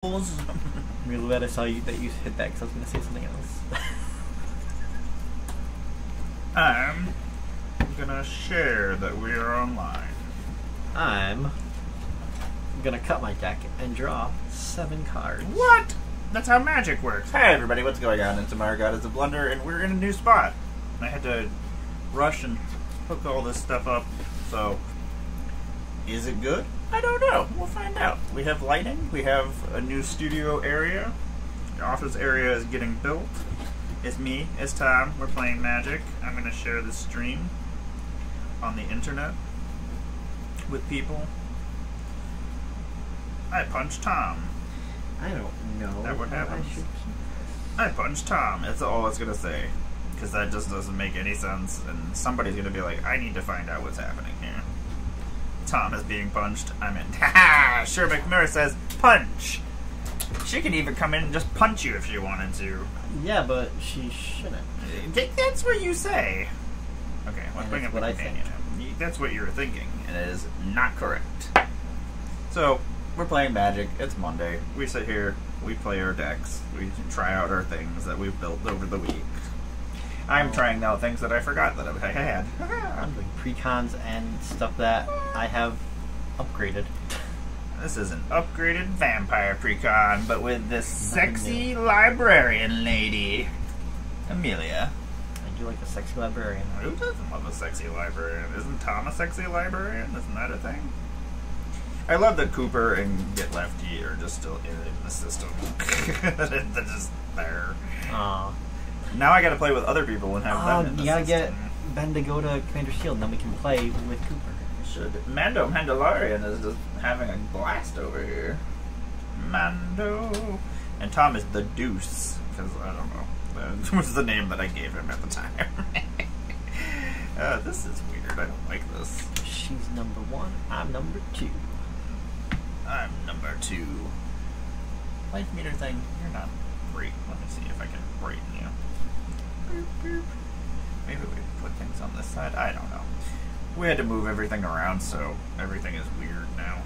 I'm really glad I saw you that you hit that because I was going to say something else. I'm gonna share that we are online. I'm going to cut my deck and draw 7 cards. What? That's how magic works. Hey everybody, what's going on? It's Amar, GoddessOfBlundR, and we're in a new spot. I had to rush and hook all this stuff up, so is it good? I don't know. We'll find out. We have lighting. We have a new studio area. The office area is getting built. It's me. It's Tom. We're playing Magic. I'm going to share this stream on the internet with people. I punched Tom. I don't know. Is that what happens? I should keep this. I punched Tom. That's all it's going to say. Because that just doesn't make any sense. And somebody's going to be like, I need to find out what's happening here. Tom is being punched. I'm in. Ha! Sure, McMurray says, punch! She could even come in and just punch you if she wanted to. Yeah, but she shouldn't. That's what you say. Okay, let's bring up what I companion. That's what you're thinking, and it is not correct. So, we're playing Magic. It's Monday. We sit here, we play our decks, we try out our things that we've built over the week. I'm trying out things that I forgot that I had. I'm doing precons and stuff that I have upgraded. This is an upgraded vampire precon, but with this sexy librarian lady, Amelia. I do like a sexy librarian. Who doesn't love a sexy librarian? Isn't Tom a sexy librarian? Isn't that a thing? I love that Cooper and Get Lefty are just still in the system. They're just there. Aww. Now I gotta play with other people and have them in the you gotta system. get Ben to go to Commander Shield, and then we can play with Cooper. Should. Mando Mandalorian is just having a blast over here. Mando. And Tom is the Deuce, because I don't know. That was the name that I gave him at the time. This is weird. I don't like this. She's number 1. I'm number 2. I'm number 2. Life meter thing, you're not great. Let me see if I can brighten you. Boop, boop. Maybe we put things on this side. I don't know. We had to move everything around, so everything is weird now.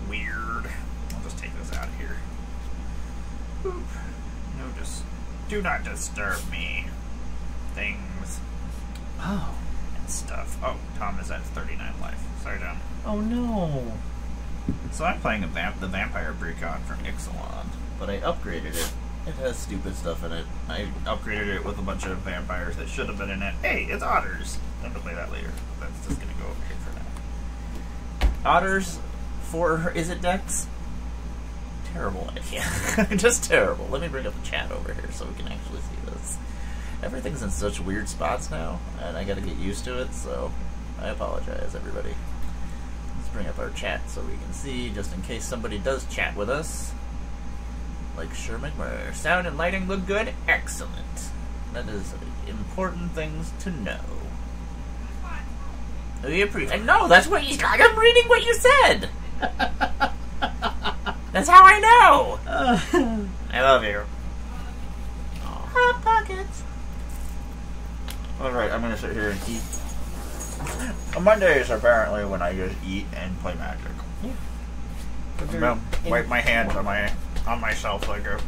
Weird. I'll just take this out of here. Boop. No, just do not disturb me. Things. Oh. And stuff. Oh, Tom is at 39 life. Sorry, Tom. Oh no. So I'm playing the Vampire Precon from Ixalan, but I upgraded it. It has stupid stuff in it. I upgraded it with a bunch of vampires that should have been in it. Hey, it's otters! I'm gonna play that later. That's just gonna go okay for now. Otters for Izzet decks? Terrible idea. Just terrible. Let me bring up the chat over here so we can actually see this. Everything's in such weird spots now, and I gotta get used to it, so I apologize, everybody. Let's bring up our chat so we can see, just in case somebody does chat with us. Like Sherman, where sound and lighting look good? Excellent. That is important things to know. We appreciate. No, that's what you. I'm reading what you said. That's how I know. I love you. Hot pockets. All right, I'm gonna sit here and eat. Mondays apparently when I just eat and play Magic. Yeah. I'm gonna wipe my hands on myself like a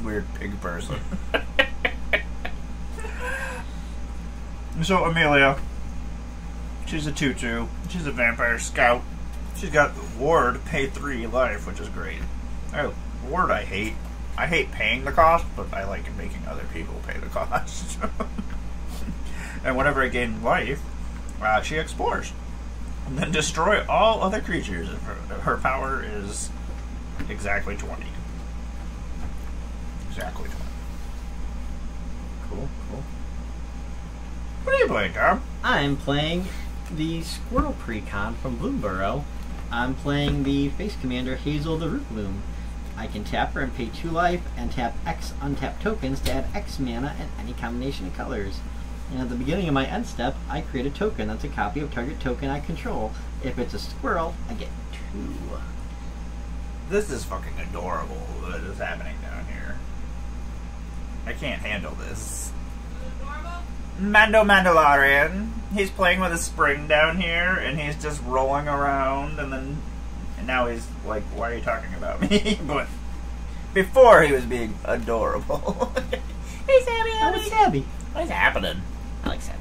weird pig person. So Amelia, she's a 2/2. She's a vampire scout. She's got Ward pay 3 life, which is great. Oh, Ward I hate. I hate paying the cost, but I like making other people pay the cost. And whenever I gain life, she explores. And then destroy all other creatures. Her power is exactly 20. Exactly 20. Cool, cool. What are you playing, Tom? I'm playing the Squirtle Precon from Blunderdome. I'm playing the Face Commander Hazel the Root Bloom. I can tap her and pay 2 life and tap X untapped tokens to add X mana and any combination of colors. And at the beginning of my end step, I create a token that's a copy of target token I control. If it's a squirrel, I get 2. This is fucking adorable what is happening down here. I can't handle this. Mando Mandalorian. He's playing with a spring down here, and he's just rolling around, and then And now he's like, why are you talking about me? But before he was being adorable. Hey, Sammy, Oh, it's Abby. what's happening? I like Sammy.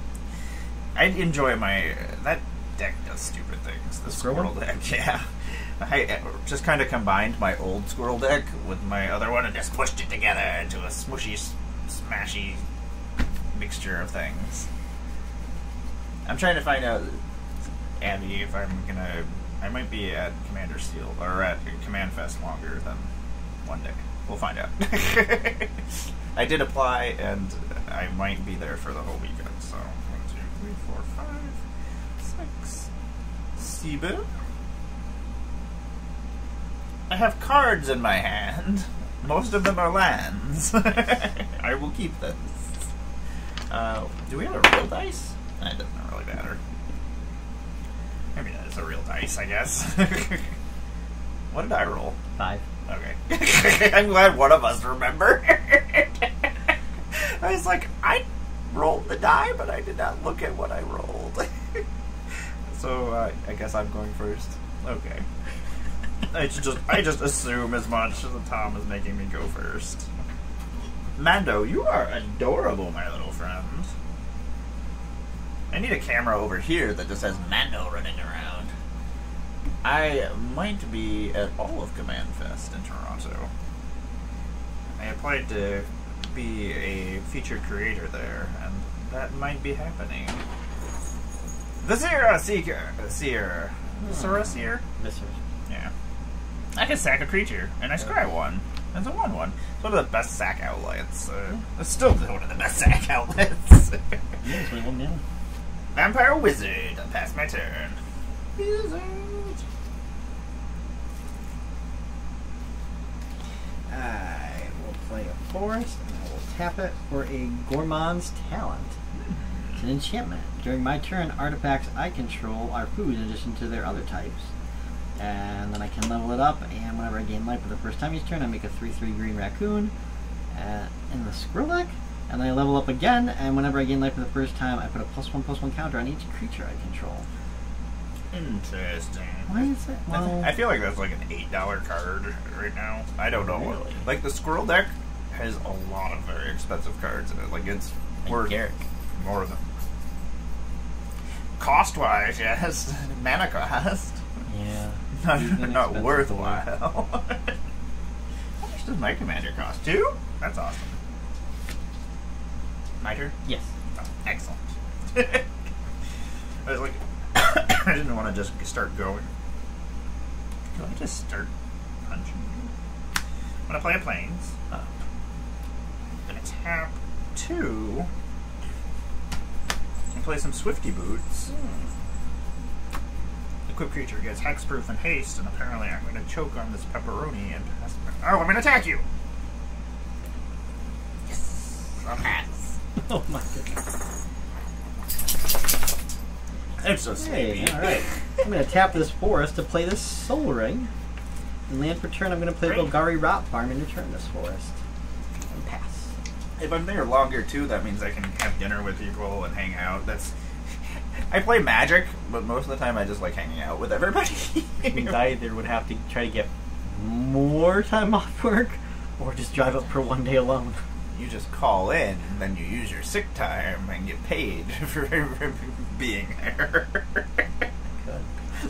I enjoy my... That deck does stupid things. The squirrel deck, yeah. I just kind of combined my old squirrel deck with my other one and just pushed it together into a smushy, smashy mixture of things. I'm trying to find out, Abby, if I'm gonna... I might be at Commander Steel, or at Command Fest longer than one day. We'll find out. I did apply, and I might be there for the whole weekend, so 1, 2, 3, 4, 5, 6, 7. I have cards in my hand. Most of them are lands. I will keep this. Do we have a real dice? It doesn't really matter. Maybe that is a real dice, I guess. What did I roll? 5. Okay. I'm glad one of us remembered. I was like, I rolled the die, but I did not look at what I rolled. So, I guess I'm going first. Okay. I just assume as much as Tom is making me go first. Mando, you are adorable, my little friend. I need a camera over here that just has Mando running around. I might be at all of Command Fest in Toronto. I applied to be a featured creator there, and that might be happening. Viscera Seeker. Seer. Viscera Seer? Viscera. Yeah. I can sack a creature, and I scry one. That's a 1/1. It's one of the best sack outlets. It's still one of the best sack outlets. Yeah, it's 1 mana. Vampire Wizard. I'll pass my turn. Wizard. I will play a forest, and I will tap it for a Gourmand's Talent. It's an enchantment. During my turn, artifacts I control are food in addition to their other types. And then I can level it up, and whenever I gain life for the first time each turn, I make a 3/3 green raccoon in the squirrel deck. And then I level up again, and whenever I gain life for the first time, I put a +1/+1 counter on each creature I control. Interesting. Why is it? Well, I feel like that's like an $8 card right now. I don't know. Really? Like, the squirrel deck has a lot of very expensive cards in it. Like, it's worth Garrick. more than... Cost-wise, yes. Mana cost. Yeah. Not worthwhile. How much does my commander cost? 2? That's awesome. My turn? Yes. Oh, excellent. I was like, I didn't want to just start going. Can I just start punching? I'm going to play a Plains. I'm going to tap 2 and play some Swifty Boots. Equipped creature gets hexproof and haste, and apparently I'm going to choke on this pepperoni and pass. Oh, I'm going to attack you! Yes! I'll pass. Oh my goodness. I'm so sleepy. Hey, alright. I'm going to tap this forest to play this Soul Ring. And land for turn, I'm going to play Golgari Rot Farm and return this forest. And pass. If I'm there longer, too, that means I can have dinner with people and hang out. I play Magic, but most of the time I just like hanging out with everybody. I either would have to try to get more time off work, or just drive up for 1 day alone. You just call in, and then you use your sick time and get paid for being there. Good.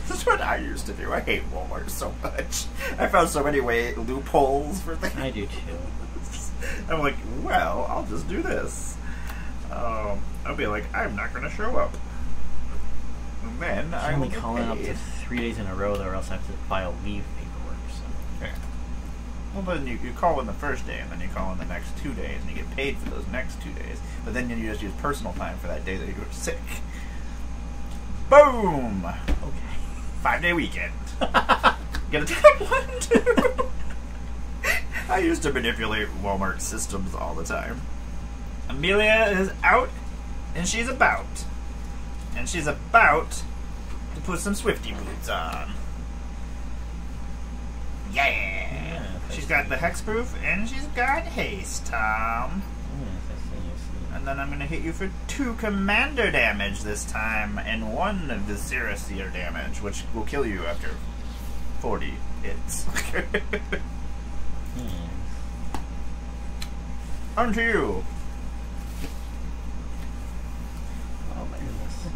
That's what I used to do. I hate Walmart so much. I found so many loopholes for things. I do too. I'm like, well, I'll just do this. I'll be like, I'm not going to show up. And then I will only get calling up paid. to 3 days in a row, though, or else I have to file leave paperwork. So. Okay. Well, then you call in the first day, and then you call in the next 2 days, and you get paid for those next 2 days. But then you just use personal time for that day that you were sick. Boom! Okay. 5-day weekend. Get attacked 1, 2. I used to manipulate Walmart systems all the time. Amelia is out, and she's about. And she's about to put some Swifty Boots on. Yeah! She's got the hexproof, and she's got haste, Tom. Yes, I see. And then I'm going to hit you for 2 commander damage this time, and 1 Viscera Seer damage, which will kill you after 40 hits. On to you. Oh my goodness.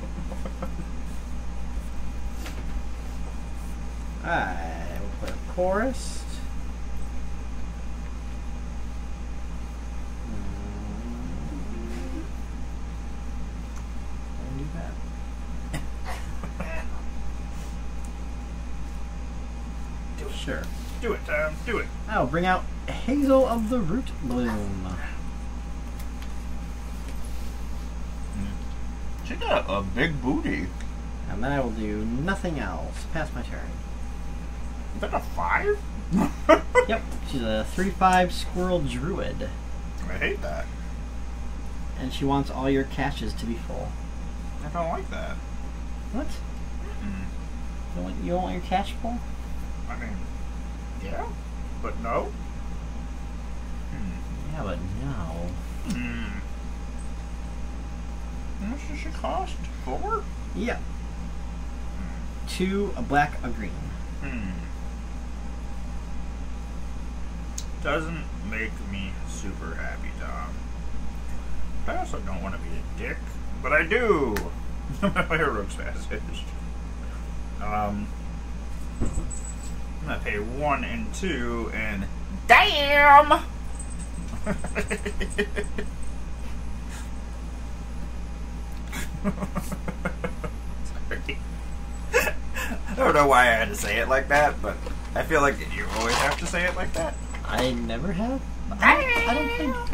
Alright, we'll play a chorus. And do that. Do it. Sure. Do it, Tom. Do it. I'll bring out Hazel of the Root Bloom. She got a big booty. And then I will do nothing else. Pass my turn. Is that a 5? Yep, she's a 3/5 squirrel druid. I hate that. And she wants all your caches to be full. I don't like that. What? You don't want your cache full? I mean, yeah, but no. Yeah, but no. How much does she cost? 4? Yep. 2, a black, a green. Doesn't make me super happy, Tom. I also don't want to be a dick, but I do. My heroics passage. I'm gonna pay 1 and 2, and damn. Sorry. I don't know why I had to say it like that, but I feel like you always have to say it like that. I never have. I don't play. No,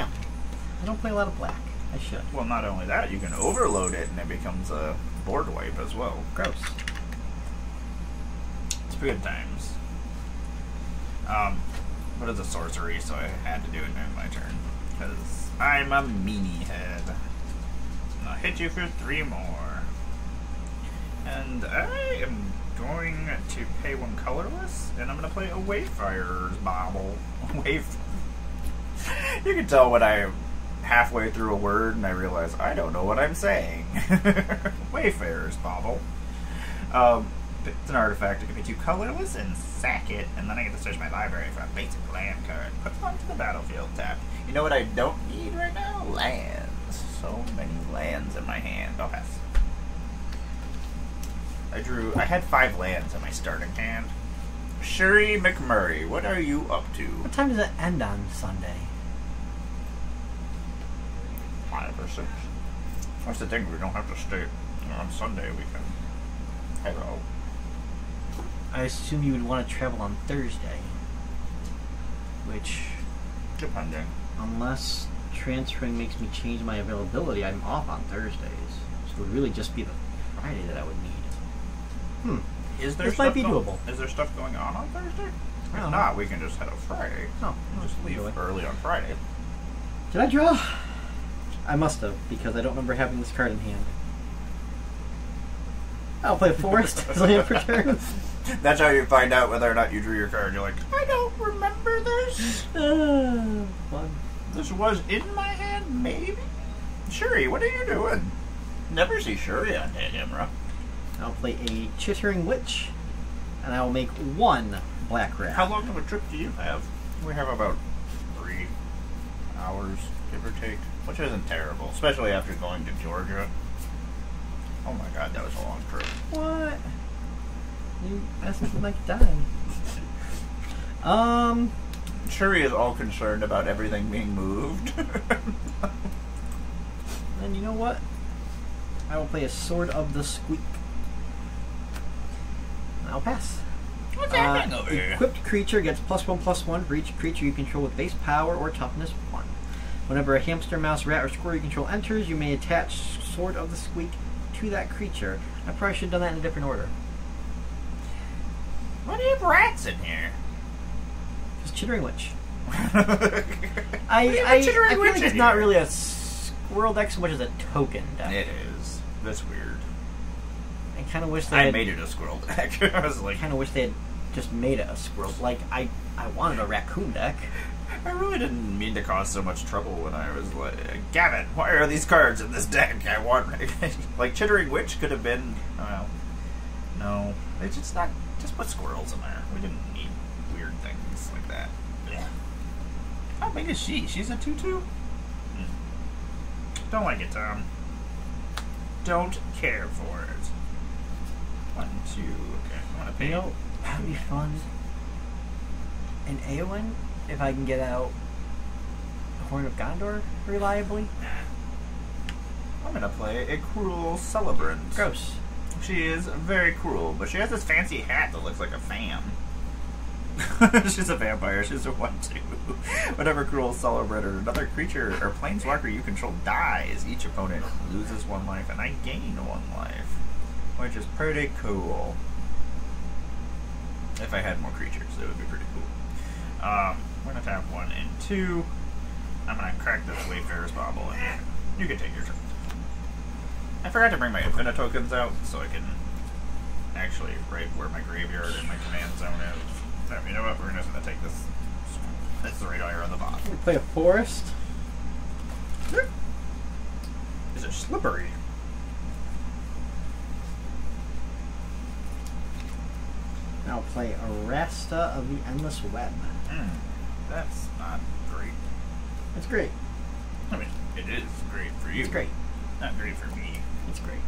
I don't play a lot of black. I should. Well, not only that, you can overload it and it becomes a board wipe as well. Gross. It's good times. But it's a sorcery, so I had to do it in my turn. Because I'm a meanie head. And I'll hit you for 3 more. And I am going to pay 1 colorless, and I'm going to play a Wayfarer's Bauble. You can tell when I'm halfway through a word and I realize I don't know what I'm saying. Wayfarer's Bauble. It's an artifact. It can be 2 colorless and sack it, and then I get to search my library for a basic land card. Put it onto the battlefield tab. You know what I don't need right now? Lands. So many lands in my hand. I'll pass. I had 5 lands in my starting hand. Sherry McMurray, what are you up to? What time does it end on Sunday? 5 or 6. That's the thing, we don't have to stay. On Sunday we can head out. I assume you would want to travel on Thursday. Which, Depending. unless transferring makes me change my availability, I'm off on Thursdays. So it would really just be the Friday that I would need. Is there This might be stuff doable. Is there stuff going on Thursday? If I don't not, know. we can just head out Friday. Oh, Just leave enjoy. early on Friday. Did I draw? I must have, because I don't remember having this card in hand. I'll play a forest as land for turn. That's how you find out whether or not you drew your card. You're like, I don't remember this. Fun. This was in my hand, maybe? Shuri, what are you doing? Never see Shuri on camera. I'll play a Chittering Witch, and I will make 1 black rat. How long of a trip do you have? We have about 3 hours, give or take, which isn't terrible, especially after going to Georgia. Oh my god, that was a long trip. What? You asked me to like die. Shuri is all concerned about everything being moved. And you know what? I will play a Sword of the Squeak. I'll pass. What's happening over here? Equipped creature gets +1/+1 for each creature you control with base power or toughness 1. Whenever a hamster, mouse, rat, or squirrel you control enters, you may attach Sword of the Squeak to that creature. I probably should have done that in a different order. Why do you have rats in here? Just Chittering Witch. Chittering I feel Witch like in it's not here? really a squirrel deck so much as a token deck. It is. That's weird. I kind of wish they I had, made it a squirrel deck. I was like, kind of wish they had just made it a squirrel. Like I wanted a raccoon deck. I really didn't mean to cause so much trouble when I was like, Gavin, why are these cards in this deck? I want like Chittering Witch could have been. Well, no, it's just not Just put squirrels in there. We didn't need weird things like that. Yeah. How big is she? She's a 2/2? Don't like it, Tom. Don't care for it. 1, 2. Okay, I want to pay. You know, that'd be fun. In Eowyn, if I can get out Horn of Gondor reliably. I'm gonna play a cruel celebrant. Gross. She is very cruel, but she has this fancy hat that looks like a fan. She's a vampire. She's a 1/2. Whenever cruel celebrant or another creature or planeswalker you control dies, each opponent loses 1 life, and I gain 1 life, which is pretty cool. If I had more creatures, it would be pretty cool. I'm gonna tap 1 and 2. I'm gonna crack this Wayfarer's Bauble, and you can take your turn. I forgot to bring my infinite tokens out, so I can actually write where my graveyard and my command zone is. You know what? We're just gonna take this. That's the radar on the bottom. We play a forest. Is it slippery? I'll play Arasta of the Endless Web. That's not great. It's great. I mean, it is great for you. It's great. Not great for me. It's great.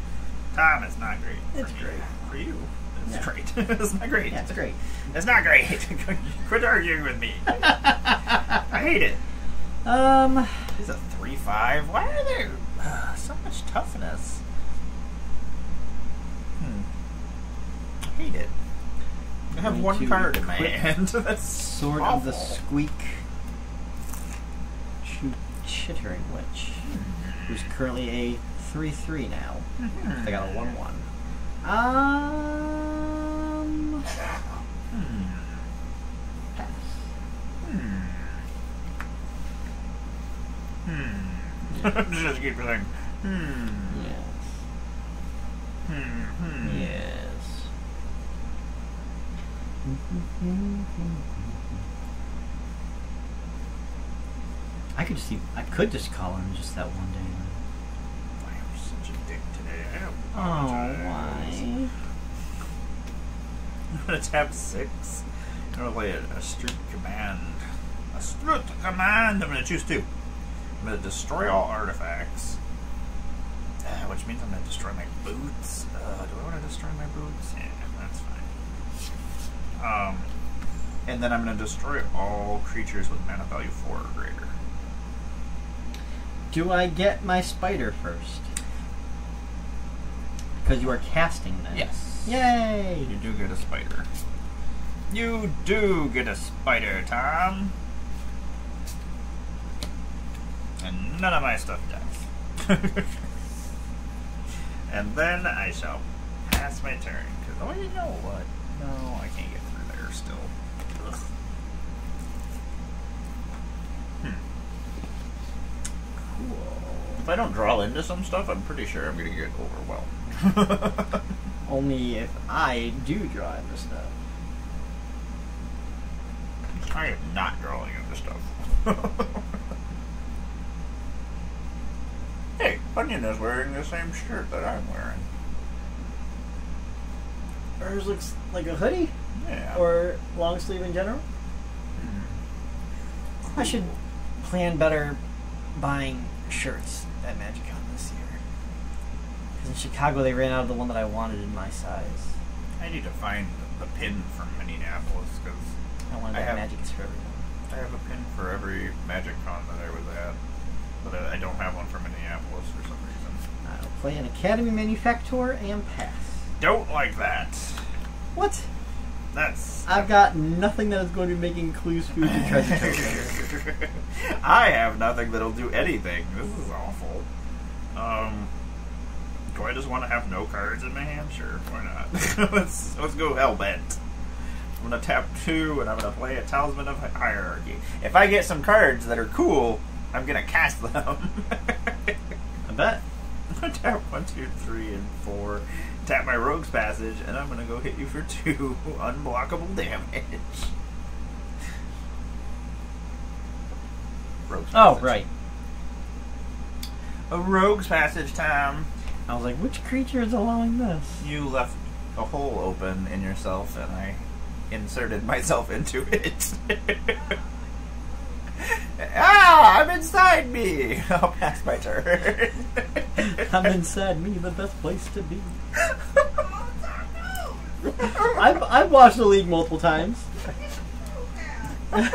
Tom, it's not great. It's for me. great. For you. It's Yeah. great. It's not great. Yeah, it's great. It's not great. Quit arguing with me. I hate it. It's a 3/5. Why are there so much toughness? I hate it. I have Going 1 to card in my equip hand. That's Sword awful. of the Squeak. Chittering Witch. Who's currently a 3/3 now. I got a 1/1. Pass. Just keep saying, Yes. Yes. I could just call him just that one day. I am such a dick today. I Oh, apologize. why? I'm gonna tap 6. I'm gonna play a Street Command. A Street Command! I'm gonna choose 2. I'm gonna destroy all artifacts. Which means I'm gonna destroy my boots. Do I want to destroy my boots? Yeah, that's fine. And then I'm gonna destroy all creatures with mana value 4 or greater. Do I get my spider first? Because you are casting them. Yes. Yay! You do get a spider. You do get a spider, Tom. And none of my stuff dies. And then I shall pass my turn. Cause, oh, you know what? No, I can't get through there still. Ugh. Cool. If I don't draw into some stuff, I'm pretty sure I'm going to get overwhelmed. Only if I do draw into stuff. I am not drawing into stuff. Hey, Onion is wearing the same shirt that I'm wearing. Hers looks like a hoodie? Yeah. Or long sleeve in general? I should plan better buying shirts at MagicCon this year. Because in Chicago they ran out of the one that I wanted in my size. I need to find a pin from Minneapolis because I wanted that Magic is for everyone. I have a pin for every Magic Con that I was at, but I don't have one for Minneapolis for some reason. I'll play an Academy Manufacturer and pass. Don't like that. What? That's... I've got nothing that is going to be making clues, food, and treasure tokens. I have nothing that'll do anything. This is awful. Do I just want to have no cards in my hand? Sure, why not? let's go hellbent. I'm gonna tap 2 and I'm gonna play a Talisman of Hierarchy. If I get some cards that are cool, I'm gonna cast them. I bet. I'm gonna tap 1, 2, 3, and 4. Tap my Rogue's Passage, and I'm gonna go hit you for 2 unblockable damage. Rogue's Oh, Passage. right. A Rogue's Passage time. I was like, which creature is allowing this? You left a hole open in yourself, and I inserted myself into it. Ah, I'm inside me. I'll pass my turn. I'm inside me, the best place to be. I've watched the league multiple times. Am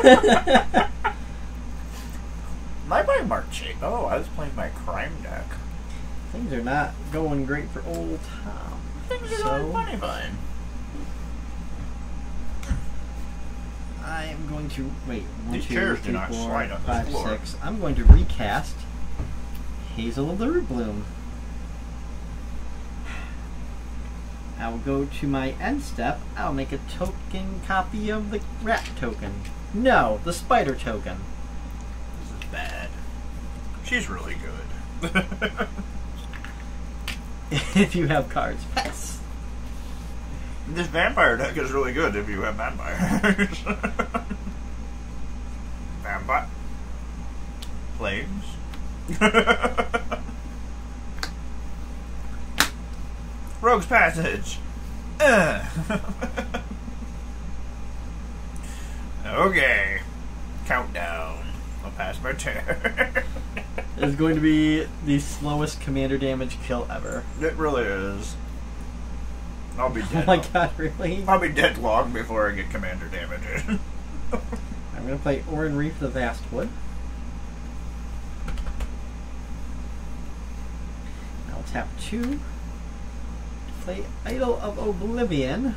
I playing Mark Chase? Oh, I was playing my crime deck. Things are not going great for old Tom. Things are going funny fine. I am going to wait. 1, These 2, chairs 3, do not 4, slide on 5, this floor. 6. I'm going to recast Hazel of the Root Bloom. I will go to my end step. I'll make a token copy of the rat token. No, the spider token. This is bad. She's really good. If you have cards, pass. This vampire deck is really good if you have vampires. Vampire. Flames. Rogue's Passage. Okay. Countdown. I'll pass my turn. It's going to be the slowest commander damage kill ever. It really is. I'll be Oh dead. my god, really? I'll be dead long before I get commander damage in. I'm going to play Orin Reef the Vastwood. I'll tap 2. Play Idol of Oblivion.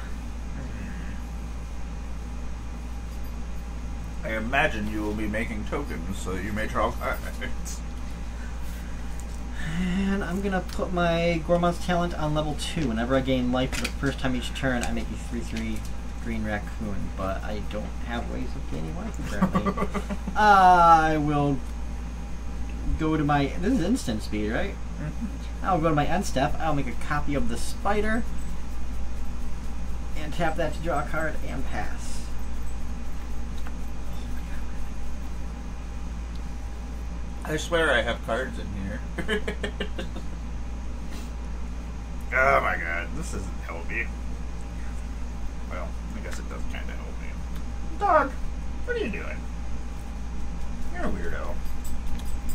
I imagine you will be making tokens, so you may draw cards. And I'm going to put my Gourmand's Talent on level 2. Whenever I gain life for the first time each turn, I make a 3/3 green raccoon, but I don't have ways of gaining life apparently. I will go to my... This is instant speed, right? I'll go to my end step. I'll make a copy of the spider and tap that to draw a card and pass. I swear I have cards in here. Oh my god, this isn't helpy. Well, I guess it does kind of help me. Dog, what are you doing? You're a weirdo.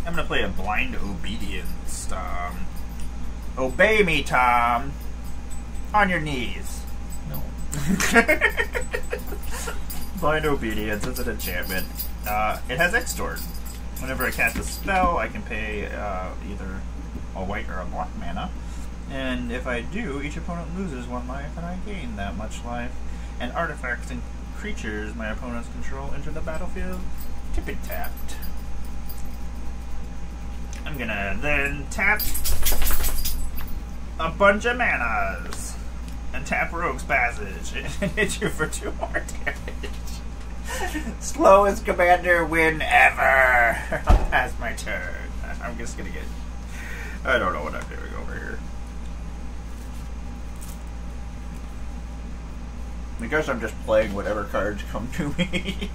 I'm gonna play a blind obedience, Tom. Obey me, Tom. On your knees. No. Blind obedience is an enchantment. It has extort. Whenever I cast a spell, I can pay either a white or a black mana. And if I do, each opponent loses 1 life, and I gain that much life. And artifacts and creatures my opponents control enter the battlefield tippy-tapped. I'm gonna then tap a bunch of manas and tap Rogue's Passage and hit you for 2 more damage. Slowest commander win ever. I'll pass my turn. I'm just gonna get... I don't know what I'm doing over here. I guess I'm just playing whatever cards come to me.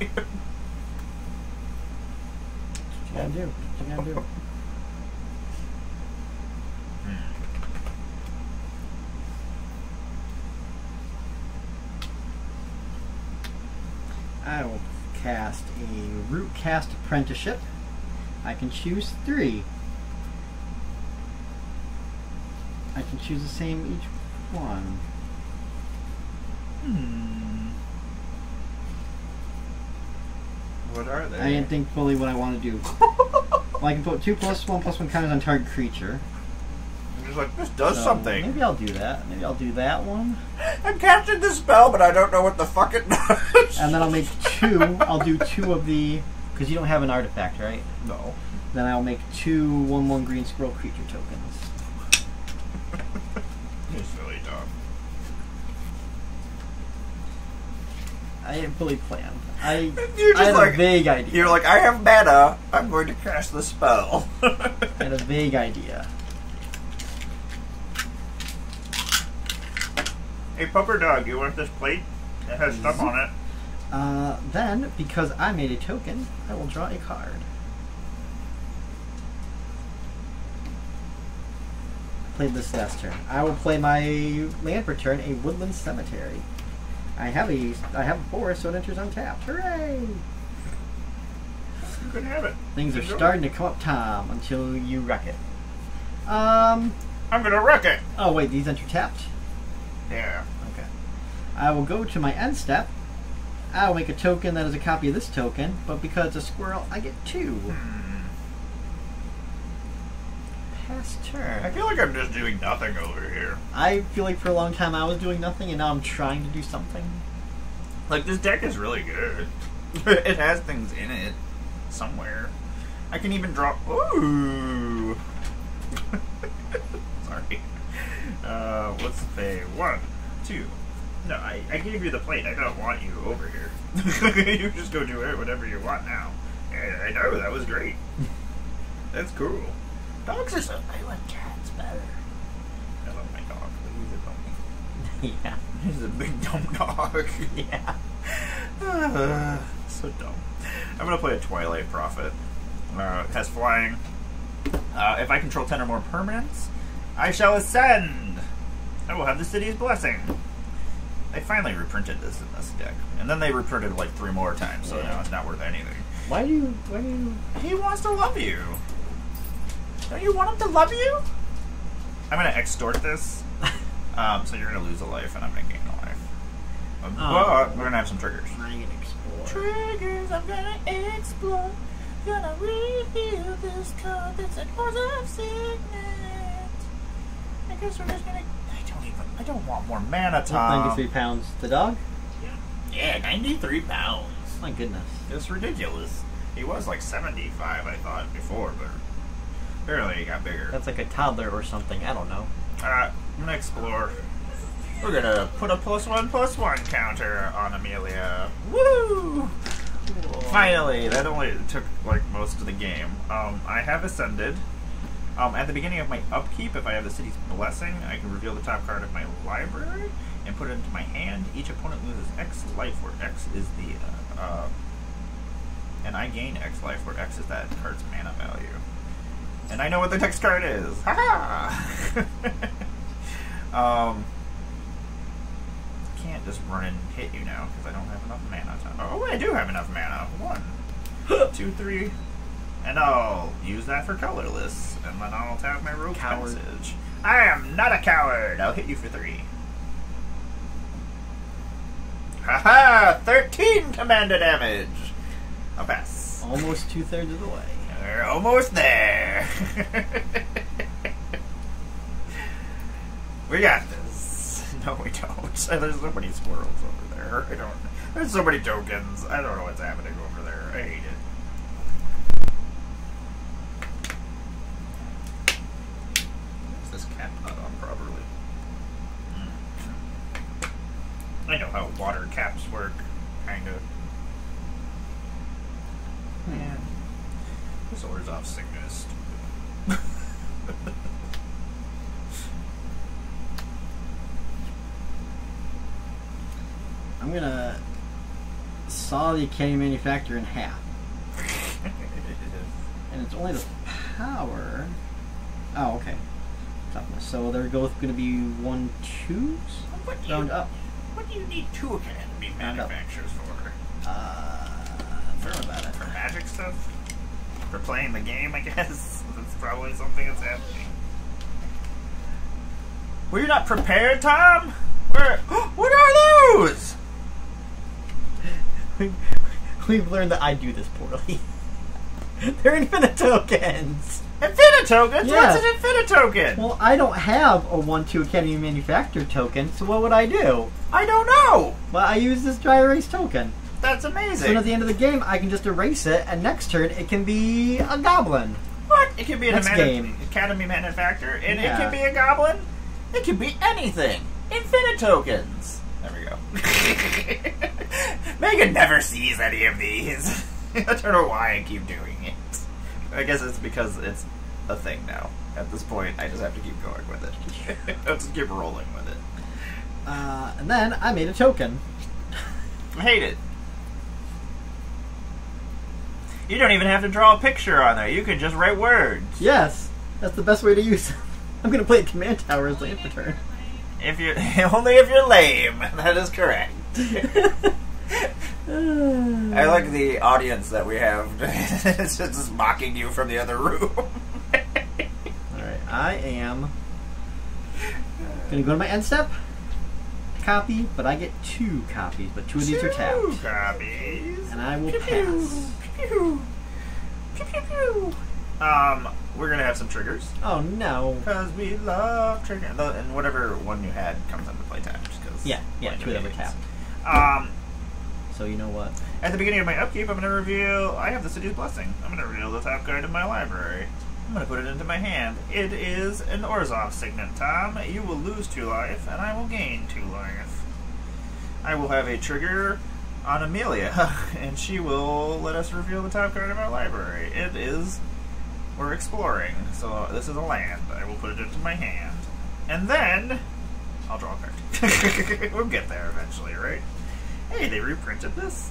What you gotta do? What you gotta do? I will cast a Root Cast Apprenticeship. I can choose 3. I can choose the same each one. What are they? I didn't think fully what I want to do. Well, I can put 2+1/+1 counters on target creature. I'm just like, this does So, something. Maybe I'll do that. Maybe I'll do that one. I'm casting the spell, but I don't know what the fuck it does. And then I'll make 2. I'll do 2 of the... Because you don't have an artifact, right? No. Then I'll make 2 1/1 green squirrel creature tokens. It's really dumb. I didn't fully plan. I You're just had like, a vague idea. You're like, I have mana. I'm going to cast the spell. I had a vague idea. Hey, Pupper Dog, you want this plate? It has stuff on it. Then, because I made a token, I will draw a card. played this last turn. I will play my land per turn, a Woodland Cemetery. I have a forest, so it enters untapped. Hooray! You can have it. Things are Enjoy. starting to come up, Tom, until you wreck it. I'm gonna wreck it. Oh wait, these enter tapped? Yeah. Okay. I will go to my end step. I will make a token that is a copy of this token, but because it's a squirrel, I get 2. Pass I turn. feel like I'm just doing nothing over here. I feel like for a long time I was doing nothing, and now I'm trying to do something. Like, this deck is really good. It has things in it somewhere. I can even draw. Ooh. Sorry. Let's say 1, 2. No, I gave you the plate. I don't want you over here. You just go do it whatever you want now. Yeah, I know, that was great. That's cool. Dogs are so. I like cats better. I love my dog, but he's a dummy. Yeah. He's a big dumb dog. Yeah. So dumb. I'm gonna play a Twilight Prophet. It has flying. If I control 10 or more permanents, I shall ascend. I will have the city's blessing. They finally reprinted this in this deck, and then they reprinted like 3 more times, so now it's not worth anything. Why do you? He wants to love you. Don't you want him to love you? I'm gonna extort this. So you're gonna lose a life, and I'm gonna gain a life. But we're gonna have some triggers. I can explore. Triggers, I'm gonna explore. Gonna reveal this card that's an Horse of Signet. I guess we're just gonna. I don't want more mana, Tom. 93 pounds. The dog? Yeah, 93 pounds. My goodness. It's ridiculous. He was like 75, I thought, before, but apparently he got bigger. That's like a toddler or something. I don't know. I'm gonna explore. We're gonna put a +1/+1 counter on Amelia. Woo! Finally, that only took like most of the game. I have ascended. At the beginning of my upkeep, if I have the city's blessing, I can reveal the top card of my library and put it into my hand. Each opponent loses X life, where X is the and I gain X life, where X is that card's mana value. And I know what the next card is. Ha ha! Can't just run and hit you now because I don't have enough mana. Oh, I do have enough mana. 1, 2, 3. And I'll use that for colorless, and then I'll tap my rogue passage. I am not a coward! I'll hit you for 3. Haha! 13 commander damage! I'll pass. Almost 2/3 of the way. We're almost there! We got this. No, we don't. There's so many squirrels over there. There's so many tokens. I don't know what's happening over there. I hate it. Properly. I know how water caps work, kind of. Man, this orders off sickness. I'm gonna saw the Academy Manufacturer in half. And it's only the power. Oh, okay. So they're both going to be 1/2s? Round up. What do you need 2 Academy manufacturers for? Forgot about it. For magic stuff? For playing the game, I guess? That's probably something that's happening. Were you not prepared, Tom? What are those? We've learned that I do this poorly. They're infinite tokens! Infinite tokens? Yes. What's an infinite token? Well, I don't have a 1/2 Academy Manufacturer token, so what would I do? I don't know! Well, I use this dry erase token. That's So amazing. at the end of the game, I can just erase it, and next turn, it can be a goblin. What? It can be an Next game. Academy manufacturer, and Yeah. it can be a goblin. It can be anything. Infinite tokens. There we go. Megan never sees any of these. I don't know why I keep doing it. I guess it's because it's a thing now. At this point, I just have to keep going with it. I'll just keep rolling with it. And then I made a token. I hate it. You don't even have to draw a picture on there. You can just write words. Yes, that's the best way to use it. I'm gonna play a command tower as land per turn. If you only if you're lame, that is correct. I like the audience that we have. It's just mocking you from the other room. Alright, I am gonna go to my end step. Copy, but I get 2 copies, but 2 of these are tapped. 2 copies. And I will pass. Pew, pew, pew, pew. We're gonna have some triggers. Oh no. Because we love triggers. And whatever one you had comes into play tapped. Yeah, 2 of them are tapped. So you know what? At the beginning of my upkeep, I'm going to reveal... I have the City's Blessing. I'm going to reveal the top card of my library. I'm going to put it into my hand. It is an Orzhov Signet, Tom. You will lose 2 life, and I will gain 2 life. I will have a trigger on Amelia, and she will let us reveal the top card of our library. It is... We're exploring, so this is a land. I will put it into my hand. And then... I'll draw a card. We'll get there eventually, right? Hey, they reprinted this?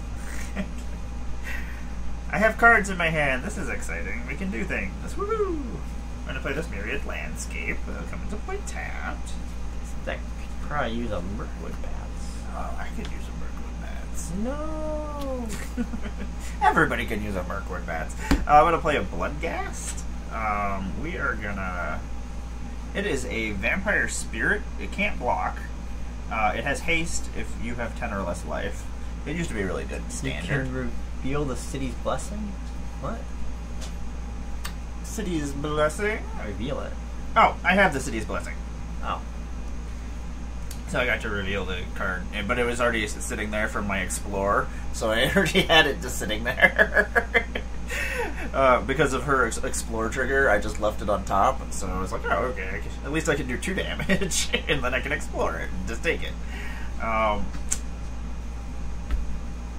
I have cards in my hand. This is exciting. We can do things. Woohoo! I'm going to play this Myriad Landscape. It'll come into play tapped. That could probably use a Mirkwood Bats. Oh, I could use a Mirkwood Bats. No! Everybody can use a Mirkwood Bats. I'm going to play a Bloodghast. We are going to... It is a Vampire Spirit. It can't block. It has haste if you have 10 or less life. It used to be really good standard. You can reveal the City's Blessing? What? City's Blessing? Reveal it. Oh, I have the City's Blessing. Oh. So I got to reveal the card. But it was already sitting there from my Explore, so I already had it just sitting there. Because of her Explore trigger, I just left it on top, and so I was like, oh, okay, at least I can do 2 damage, and then I can explore it, and just take it.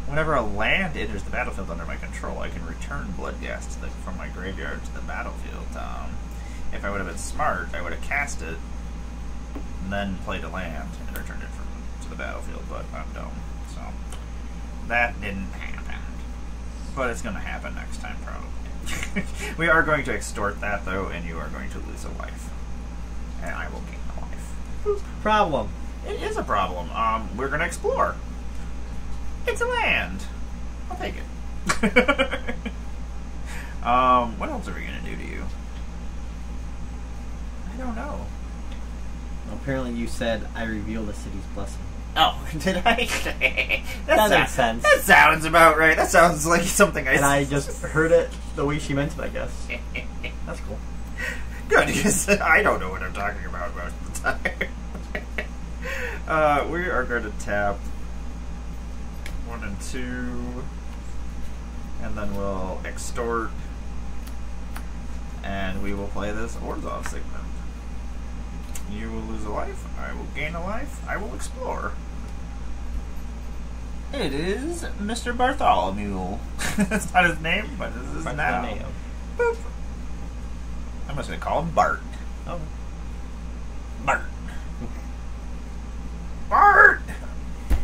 Whenever a land enters the battlefield under my control, I can return Bloodghast from my graveyard to the battlefield. If I would have been smart, I would have cast it, and then played a land, and returned it to the battlefield, but I'm dumb, so that didn't happen. But it's going to happen next time, probably. We are going to extort that, though, and you are going to lose a life. And I will gain a life. Problem. It is a problem. We're going to explore. It's a land. I'll take it. What else are we going to do to you? I don't know. Well, apparently you said I reveal the City's Blessing. Oh, did I? That makes sense. That sounds about right. That sounds like something I... And I just heard it the way she meant it, I guess. That's cool. Good, because I don't know what I'm talking about most of the time. We are going to tap 1 and 2, and then we'll extort, and we will play this Orzhov Signet. You will lose a life, I will gain a life, I will explore. It is Mr. Bartholomew. That's not his name, but this is now. Boop. I'm just going to call him Bart. Oh. Bart. Bart! I'm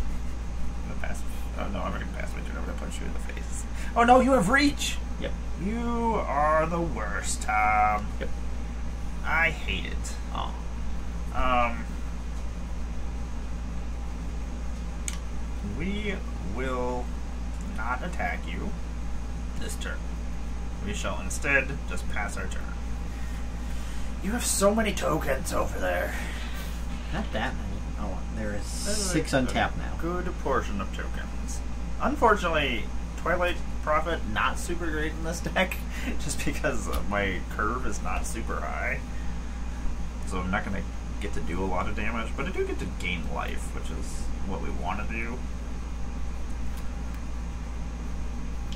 gonna pass. Oh no, I'm going to pass my turn. I'm going to punch you in the face. Oh no, you have reach! Yep. You are the worst, Tom. Yep. I hate it. Oh. We will not attack you this turn. We shall instead just pass our turn. You have so many tokens over there. Not that many. Oh, there is 6 untapped now. Good portion of tokens. Unfortunately, Twilight Prophet not super great in this deck, just because my curve is not super high. So I'm not going to get to do a lot of damage, but I do get to gain life, which is what we want to do.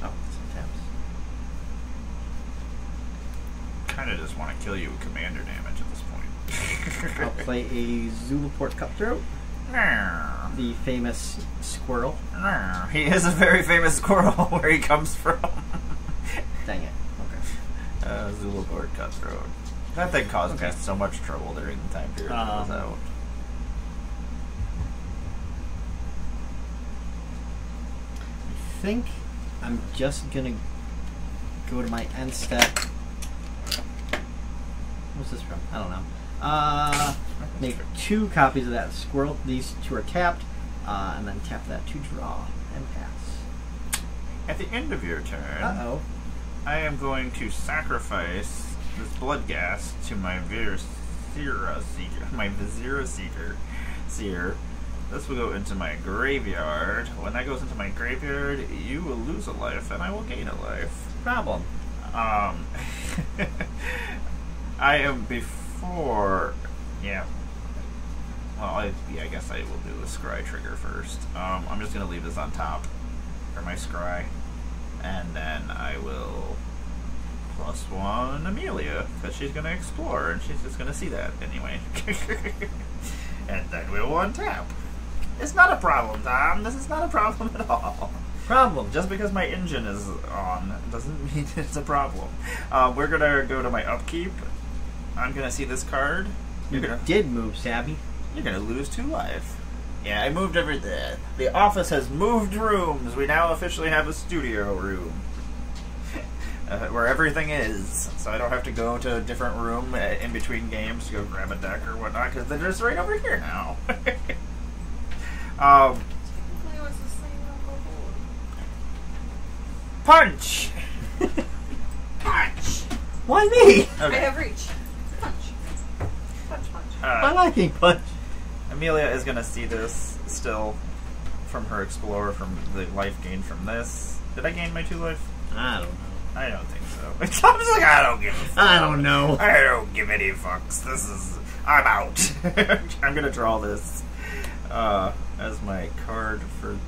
Oh, it's untapped. Kind of just want to kill you with commander damage at this point. I'll play a Zulaport Cutthroat. The famous squirrel. He is a very famous squirrel where he comes from. Dang it. Okay. Zulaport Cutthroat. That thing caused me so much trouble during the time period that was out. I think I'm just gonna go to my end step. What's this from? I don't know. Make 2 copies of that squirrel. These 2 are tapped, and then tap that to draw and pass. At the end of your turn, I am going to sacrifice this blood gas to my Vizier Seer. This will go into my graveyard. When that goes into my graveyard, you will lose a life, and I will gain a life. Problem. I am before. Yeah. Well, I guess I will do the scry trigger first. I'm just gonna leave this on top for my scry, and then I will +1 Amelia because she's gonna explore and she's just gonna see that anyway. And then we'll untap. It's not a problem, Tom. This is not a problem at all. Problem. Just because my engine is on doesn't mean it's a problem. We're gonna go to my upkeep. I'm gonna see this card. You did move, Savvy. You're gonna lose 2 life. Yeah, I moved everything. The office has moved rooms. We now officially have a studio room. Where everything is. So I don't have to go to a different room in between games to go grab a deck or whatnot, because they're just right over here now. Punch! Punch! Why me? Okay. I have reach. Punch. Punch, punch. I like being punched. Amelia is going to see this still from her Explorer, from the life gained from this. Did I gain my 2 life? I don't know. I don't think so. I'm just like, I don't give a fuck. I don't know. I don't give any fucks. This is... I'm out. I'm going to draw this as my card for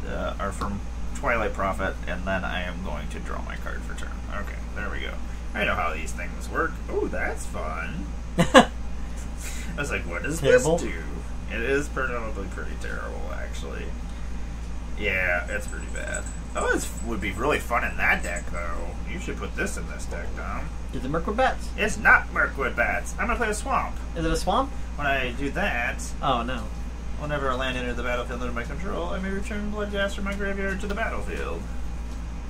or from Twilight Prophet, and then I am going to draw my card for turn. Okay, there we go. I know how these things work. Oh, that's fun. I was like, what does this do? It is probably pretty terrible, actually. Yeah, it's pretty bad. Oh, this would be really fun in that deck, though. You should put this in this deck, Dom. Is it Mirkwood Bats? It's not Mirkwood Bats. I'm gonna play a swamp. Is it a swamp? When I do that... Oh, no. Whenever a land enters the battlefield under my control, I may return Bloodghast from my graveyard to the battlefield.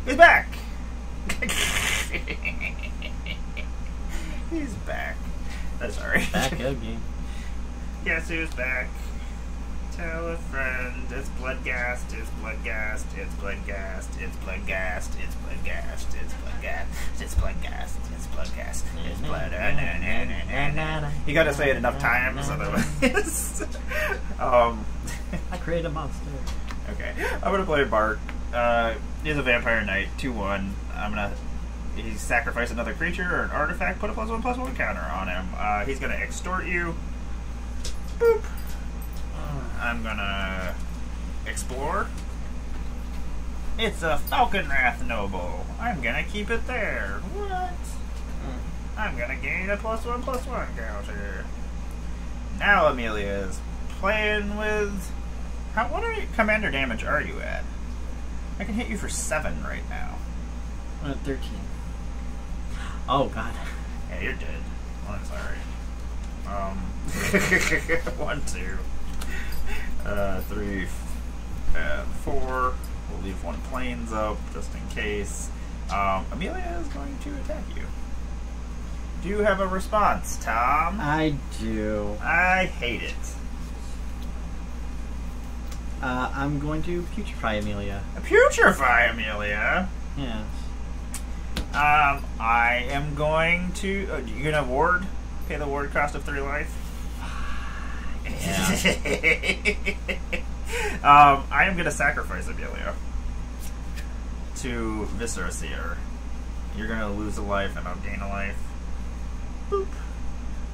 He's back! He's back. I'm sorry. Back again. Guess who's back? Tell a friend. It's Bloodghast. It's Bloodghast. It's Bloodghast. It's Bloodghast. It's Bloodghast. It's Bloodghast. It's Bloodghast. It's Bloodghast. It's Blood. You gotta say it enough times, otherwise. I created a monster. Okay, I'm gonna play Bark. He's a Vampire Knight, 2/1. He sacrifice another creature or an artifact, put a +1/+1 counter on him. He's gonna extort you. Boop. I'm gonna explore. It's a Falconwrath Noble. I'm gonna keep it there. What? I'm gonna gain a +1/+1 counter. Now Amelia is playing with... what commander damage are you at? I can hit you for 7 right now. I'm at 13. Oh, God. Yeah, you're dead. Oh, I'm sorry. 1, 2, 3, 4. We'll leave 1 planes up just in case. Amelia is going to attack you. Do you have a response, Tom? I do. I hate it. I'm going to putrefy Amelia. Putrefy Amelia? Yes. I am going to... you're gonna ward? Pay the ward cost of 3 life? Yeah. I am gonna sacrifice Amelia to Viscera Seer. You're gonna lose a life and I'll gain a life. Boop.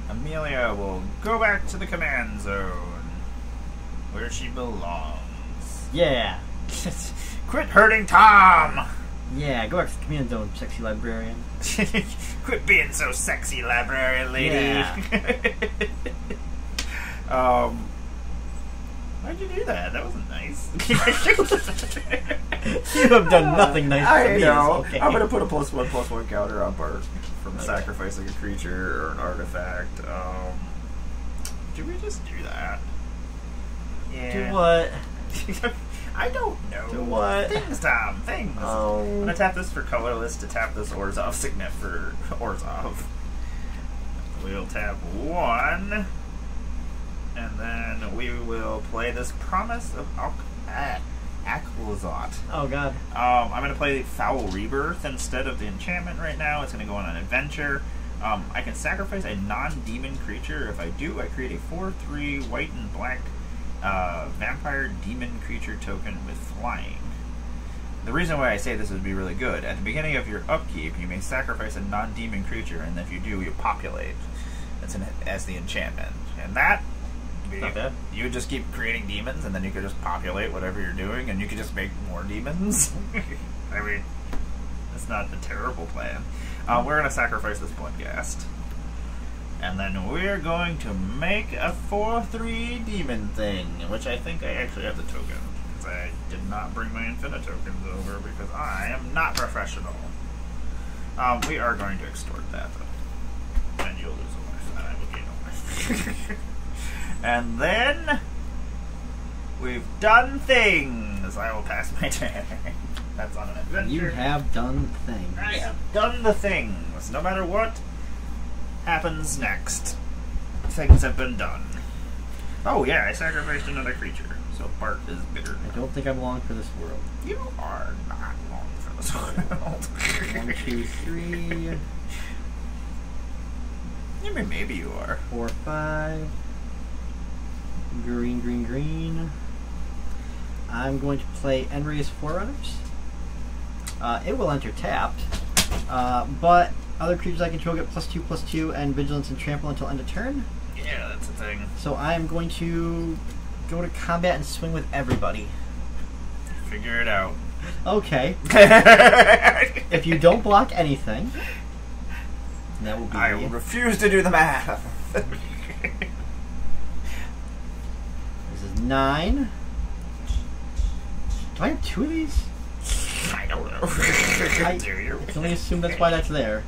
Amelia will go back to the command zone where she belongs. Yeah. Quit hurting Tom! Yeah, go back to the command zone, sexy librarian. Quit being so sexy, librarian lady. Yeah. Why'd you do that? That wasn't nice. You have done nothing nice for me. I know. Okay. I'm gonna put a +1/+1 counter on Bart from sacrificing a creature or an artifact. Did we just do that? Yeah. Do what? I don't know. Do what? Things, Tom. Things. Oh. I'm gonna tap this for colorless to tap this Orzhov Signet for Orzhov. We'll tap 1. And then we will play this Promise of Aquilizot. Oh god. I'm going to play Foul Rebirth instead of the enchantment right now. It's going to go on an adventure. I can sacrifice a non-demon creature. If I do, I create a 4/3 white and black vampire demon creature token with flying. The reason why I say this would be really good, at the beginning of your upkeep, you may sacrifice a non-demon creature, and if you do, you populate. That's as the enchantment. And that, Not bad. you would just keep creating demons, and then you could just populate whatever you're doing, and you could just make more demons. I mean, that's not a terrible plan. We're going to sacrifice this Bloodghast. And then we're going to make a 4/3 demon thing, which I think I actually have the token. Because I did not bring my Infinite tokens over because I am not professional. We are going to extort that, though. And you'll lose a life, and I will gain a life. And then we've done things. I will pass my turn. That's on an adventure. You have done things. I have done the things. No matter what happens next, things have been done. Oh yeah, I sacrificed another creature, so Bart is bitter. I don't think I'm long for this world. You are not long for this world. 1, 2, 3. I mean, maybe you are. 4, 5. Green, green, green. I'm going to play Enria's Forerunners. It will enter tapped, but other creatures I control get +2/+2 and Vigilance and Trample until end of turn. Yeah, that's a thing. So I am going to go to combat and swing with everybody. Figure it out. Okay. If you don't block anything, that will be... I will refuse to do the math. This is 9. Do I have 2 of these? I don't know. Do you? I can only assume that's why that's there.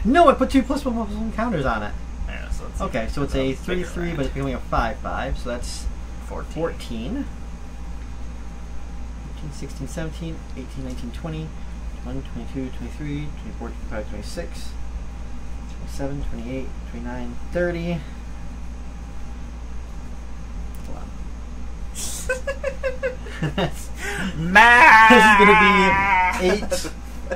No, I put 2+1/+1 counters on it. Yeah, so it's Okay, so it's a 3/3, but it's becoming a 5/5, so that's 14. 15, 16, 17, 18, 19, 20, 21, 22, 23, 24, 25, 26, 27, 28, 29, 30. Hold on. Math! This is going to be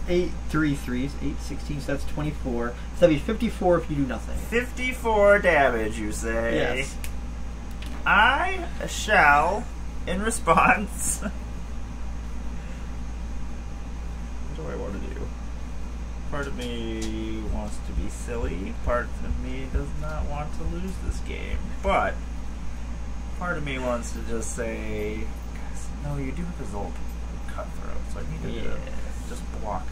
8 3/3s, 8, 16, so that's 24. So that'd be 54 if you do nothing. 54 damage, you say? Yes. I shall, in response... What do I want to do? Part of me wants to be silly. Part of me does not want to lose this game. But part of me wants to just say, no, you do have a Zolp Cutthroat, so I need to just block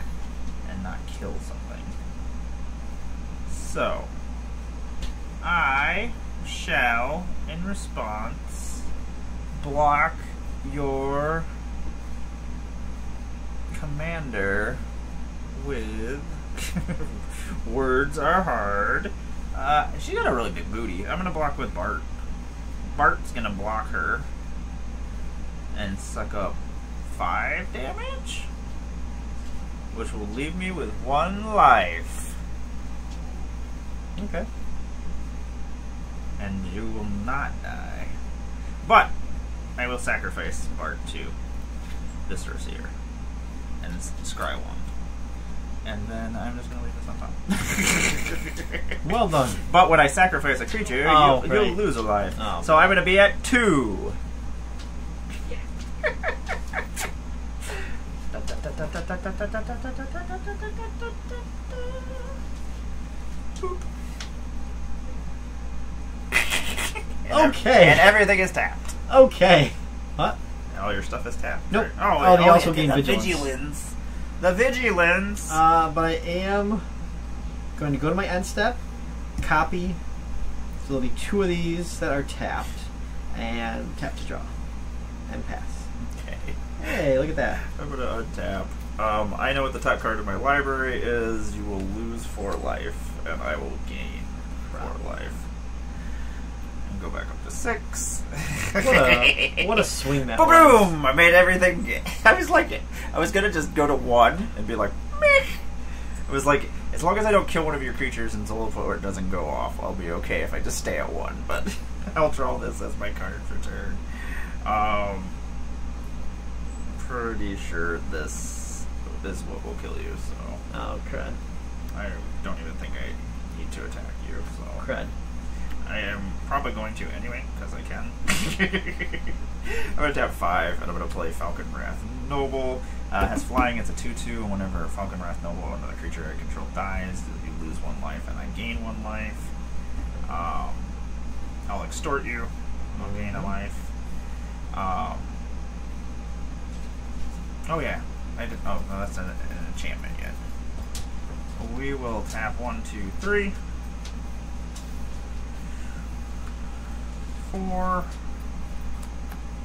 and not kill something. So, I shall, in response, block your commander with Words Are Hard. She got a really big booty. I'm gonna block with Bart. Bart's gonna block her and suck up 5 damage, which will leave me with 1 life. Okay. And you will not die. But I will sacrifice Bart to this Seer and scry 1. And then I'm just going to leave this on top. Well done. But when I sacrifice a creature, you'll lose a life. Oh. So I'm going to be at 2. Okay. And everything is tapped. Okay. What? All your stuff is tapped. Nope. Oh, they also gain Vigilance. Vigilance. The Vigilance. But I am going to go to my end step, copy, so there'll be 2 of these that are tapped, and tap to draw, and pass. Okay. Hey, look at that. I'm going to untap. I know what the top card of my library is. You will lose 4 life, and I will gain 4 life. And go back up to 6. What a swing that was. Boom! I made everything. I was like, I was gonna just go to 1 and be like, meh. It was like, as long as I don't kill one of your creatures and Zoloport doesn't go off, I'll be okay if I just stay at 1. But I'll draw this as my card for turn. Pretty sure this is what will kill you, so... Oh, crud. I don't even think I need to attack you, so... Crud. I am probably going to anyway, because I can. I'm going to tap 5, and I'm going to play Falcon Wrath Noble. Has flying, it's a 2/2. Whenever Falcon Wrath Noble, another creature I control dies, you lose 1 life, and I gain 1 life. I'll extort you. I'll gain a life. Oh yeah, I did. Oh no, that's an enchantment yet. We will tap 1, 2, 3, 4.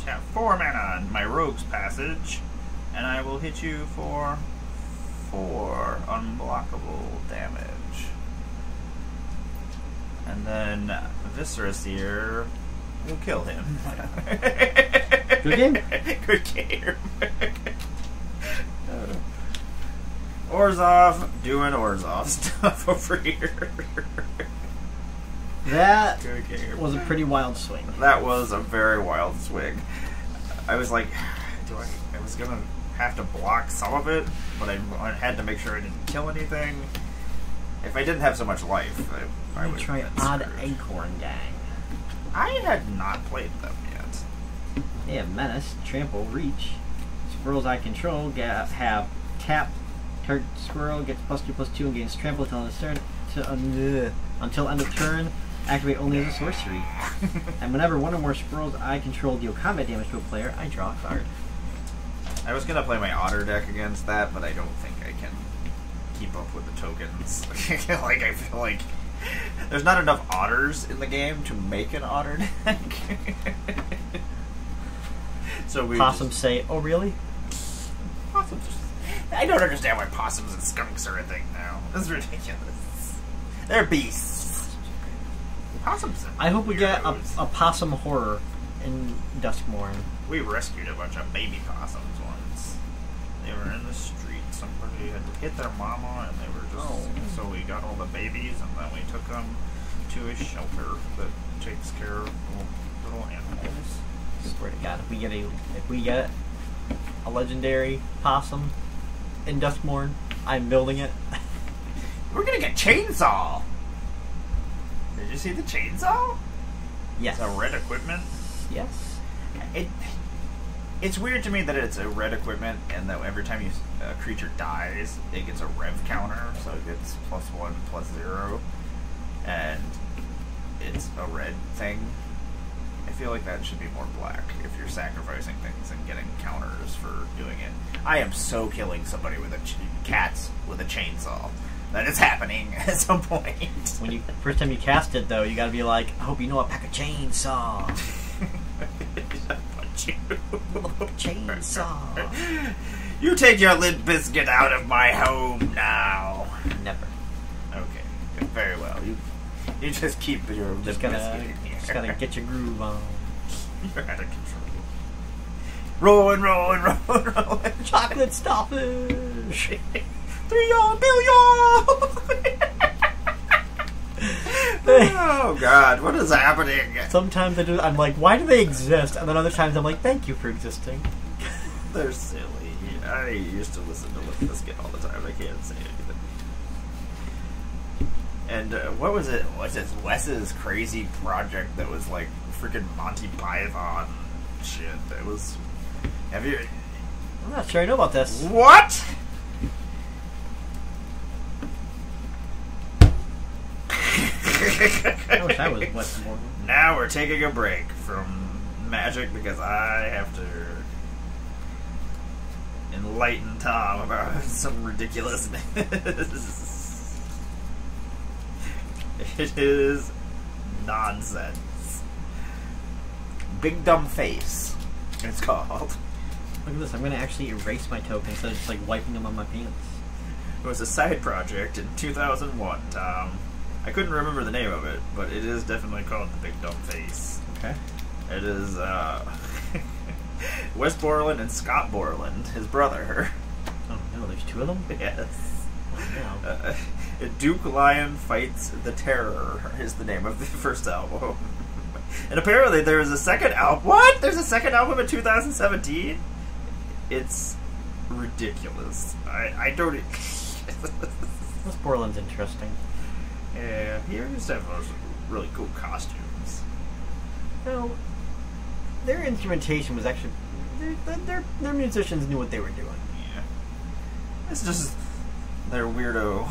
Tap 4 mana on my Rogue's Passage, and I will hit you for 4 unblockable damage. And then Viscerous here will kill him. Good game? Good game. Orzhov doing Orzhov stuff over here. That Good game. was a pretty wild swing. That was a very wild swing. I was like, I was gonna have to block some of it, but I had to make sure I didn't kill anything. If I didn't have so much life, I would try Odd Acorn Gang. I had not played them yet. They have Menace, Trample, Reach. Squirrels I control have tap. Target squirrel gets +2/+2 and gains Trample until end of turn. Activate only as a sorcery. And whenever one or more squirrels I control deal combat damage to a player, I draw a card. I was gonna play my Otter deck against that, but I don't think I can keep up with the tokens. Like, I feel like there's not enough otters in the game to make an otter deck. So we Possums say, "Oh, really?" Possums. I don't understand why possums and skunks are a thing now. This is ridiculous. They're beasts. Possums. I hope we get weirdos. a possum horror in Duskmorn. We rescued a bunch of baby possums once. They were in the street. Somebody had hit their mama, and they were just. So we got all the babies, and then we took them to a shelter that takes care of little animals. Swear to God, if we get a legendary possum in Duskmorn, I'm building it. We're gonna get chainsaw. Did you see the chainsaw? Yes. It's a red equipment. Yes. It's weird to me that it's a red equipment, and that every time a creature dies, it gets a rev counter, so it gets +1/+0, and it's a red thing. I feel like that should be more black if you're sacrificing things and getting counters for doing it. I am so killing somebody with cats with a chainsaw. That is happening at some point. When first time you cast it, though, you gotta be like, I hope you know I pack a chainsaw. Chainsaw. You take your Limp Bizkit out of my home now. Never. Okay, very well. You just keep your Limp Bizkit in here. Just gotta get your groove on. You're out of control. Rolling. Chocolate starfish. 3 billion. Oh God, what is happening? Sometimes I'm like, why do they exist? And then other times I'm like, thank you for existing. They're silly. I used to listen to Limp Bizkit all the time. I can't say anything. And what was it? What's this Wes's crazy project that was like freaking Monty Python shit? That was. Have you? I'm not sure I know about this. What? I wish I was Westmore. Now we're taking a break from Magic because I have to enlighten Tom about some ridiculousness. It is nonsense. Big Dumb Face, it's called. Look at this, I'm going to actually erase my token instead of just like wiping them on my pants. It was a side project in 2001, Tom. I couldn't remember the name of it, but it is definitely called the Big Dumb Face. Okay. It is Wes Borland and Scott Borland, his brother. Oh no, there's 2 of them? Yes. Oh no. Duke Lion Fights the Terror is the name of the first album. And apparently there was a second album. What? There's a second album in 2017? It's ridiculous. I don't... This Borland's interesting. Yeah, he used to have those really cool costumes. No, their instrumentation was actually... Their musicians knew what they were doing. Yeah. It's just their weirdo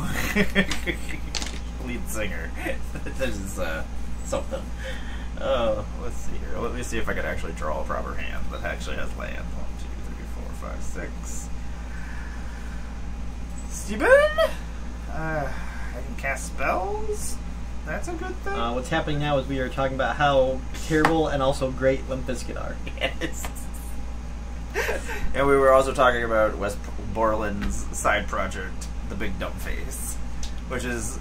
lead singer. This is something. Let's see here. Let me see if I can actually draw a proper hand that actually has lands. 1, 2, 3, 4, 5, 6. Steven? I can cast spells? That's a good thing. What's happening now is we are talking about how terrible and also great Limp Bizkit are. Yes. And we were also talking about Wes Borland's side project, The Big Dumb Face, which is...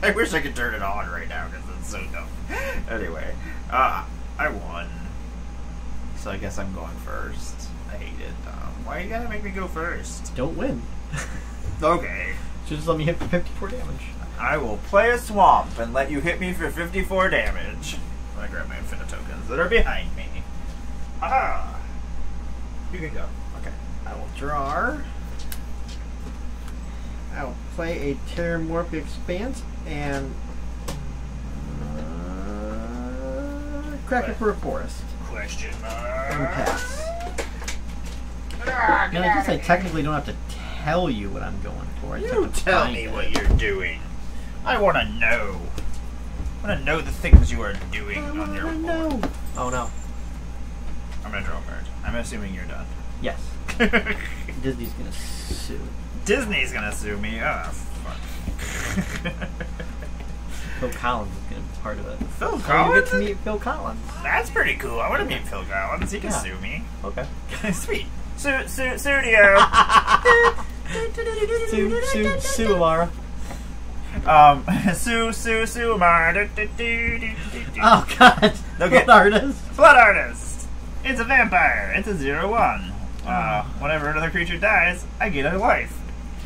I wish I could turn it on right now because it's so dumb. Anyway, I won. So I guess I'm going first. I hate it. Why you gotta make me go first? Don't win. Okay. Just let me hit for 54 damage. I will play a swamp and let you hit me for 54 damage. I grab my infinite tokens that are behind me. Aha! You can go. Okay. I will draw. I will play a Terramorphic Expanse and crack it for a forest. Question And mark. pass. And I guess I technically don't have to tell you what I'm going for. I just You have to tell find me it. what you're doing. I want to know. I want to know the things you are doing on your board. No. Oh no. I'm going to draw a card. I'm assuming you're done. Yes. Disney's gonna sue. Disney's going to sue me. Oh, fuck. Phil Collins is gonna be part of it. Phil So you get Collins? to meet Phil Collins. That's pretty cool. I want to meet Phil Collins. He can Yeah. sue me. Okay. Sweet. Studio. Sue Amara. Sue Amara. Oh god. Okay. Blood artist. Blood artist. It's a vampire. It's a 0/1. Whenever another creature dies, I get a life.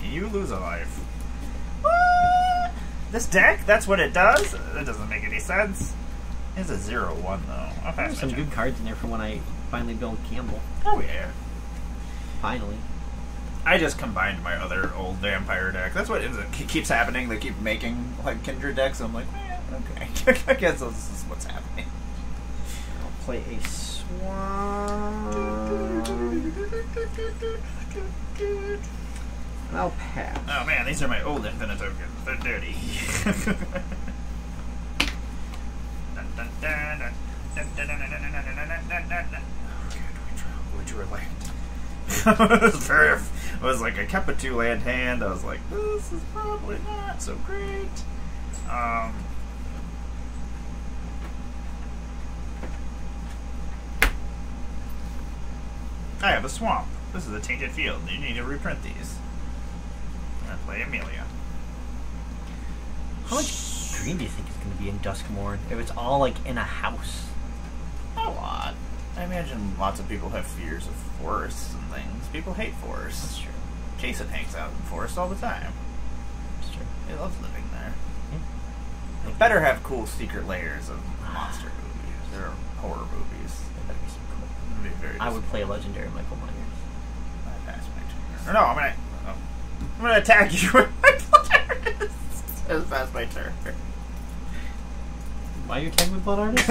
You lose a life. What? This deck? That's what it does? That doesn't make any sense. It's a 0/1 though. I'll pass There's my some turn. good cards in there for when I finally build Campbell. Oh yeah. Finally. I just combined my other old vampire deck. That's what keeps happening. They keep making like kindred decks. I'm like, okay. I guess this is what's happening. I'll play a Swan. And I'll pass. Oh man, these are my old infinite tokens. They're dirty. Would you land? It was like I kept a 2-land hand. I was like, this is probably not so great. I have a swamp. This is a tainted field. You need to reprint these. I'm gonna play Amelia. How much green do you think is going to be in Duskmorn if it's all like in a house? A lot. I imagine lots of people have fears of forests and things. People hate forests. That's true. Jason hangs out in forests all the time. That's true. He loves living there. Yeah. They better have cool secret layers of monster movies or horror movies. That better be so cool. It'd be very I would play a legendary Michael Myers. I pass my turn. Or no, I'm gonna attack you with my Blunderdome. Just pass my turn. Why are you attacking with Blood Artist?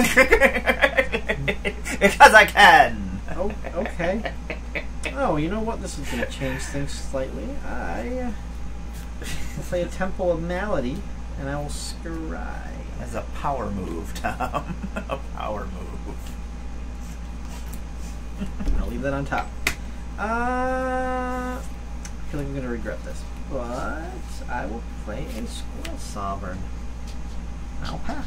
Because I can. Oh, okay. Oh, you know what? This is going to change things slightly. I will play a Temple of Malady, and I will scry. That's a power move, Tom. A power move. I'll leave that on top. I feel like I'm going to regret this, but I will play a Squirrel Sovereign. I'll pass.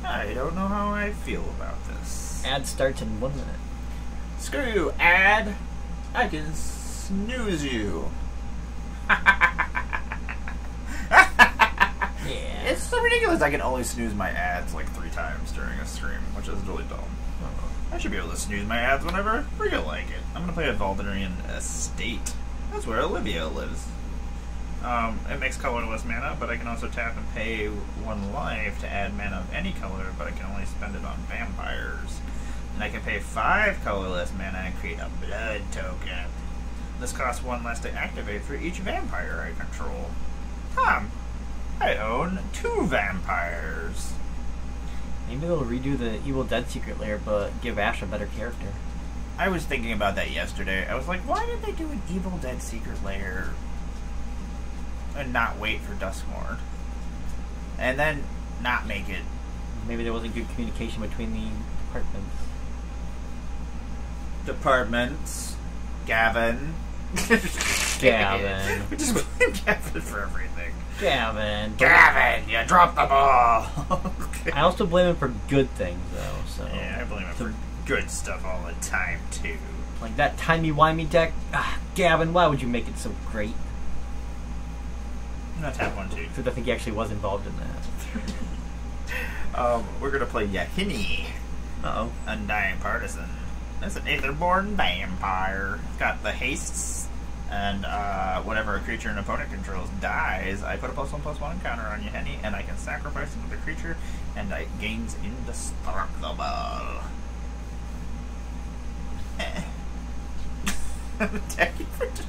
I don't know how I feel about this. Ad starts in 1 minute. Screw you, ad. I can snooze you. Yeah. It's so ridiculous. I can only snooze my ads like 3 times during a stream, which is really dumb. I should be able to snooze my ads whenever I feel like it. I'm gonna play a Valdarian Estate. That's where Olivia lives. It makes colorless mana, but I can also tap and pay 1 life to add mana of any color, but I can only spend it on vampires. And I can pay 5 colorless mana and create a blood token. This costs 1 less to activate for each vampire I control. I own 2 vampires. Maybe they'll redo the Evil Dead Secret Lair, but give Ash a better character. I was thinking about that yesterday. I was like, why did they do an Evil Dead Secret Lair and not wait for Duskmourn? And then not make it. Maybe there wasn't good communication between the Departments. Gavin. Gavin. We just blame Gavin for everything. Gavin. Gavin, you dropped the ball. Okay. I also blame him for good things, though. So Yeah, I blame him for good stuff all the time, too. like that timey-wimey deck. Gavin, why would you make it so great? I'm gonna tap 1, 2. Because I think he actually was involved in that. We're gonna play Yahini. Uh-oh. Undying Partisan. That's an Aetherborn vampire. It's got the hastes, and whenever a creature an opponent controls dies, I put a +1/+1 counter on Yahini, and I can sacrifice another creature, and it gains indestructible. I'm attacking for 2.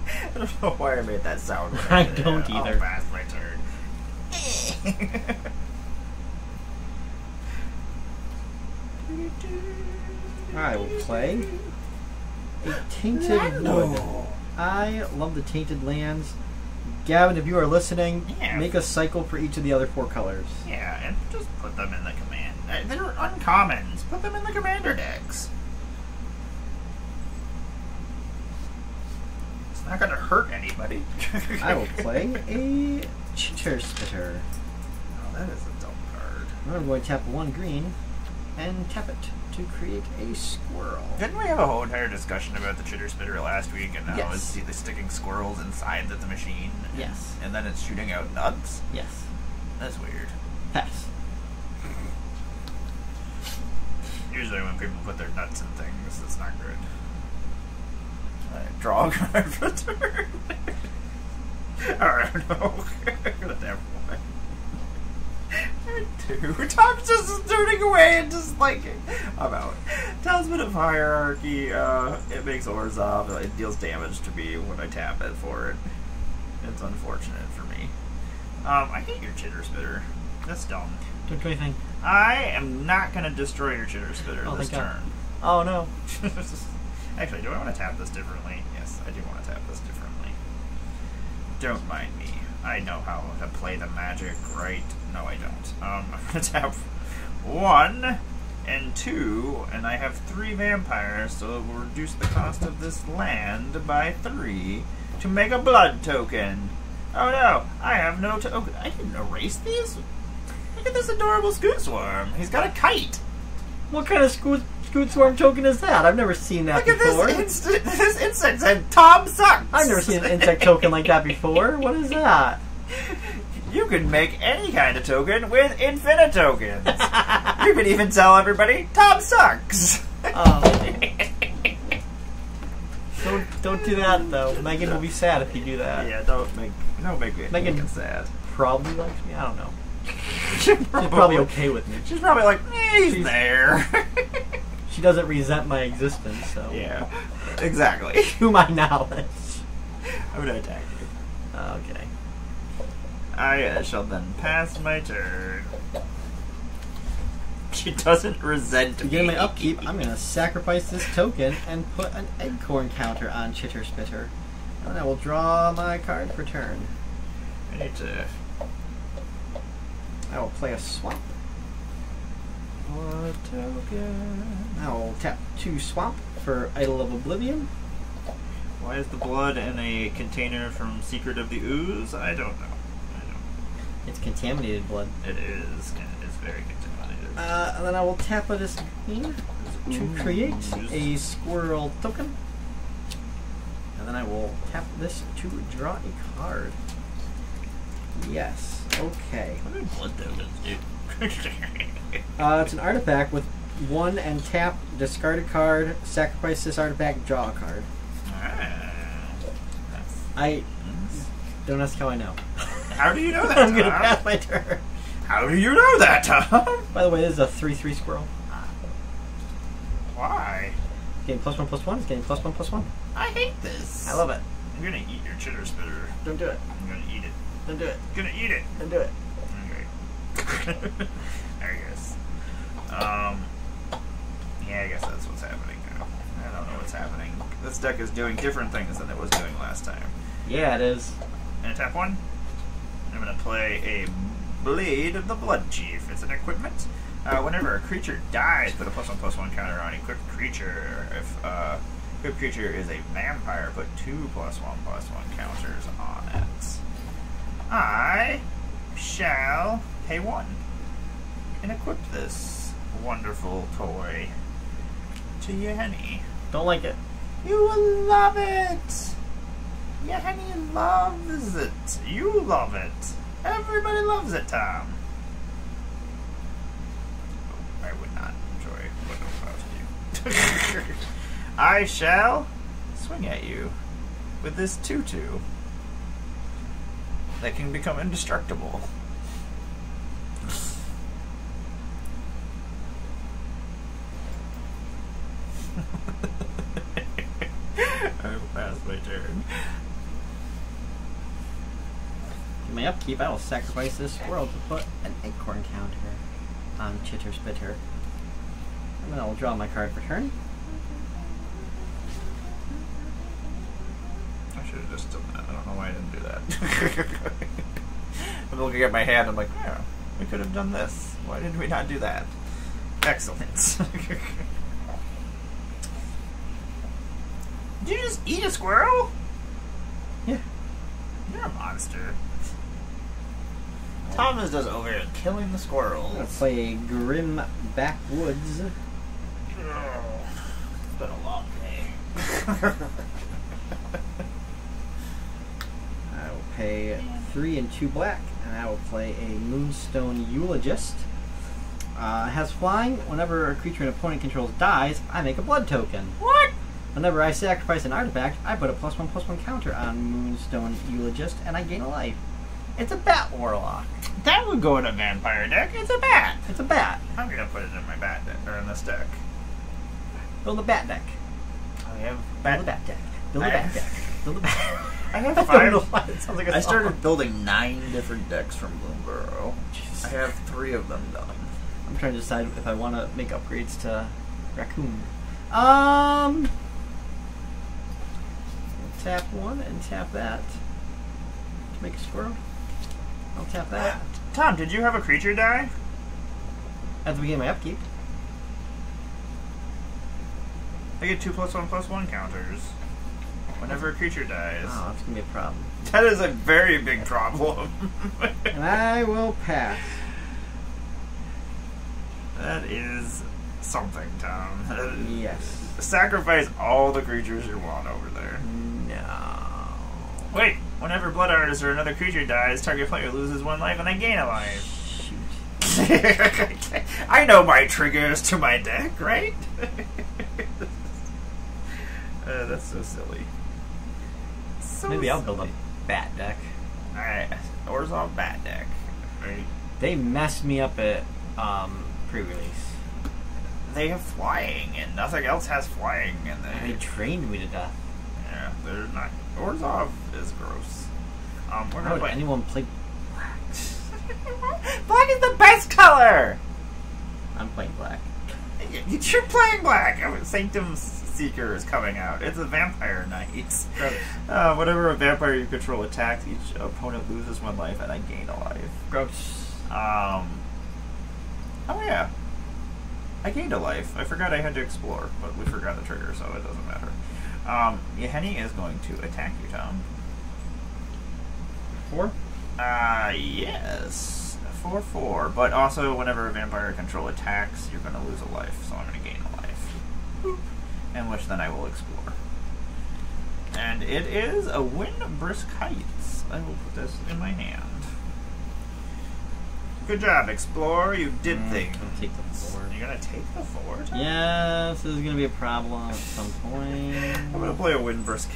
I don't know why I made that sound. I don't either. I'll pass my turn. I will play a Tainted Wood. I love the Tainted Lands. Gavin, if you are listening, make a cycle for each of the other 4 colors. Yeah, and just put them in the command. They're uncommons. Put them in the commander decks. It's not going to hurt anybody. I will play a Chitter Spitter. Oh, that is a dumb card. I'm going to tap 1 green and tap it to create a squirrel. Didn't we have a whole entire discussion about the Chitter Spitter last week, and how Yes. it's sticking squirrels inside the machine? Yes. And then it's shooting out nuts? Yes. That's weird. Pass. Usually when people put their nuts in things, it's not good. Draw a card for turn. Alright, no. I'm gonna tap 1. 2. Tom's just turning away and just like, I'm out. Talisman of Hierarchy, it makes Orzhov, it deals damage to me when I tap it for it. It's unfortunate for me. I hate your Chitter Spitter. That's dumb. Don't do anything. I am not gonna destroy your Chitter Spitter this thank God. turn. Oh no. Actually, do I want to tap this differently? Yes, I do want to tap this differently. Don't mind me. I know how to play the magic, right? No, I don't. I'm going to tap 1 and 2, and I have 3 vampires, so it will reduce the cost of this land by 3 to make a blood token. Oh no, I have no token. I didn't erase these? Look at this adorable Scoot Swarm. He's got a kite. What kind of Scoot Swarm token is that? I've never seen that before. Look at this insect said Tom sucks. I've never seen an insect token like that before. What is that? You can make any kind of token with infinite tokens. You can even tell everybody Tom sucks. Don't do that though. Megan will be sad if you do that. Yeah, don't make Megan sad. Probably likes me. I don't know. She's probably okay with me. She's probably like, he's there. She doesn't resent my existence, so. Yeah, exactly. To my knowledge. I'm gonna attack you. Okay. I shall then pass my turn. She doesn't resent To me. get my upkeep, I'm going to sacrifice this token and put an Eggcorn counter on Chitter Spitter. And I will draw my card for turn. I need to... I will play a swamp. What token? I will tap 2 swamp for Idol of Oblivion. Why is the blood in a container from Secret of the Ooze? I don't know. It's contaminated blood. It is. It's very contaminated. And then I will tap a green to create a squirrel token. And then I will tap this to draw a card. Yes. Okay. What do blood tokens do? It's an artifact with 1 and tap, discard a card, sacrifice this artifact, draw a card. Don't ask how I know. How do you know that, I'm gonna Tom? pass my turn. How do you know that, Tom? By the way, this is a 3/3 squirrel. Why? Getting +1/+1. It's getting +1/+1. I hate this. I love it. I'm gonna eat your chitter spitter. Don't do it. I'm gonna eat it. Don't do it. I'm gonna eat it. Don't do it. Okay. There he goes. Yeah, I guess that's what's happening now. I don't know what's happening. This deck is doing different things than it was doing last time. Yeah, it is. And tap one. I'm gonna play a Blade of the Blood Chief. It's an equipment. Whenever a creature dies, put a +1/+1 counter on equipped creature. If equipped creature is a vampire, put 2 +1/+1 counters on it. I shall pay 1 and equip this wonderful toy to Yenny. Don't like it. You will love it! Yenny loves it. You love it. Everybody loves it, Tom. Oh, I would not enjoy what I'm about to do. I shall swing at you with this 2/2 that can become indestructible. I will pass my turn. In my upkeep, I will sacrifice this squirrel to put an acorn counter on Chitter Spitter. And then I will draw my card for turn. I should have just done that. I don't know why I didn't do that. I'm looking at my hand, I'm like, yeah, we could have done this. Why did we not do that? Excellent. Did you just eat a squirrel? Yeah. You're a monster. Tom is just over here killing the squirrels. I'm going to play a Grim Backwoods. Oh, it's been a long day. I will pay 3 and 2 black, and I will play a Moonstone Eulogist. Has flying. Whenever a creature an opponent controls dies, I make a blood token. What? Whenever I sacrifice an artifact, I put a +1/+1 counter on Moonstone Eulogist, and I gain a life. It's a Bat Warlock. That would go in a vampire deck. It's a bat. It's a bat. I'm gonna put it in my bat deck, or in this deck. Build a bat deck. I have Build a bat deck. Build a bat deck. Build a bat. I have I 5. don't know why it sounds like a I song. started building 9 different decks from Blunderdome. Jeez. I have 3 of them done. I'm trying to decide if I want to make upgrades to Raccoon. Tap 1 and tap that to make a squirrel. I'll tap that. Tom, did you have a creature die? At the beginning of my upkeep. I get 2 +1/+1 counters whenever a creature dies. Oh, that's going to be a problem. That is a very big problem. And I will pass. That is something, Tom. Yes. Sacrifice all the creatures you want over there. No. Wait, whenever Blood Artist or another creature dies, target player loses 1 life and I gain a life. Shoot. I know my triggers to my deck, right? That's so silly. So Maybe I'll build a silly. bat deck. Alright, Orzhov Bat Deck. Right? They messed me up at pre-release. They have flying, and nothing else has flying, and They trained me to death. yeah, they're not. Orzhov is gross. We're Why gonna would play. anyone play black? Black is the best color. I'm playing black. You're playing black. Sanctum Seeker is coming out. It's a vampire knight. Whenever a vampire you control attacks, each opponent loses 1 life, and I gain a life. Gross. Oh yeah. I gained a life. I forgot I had to explore, but we forgot the trigger, so it doesn't matter. Yenny is going to attack you, Tom. 4? Yes. 4/4. But also, whenever a vampire control attacks, you're going to lose a life, so I'm going to gain a life. Boop. In which then I will explore. And it is a Wind Brisk Heights. I will put this in my hand. Good job, Explorer. You did things. I'll take the fort. You're gonna take the fort? Yes, this is gonna be a problem at some point. I'm gonna play a win versus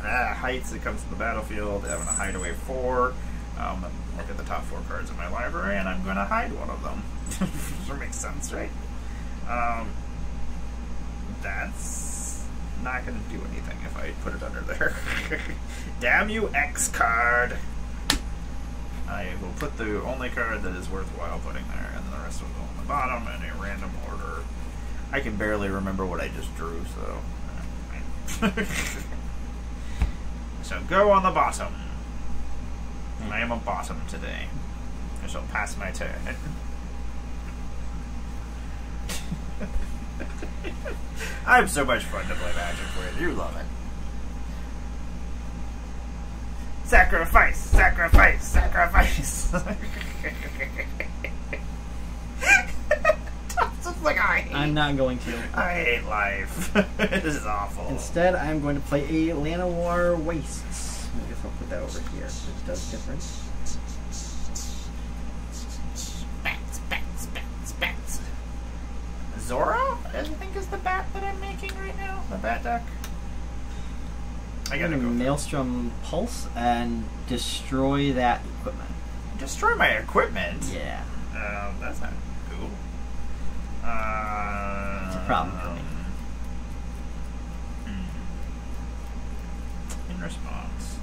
heights. It comes to the battlefield. I'm gonna hide away 4. Look at the top 4 cards in my library, and I'm gonna hide one of them. That makes sense, right? That's not gonna do anything if I put it under there. Damn you, X card! I will put the only card that is worthwhile putting there, and then the rest will go on the bottom in a random order. I can barely remember what I just drew, so... So go on the bottom. I am a bottom today. I shall pass my turn. I have so much fun to play Magic with. You love it. Sacrifice! Sacrifice! Sacrifice! Just like I'm not going to. I hate life. This is awful. Instead, I'm going to play a Llanowar Wastes. I guess I'll put that over here, which does different. Bats. Zora, I think, is the bat that I'm making right now. The bat deck. I gotta go. Maelstrom Pulse and destroy that equipment. Destroy my equipment? Yeah. That's not cool. It's a problem for me. In response,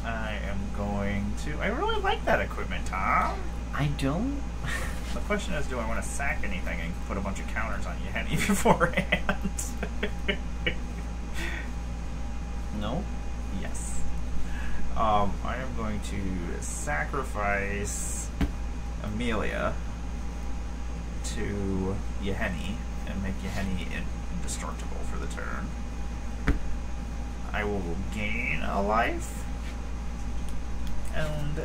I am going to... I really like that equipment, Tom. I don't. The question is, do I want to sack anything and put a bunch of counters on Yeheni beforehand? No? Yes. I am going to sacrifice Amelia to Yeheni and make Yeheni indestructible for the turn. I will gain a life and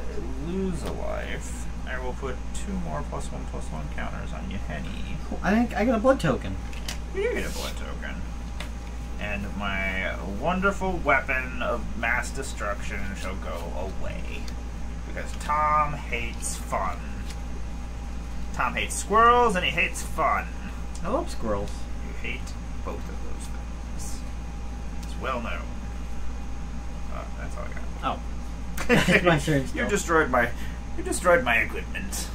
lose a life. I will put 2 more +1/+1 counters on Yeheni. I think I got a blood token. You get a blood token. And my wonderful weapon of mass destruction shall go away. Because Tom hates fun. Tom hates squirrels and he hates fun. I love squirrels. You hate both of those things. It's well known. That's all I got. Oh. My turn still. You destroyed my equipment.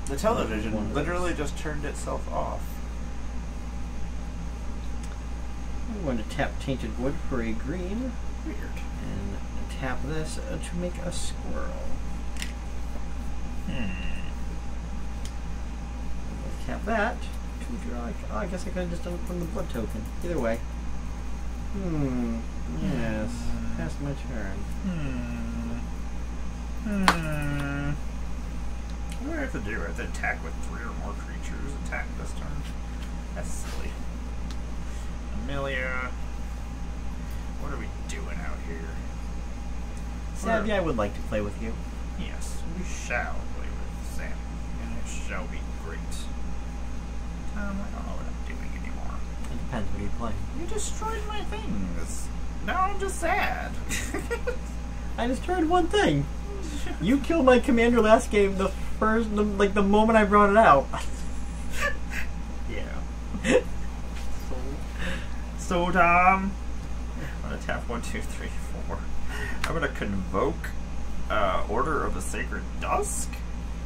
The television literally just turned itself off. I'm going to tap Tainted Wood for a green. Weird. And tap this to make a squirrel. Tap that to draw. Oh, I guess I could have just done it from the blood token. Either way. Yes. Pass my turn. What do I have to do? I have to attack with 3 or more creatures. Attack this turn. That's silly. Amelia. What are we doing out here? Savvy, I would like to play with you. Yes, we shall play with Sam. And it shall be great. I don't know what I'm doing anymore. It depends what you're playing. You destroyed my things. Now I'm just sad. I destroyed one thing. You killed my commander last game. The moment I brought it out. Yeah. So Tom, I'm gonna tap 1, 2, 3, 4. I'm gonna convoke Order of the Sacred Dusk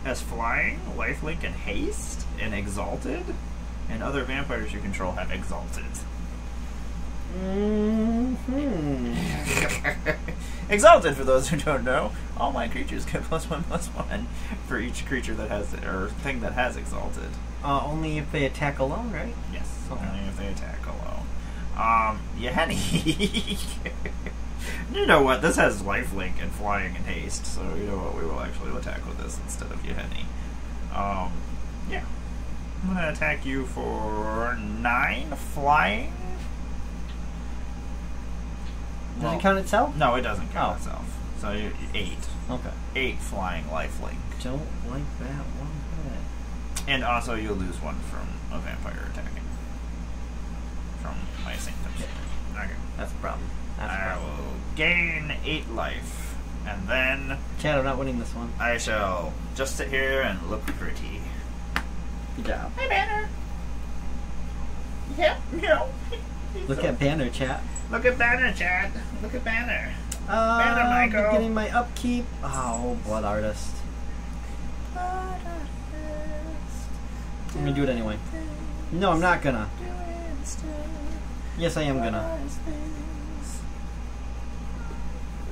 as flying, lifelink, and haste, and exalted, and other vampires you control have exalted. Exalted, for those who don't know, all my creatures get +1/+1 for each creature that has, or thing that has exalted. Only if they attack alone, right? Yes, Okay. only if they attack alone. Yeheni. You know what? This has lifelink and flying and haste, so you know what? We will actually attack with this instead of Yeheni. Yeah. I'm gonna attack you for 9 flying. Does it count itself? No, it doesn't count Oh. itself. So 8. Okay. 8 flying lifelink. Don't like that one bit. And also you'll lose 1 from a vampire attacking. from my sanctum. Okay. That's the problem. That's the I problem. will gain 8 life, and then Chad, I'm not winning this one. I shall just sit here and look pretty. Good job. Hey, Banner. Yeah, no. Look at Banner, chat. Look at Banner, Chad. Look at Banner. Banner, Michael. Getting my upkeep. Oh, Blood Artist. I'm gonna do it anyway. No, I'm not gonna. Yes, I am gonna.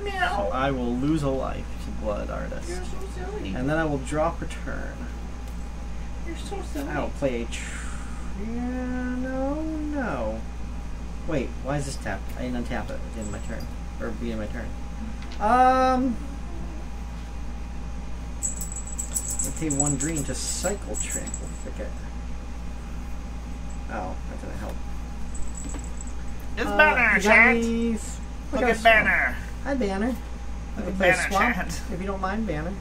So I will lose a life to Blood Artist. You're so silly. And then I will drop return. You're so silly. I will play a no. Wait, why is this tapped? I didn't untap it at the end of my turn. Or beginning of my turn. I pay 1 green to cycle Tranquil Thicket. Oh, that didn't help. It's Banner, Chad. Look at Banner. Hi, Banner. I Look can at play a Banner, swamp, Chad. if you don't mind, Banner.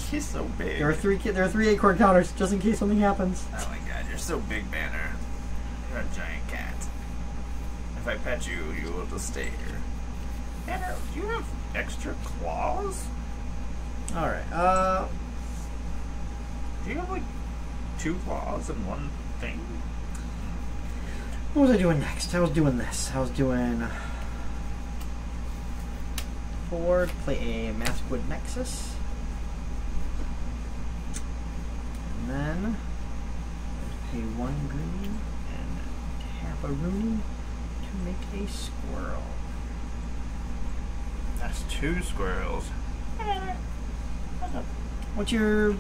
He's so big. There are 3 acorn counters, just in case something happens. Oh my god, you're so big, Banner. You're a giant cat. If I pet you, you will just stay here. Banner, do you have extra claws? Alright, Do you have like 2 claws and 1 thing? what was I doing next? I was doing this. I was doing 4 to play a Maskwood Nexus. And then pay 1 green and tap a Rooney to make a squirrel. That's 2 squirrels. What's your...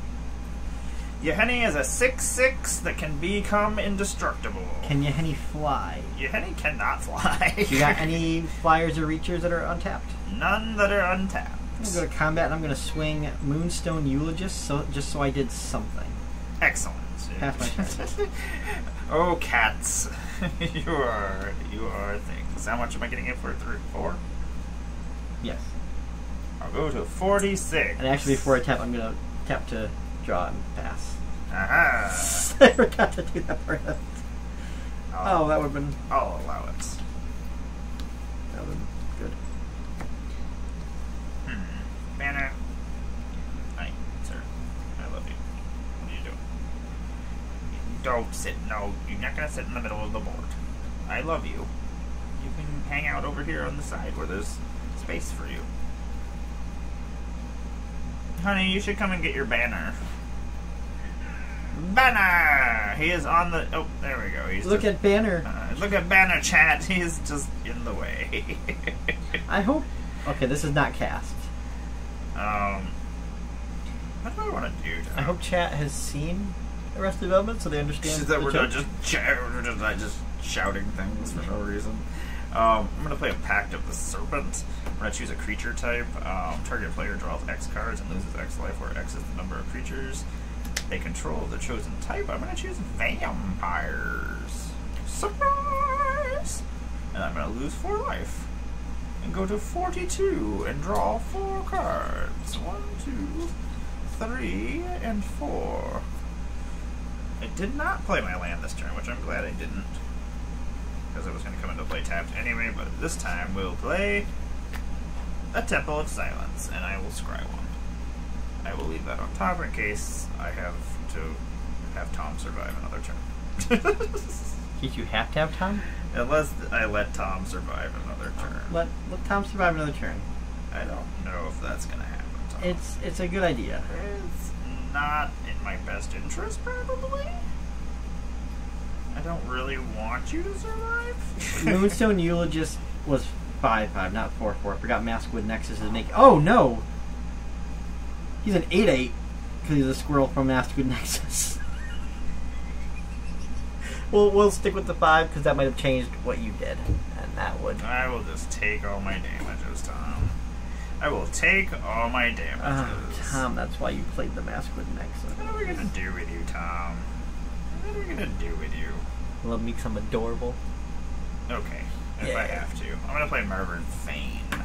Yahenni is a 6/6 that can become indestructible. Can Yahenni fly? Yahenni cannot fly. You got any flyers or reachers that are untapped? None that are untapped. I'm going to go to combat and I'm going to swing Moonstone Eulogist just so I did something. Excellent. Pass my turn. Oh, cats. you are things. How much am I getting it for? 4? Yes. I'll go to 46. And actually before I tap, I'm going to tap to draw and pass. Aha. I forgot to do that part of it. Oh, that would have been... I'll allow it. That would have been good. Banner. Hi, sir. I love you. What are you doing? Don't sit. No, you're not going to sit in the middle of the board. I love you. You can hang out over here on the side where there's space for you. Honey, you should come and get your Banner. Banner! He is on the... Oh, there we go. He's Look just, at Banner. look at Banner, chat. He's just in the way. I hope... Okay, this is not cast. What do I want to do? I hope chat has seen Arrested Development so they understand that the we're joke. not just shouting things for no reason. I'm going to play a Pact of the Serpent. I'm going to choose a creature type. Target player draws X cards and loses X life, where X is the number of creatures they control of the chosen type. I'm going to choose vampires. Surprise! And I'm going to lose 4 life. And go to 42 and draw 4 cards. 1, 2, 3, and 4. I did not play my land this turn, which I'm glad I didn't. Because I was going to come into play tapped anyway, but this time we'll play a Temple of Silence, and I will scry 1. I will leave that on top in case I have to have Tom survive another turn. Did you have to have Tom? Unless I let Tom survive another turn. Let Tom survive another turn. I don't know if that's going to happen, Tom. It's a good idea. It's not in my best interest, probably. I don't really want you to survive. Moonstone Eulogist was 5/5, not 4/4. I forgot Maskwood Nexus is making... Oh, no! He's an 8/8 because he's a squirrel from Maskwood Nexus. We'll stick with the 5 because that might have changed what you did. And that would... I will just take all my damages, Tom. I will take all my damages. Tom, that's why you played the Maskwood Nexus. What are we going to do with you, Tom? What are we going to do with you? Love me because I'm adorable. Okay, if Yeah. I have to. I'm going to play Mervyn Fane.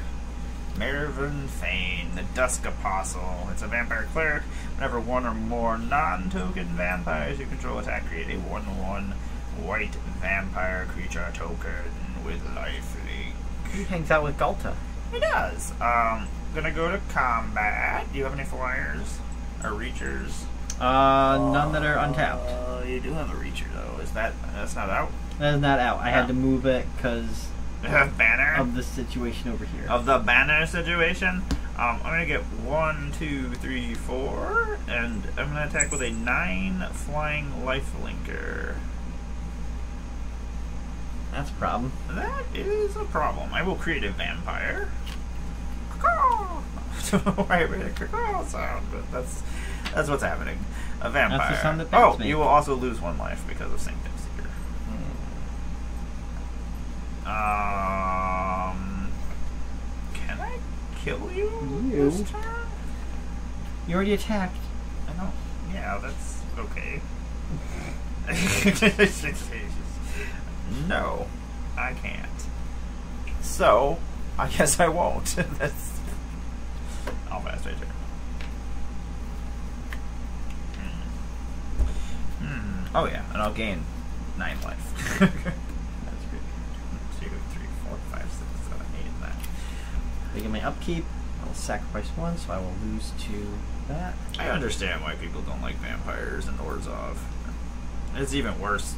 Mervyn Fane, the Dusk Apostle. It's a vampire cleric. Whenever 1 or more non-token vampires you control attack, create a 1/1 white vampire creature token with lifelink. He hangs out with Galta. He does. Gonna go to combat. Do you have any flyers or reachers? None that are untapped. You do have a reacher though. That's not out? That is not out. I had to move it because banner of the situation over here. Of the banner situation. I'm gonna get 1, 2, 3, 4, and I'm gonna attack with a 9 flying lifelinker. That's a problem. That is a problem. I will create a vampire. I don't know why I made a caw sound, but that's what's happening. A vampire. That's the sound that bats make. You will also lose 1 life because of Sanctum Seeker. Can I kill you this turn? You already attacked. I don't. Yeah, that's okay. No, I can't. So, I guess I won't. I'll pass right there. Oh yeah, and I'll gain 9 life. That's good. 2, 3, 4, 5, 6, 7, 8, and 9. They get my upkeep. I'll sacrifice 1, so I will lose to that. I understand why people don't like vampires and Orzhov. It's even worse.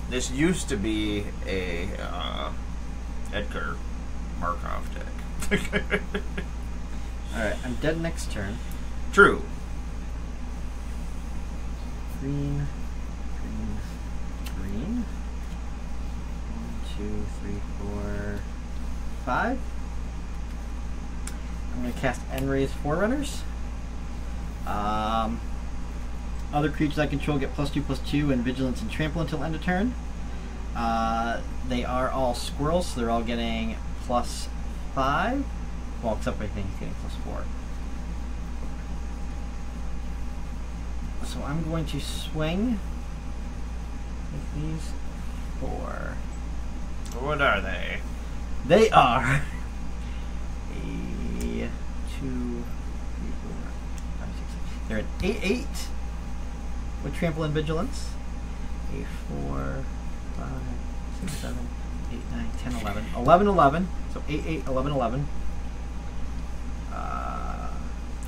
This used to be a Edgar Markov deck. Alright, I'm dead next turn. True. Green, green, green. 1, 2, 3, 4, 5. I'm going to cast Enray's Forerunners. Other creatures I control get +2/+2 and Vigilance and Trample until end of turn. They are all squirrels, so they're all getting +5. Well, except I think he's getting +4. So I'm going to swing with these 4. What are they? They are a 2, 3, 4, 5, 6, 7. They're an 8/8 with Trample and Vigilance. A 4, 5, 6, 7, 8, 9, 10, 11. 11, 11. So 8/8, 11, 11.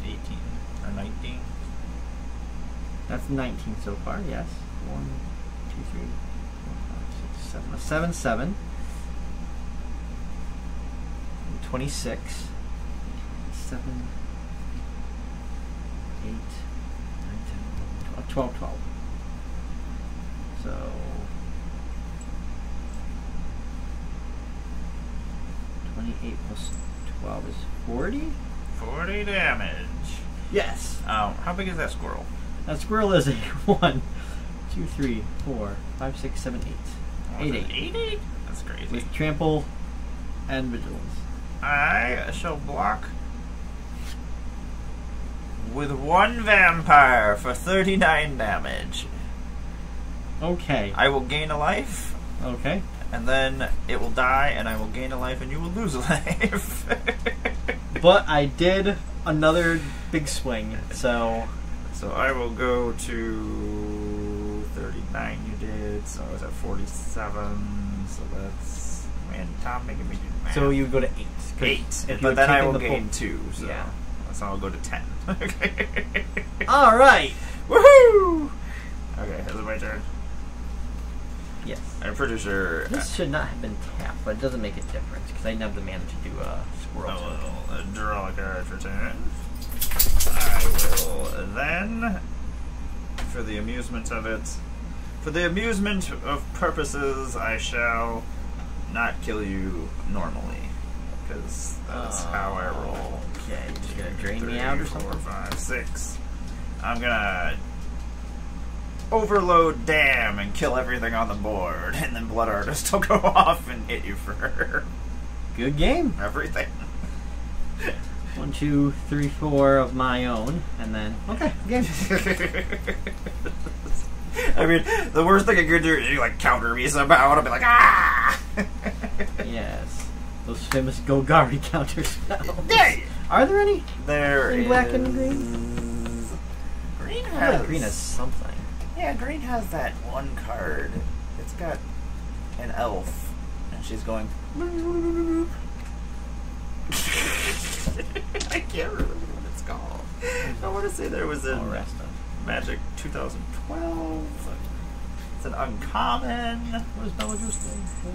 18 or 19. That's 19 so far, yes. 1, 2, 3, 4, 5, 6, 7. A 7/7. 26. 7, 8, 9, 10, 11, 12, 12. So 28 plus 12 is 40? 40 damage. Yes. How big is that squirrel? That squirrel is a 1, 2, 3, 4, 5, 6, 7, 8. 8/8. 8/8? That's crazy. With Trample and Vigilance. I shall block with 1 vampire for 39 damage. Okay. I will gain a life. Okay. And then it will die, and I will gain a life, and you will lose a life. But I did another big swing, so I will go to 39 you did, so I was at 47, so that's... Man, Tom making me do math. so you go to 8. 8, but then I will gain 2, so... Yeah. So I'll go to 10. Alright! Woohoo! Okay, is it my turn? Yes. I'm pretty sure... This should not have been tapped, but it doesn't make a difference, because I didn't have the mana to do a squirrel. I will draw a card for turn. I will then, for the amusement of it, for the amusement of purposes, I shall not kill you normally, because that's how I roll. Okay, you're just gonna drain me out or 4, something? 5, 6. I'm gonna overload Dam and kill everything on the board, and then Blood Artist will go off and hit you for Good game. everything. 1, 2, 3, 4 of my own, and then okay, game. I mean, the worst thing I could do is you like counter me somehow, and I'll be like, ah! Yes, those famous Golgari counter spells. Yay! Are there any? There In is... black and green? Green I feel has... like green has something. Yeah, green has that one card. It's got an elf, and she's going. I can't remember what it's called. I want to say there was a Magic 2012. It's an uncommon. What is Bellatrix?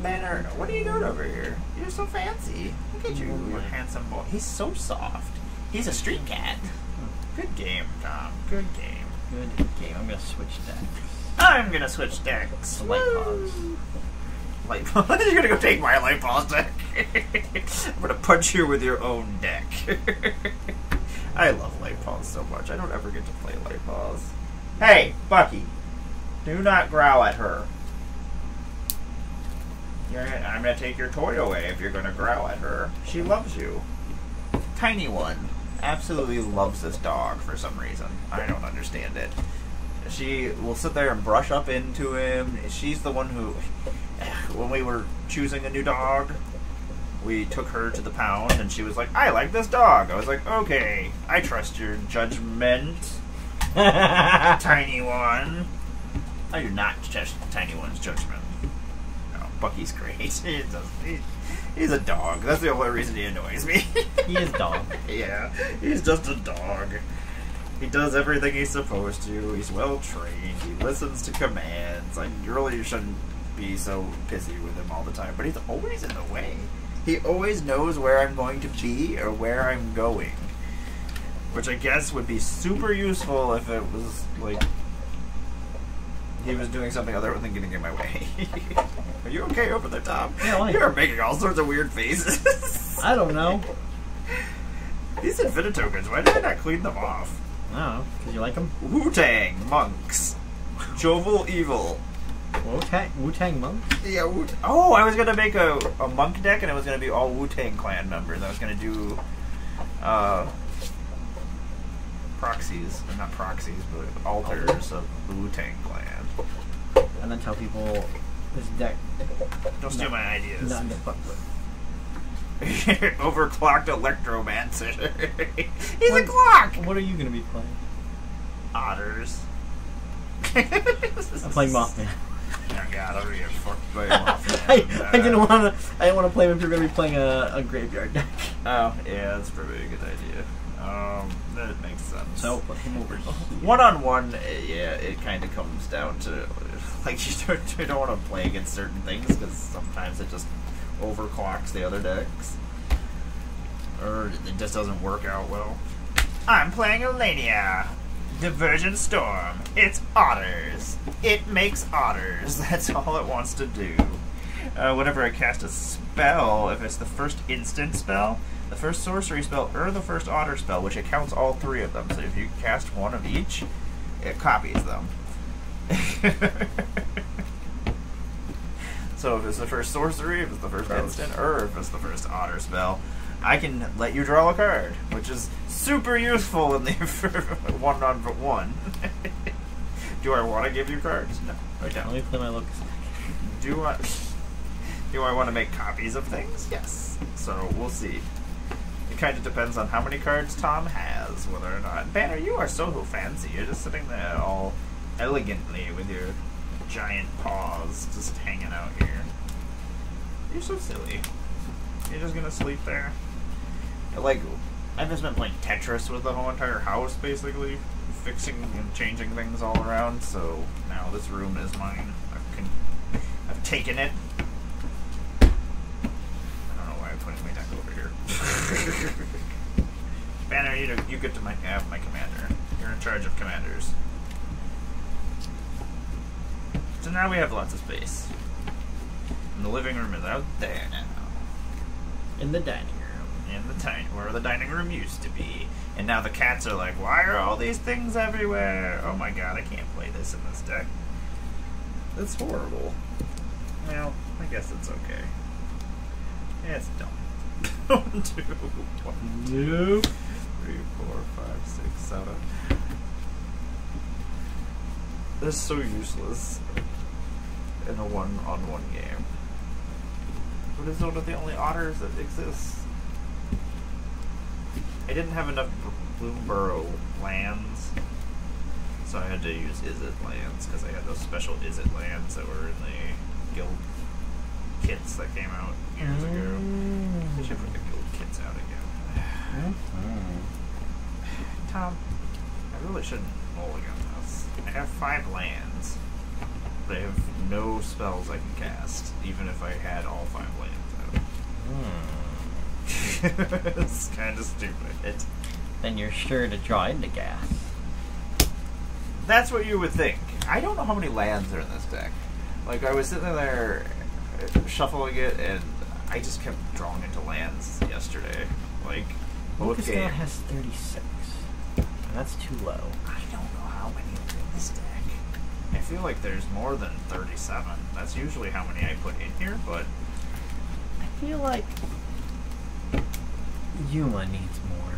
Banner, what are you doing over here? You're so fancy. Look at you, you handsome boy. He's so soft. He's a street cat. Good game, Tom. Good game. Good game. I'm gonna switch decks. I'm gonna switch decks. The light pause. Light pause? You're gonna go take my light pause deck? I'm gonna punch you with your own deck. I love light pause so much. I don't ever get to play light pause. Hey, Bucky. Do not growl at her. I'm gonna take your toy away if you're gonna growl at her. She loves you. Tiny one absolutely loves this dog for some reason. I don't understand it. She will sit there and brush up into him. She's the one who, when we were choosing a new dog, we took her to the pound and she was like, I like this dog. I was like, okay, I trust your judgment. Tiny one. I do not trust Tiny One's judgment. No, Bucky's great. He's a dog. That's the only reason he annoys me. He is dog. Yeah, he's just a dog. He does everything he's supposed to. He's well trained. He listens to commands. Like, you really shouldn't be so pissy with him all the time. But he's always in the way. He always knows where I'm going to be or where I'm going. Which I guess would be super useful if it was, like, he was doing something other than getting in my way. Are you okay over there, Tom? Yeah, you're making all sorts of weird faces. I don't know. These Infinite tokens, why did I not clean them off? I don't know. Because you like them? Wu-Tang monks. Jovial evil. Wu-Tang monks? Yeah, oh, I was going to make a monk deck and it was going to be all Wu-Tang clan members. I was going to do proxies, not proxies, but altars of the Wu-Tang clan. And then tell people this deck. Don't steal my ideas. Not get fucked with. Overclocked Electromancer. He's a clock! What are you going to be playing? Otters. I'm playing Mothman. Oh god, I'm gonna get fucked by Mothman. I didn't want to play him if you're going to be playing a graveyard deck. Oh, yeah, that's probably a good idea. That makes sense. So, put him over. One-on-one, yeah, it kind of comes down to, like, you don't want to play against certain things, because sometimes it just overclocks the other decks. Or it just doesn't work out well. I'm playing Elenia. Divergent Storm. It's otters. It makes otters. That's all it wants to do. Whenever I cast a spell, if it's the first instant spell, the first sorcery spell, or the first otter spell, which it counts all three of them. So if you cast one of each, it copies them. So if it's the first sorcery, if it's the first instant, or if it's the first otter spell, I can let you draw a card, which is super useful in the one-on-one. Do I want to give you cards? No, I don't. Let me play my locust. Do I want to make copies of things? Yes. So we'll see. It kind of depends on how many cards Tom has, whether or not. Banner, you are so fancy. You're just sitting there all elegantly with your giant paws just hanging out here. You're so silly. You're just gonna sleep there? Like, I've just been playing Tetris with the whole entire house, basically. Fixing and changing things all around, so now this room is mine. I've taken it. I don't know why I'm putting my deck over here. Banner, you get to have my commander. You're in charge of commanders. So now we have lots of space. And the living room is out there now. In the dining room. In the where the dining room used to be. And now the cats are like, why are all these things everywhere? Oh my god, I can't play this in this deck. That's horrible. Well, I guess it's okay. Yeah, it's dumb. 1, 2, 1, 2, 3, 4, 5, 6, 7. This is so useless in a one-on-one game. But it's one of the only otters that exists. I didn't have enough Blunderdome lands, So I had to use Izzet lands because I had those special Izzet lands that were in the guild kits that came out years ago. I should put the guild kits out again. Tom, I really shouldn't mulligan this. I have 5 lands, but I have no spells I can cast, even if I had all 5 lands out. It's kind of stupid. Then you're sure to draw into gas. That's what you would think. I don't know how many lands are in this deck. Like, I was sitting there shuffling it, and I just kept drawing into lands yesterday. Like, both Lucas games. has 36. And that's too low. I don't know how many are in this deck. I feel like there's more than 37. That's usually how many I put in here, but I feel like Yuma needs more.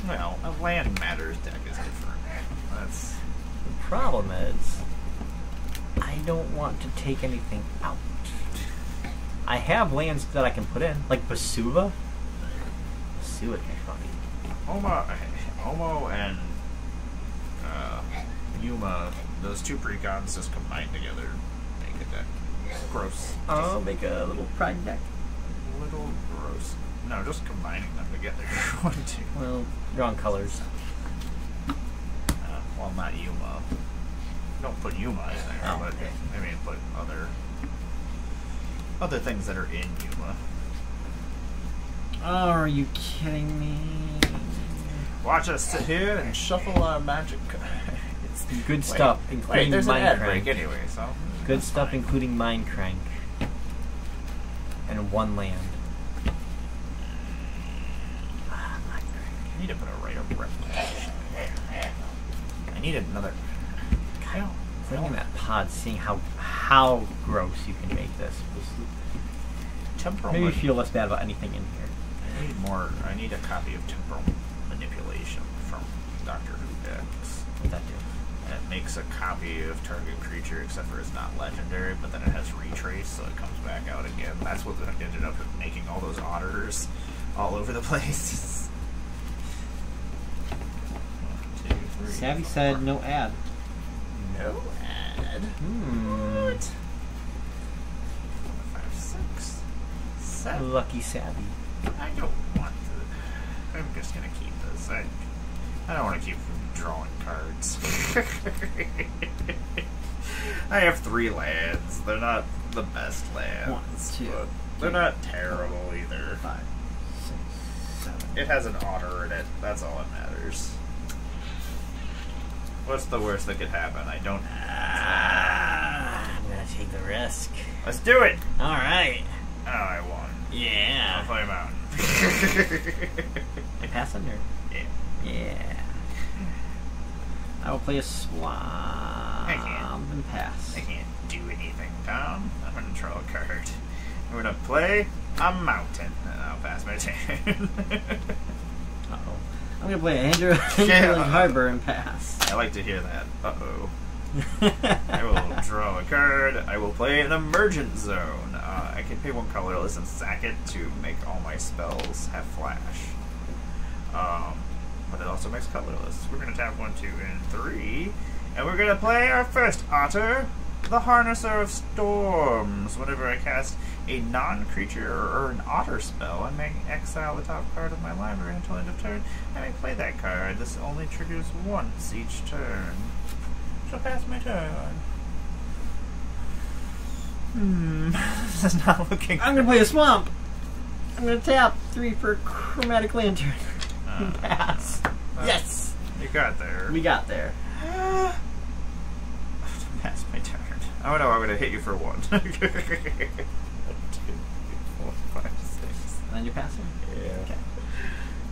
well, a land matters deck is different. That's The problem is, I don't want to take anything out. I have lands that I can put in, like Basuva. Basuva can be funny. Omo and Yuma, those 2 precons just combined together make a deck. Gross. I'll make a little pride deck. Little gross. No, just combining them together. 1, 2. Well, wrong colors. Well, not Yuma. Don't put Yuma in there, Oh, but okay. I mean, put other things that are in Yuma. Oh, are you kidding me? Watch us sit here and shuffle our magic. It's good stuff, including there's an ad Mind break Crank. anyway, so Good that's stuff, fine. including Mind Crank. And 1 land. Mind Crank. I need to put a right of replication. I need another. Looking at that pod, seeing how gross you can make this. Temporal. Maybe feel less bad about anything in here. I need more. I need a copy of Temporal Manipulation from Doctor Who decks. What'd that do? And it makes a copy of target creature, except for it's not legendary, but then it has retrace, so it comes back out again. That's what ended up making all those otters all over the place. 1, 2, 3. Savvy 4. said no ad. No ad. Hmm. 4, 5, 6, 7. Lucky Savvy. I don't want to. I'm just gonna keep this. I don't want to keep drawing cards. I have 3 lands. They're not the best lands. 1, 2, but they're not terrible either. 5, 6, 7. It has an otter in it. That's all that matters. What's the worst that could happen? I don't. I'm gonna take the risk. Let's do it. All right. Oh, I won. I'll Yeah. play Mountain. I pass on your. Yeah. Yeah. I will play a swamp and pass. I can't do anything, Tom. I'm gonna draw a card. I'm gonna play a mountain, and I'll pass my turn. Uh-oh. I'm gonna play a Hinterland Harbor and pass. I like to hear that. Uh-oh. I will draw a card. I will play an Emergent Zone. I can pay 1 colorless and sack it to make all my spells have flash. But it also makes colorless. We're going to tap 1, 2, and 3. And we're going to play our first otter, the Harnesser of Storms. Whenever I cast a non-creature or an otter spell, I may exile the top card of my library until end of turn. I may play that card. This only triggers once each turn. Shall pass my turn. This is not looking I'm gonna play a swamp. I'm gonna tap 3 for Chromatic Lantern and pass. Yes! You got there. We got there. Pass my turn. Oh no, I'm gonna hit you for 1. 1, 2, 3, 4, 5, 6. And then you're passing? Yeah. Okay.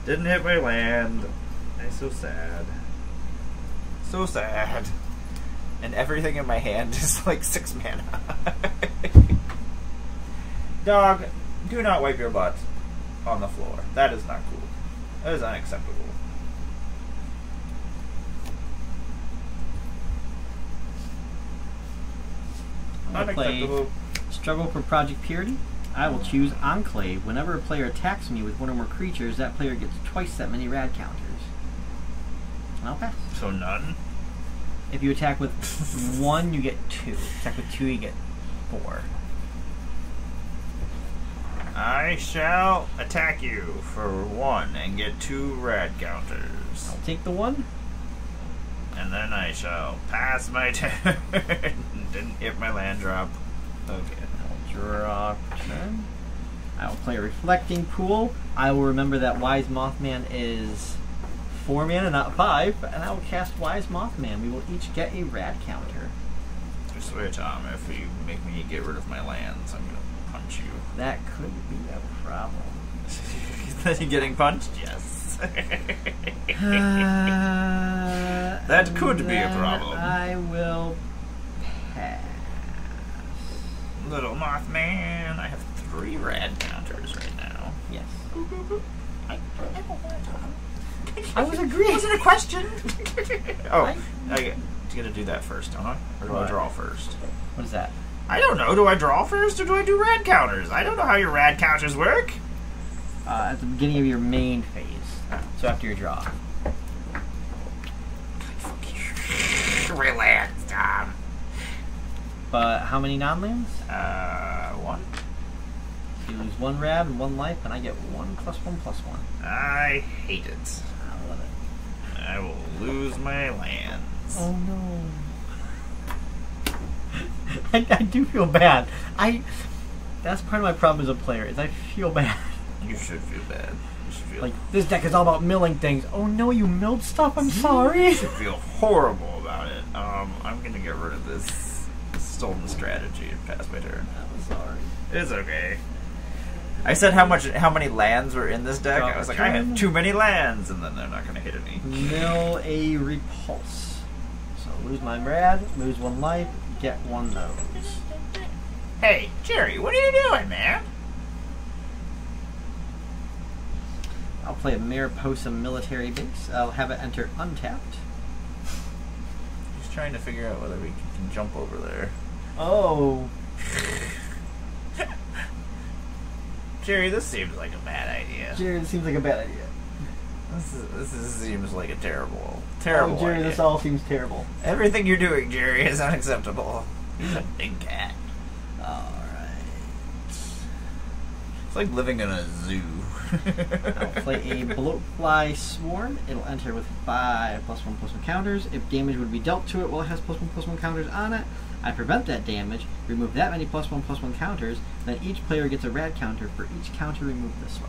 Didn't hit my land. I'm so sad. So sad. And everything in my hand is like 6 mana. Dog, do not wipe your butt on the floor. That is not cool. That is unacceptable. I'm gonna play Unacceptable. Struggle for Project Purity. I will choose Enclave. Whenever a player attacks me with 1 or more creatures, that player gets twice that many rad counters. And I'll pass. So none? If you attack with 1, you get 2. Attack with 2, you get 4. I shall attack you for 1 and get 2 rad counters. I'll take the 1. And then I shall pass my turn. Didn't hit my land drop. Okay. I'll draw turn. I will play a Reflecting Pool. I will remember that Wise Mothman is 4 mana, not 5, and I will cast Wise Mothman. We will each get a rad counter. I swear, Tom, if you make me get rid of my lands, I'm gonna punch you. That could be a problem. Is he getting punched? Yes. That could be a problem. I will pass. Little Mothman, I have 3 rad counters right now. Yes. I don't want Tom. I was agreeing. Was it a question? Oh, I gotta do that first, don't I? Or do I What? draw first? What is that? I don't know. Do I draw first or do I do rad counters? I don't know how your rad counters work. At the beginning of your main phase. So after your draw. Relax, Tom. But how many non-lands? 1. You lose 1 rad and 1 life, and I get 1+1/+1. I hate it. I love it. I will lose my lands. Oh no. I do feel bad. That's part of my problem as a player, is I feel bad. You should feel bad. You should feel Like, this deck is all about milling things. Oh no, you milled stuff, I'm sorry. You should feel horrible about it. I'm gonna get rid of this stolen strategy and pass my turn. I'm sorry. It's okay. I said how many lands were in this deck. I was like, I have too many lands, and then they're not gonna hit any. Mill a repulse. So lose my rad, lose 1 life, get 1 those. Hey, Jerry, what are you doing, man? I'll play a Mariposa military base. I'll have it enter untapped. He's trying to figure out whether we can jump over there. Oh. Jerry, this seems like a bad idea. Jerry, this seems like a bad idea. This seems like a terrible Oh, Jerry, idea. this all seems terrible. Everything you're doing, Jerry, is unacceptable. He's a big cat. Alright. It's like living in a zoo. I'll play a Bloatfly Swarm. It'll enter with 5 +1/+1 counters. If damage would be dealt to it while it has +1/+1 counters on it, I prevent that damage, remove that many +1/+1 counters, then each player gets a rad counter for each counter removed this way.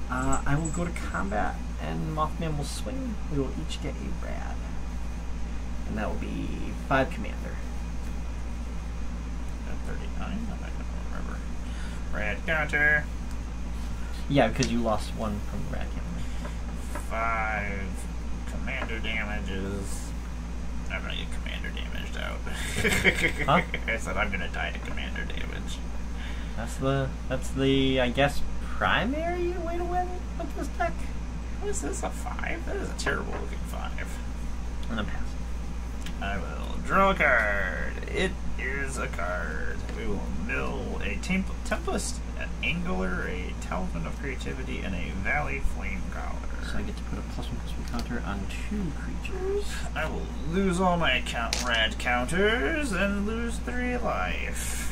I will go to combat, and Mothman will swing. We will each get a rad. And that will be 5 commander. 39? I'm not gonna remember. Rad counter. Yeah, because you lost 1 from the rad counter. 5 commander damages. I'm gonna get commander damaged out. Huh? I said I'm gonna die to commander damage. That's the I guess primary way to win with this deck. What is this, a 5? That is a terrible looking 5. And I'm passing. I will draw a card. It is a card. We will mill a Tempest, an Angler, a Talisman of Creativity, and a Valley Flame Collar. So I get to put a +1/+1 counter on 2 creatures. I will lose all my rad counters and lose 3 life.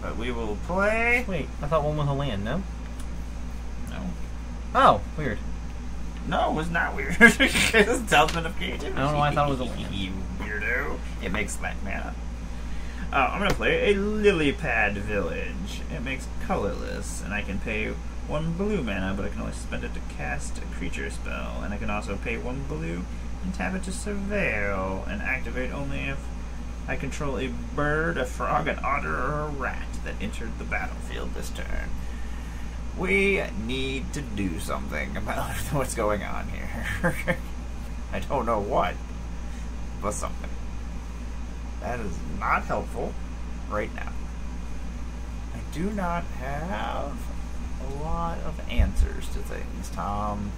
But we will play. Wait, I thought 1 was a land, no? No. Oh, weird. No, it was not weird. It's Talisman of Creativity. I don't know why I thought it was a land. You weirdo. It makes black mana. I'm going to play a Lilypad Village. It makes colorless, and I can pay 1 blue mana, but I can only spend it to cast a creature spell. And I can also pay 1 blue and tap it to Surveil, and activate only if I control a bird, a frog, an otter, or a rat that entered the battlefield this turn. We need to do something about what's going on here. I don't know what, but something. That is not helpful right now. I do not have a lot of answers to things, Tom.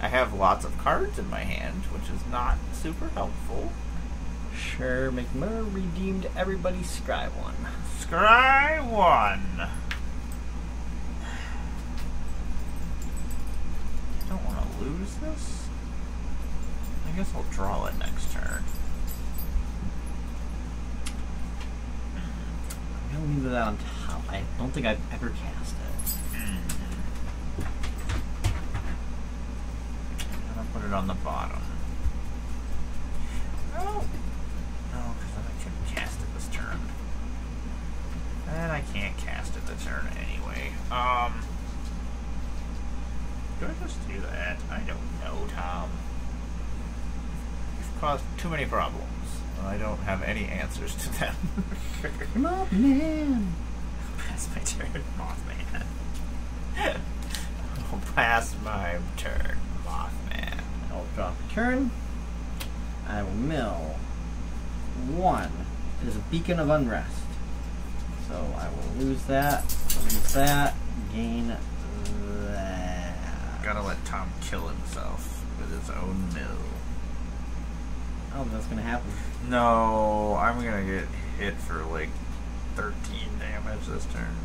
I have lots of cards in my hand, which is not super helpful. Sure, McMurray redeemed everybody scry 1. Scry 1. I don't want to lose this. I I guess I'll draw it next turn. I'm gonna leave that on top. I don't think I've ever cast it. I'm gonna put it on the bottom. No, because then I couldn't cast it this turn. And I can't cast it this turn anyway. Do I just do that? I don't know, Tom. You've caused too many problems. I don't have any answers to them. Mothman! Pass my turn, Mothman. I'll pass my turn, Mothman. I'll drop a turn. I will mill 1. It is a beacon of unrest. So I will lose that, gain that. Gotta let Tom kill himself with his own mill. Oh, that's gonna happen. No, I'm gonna get hit for like 13 damage this turn.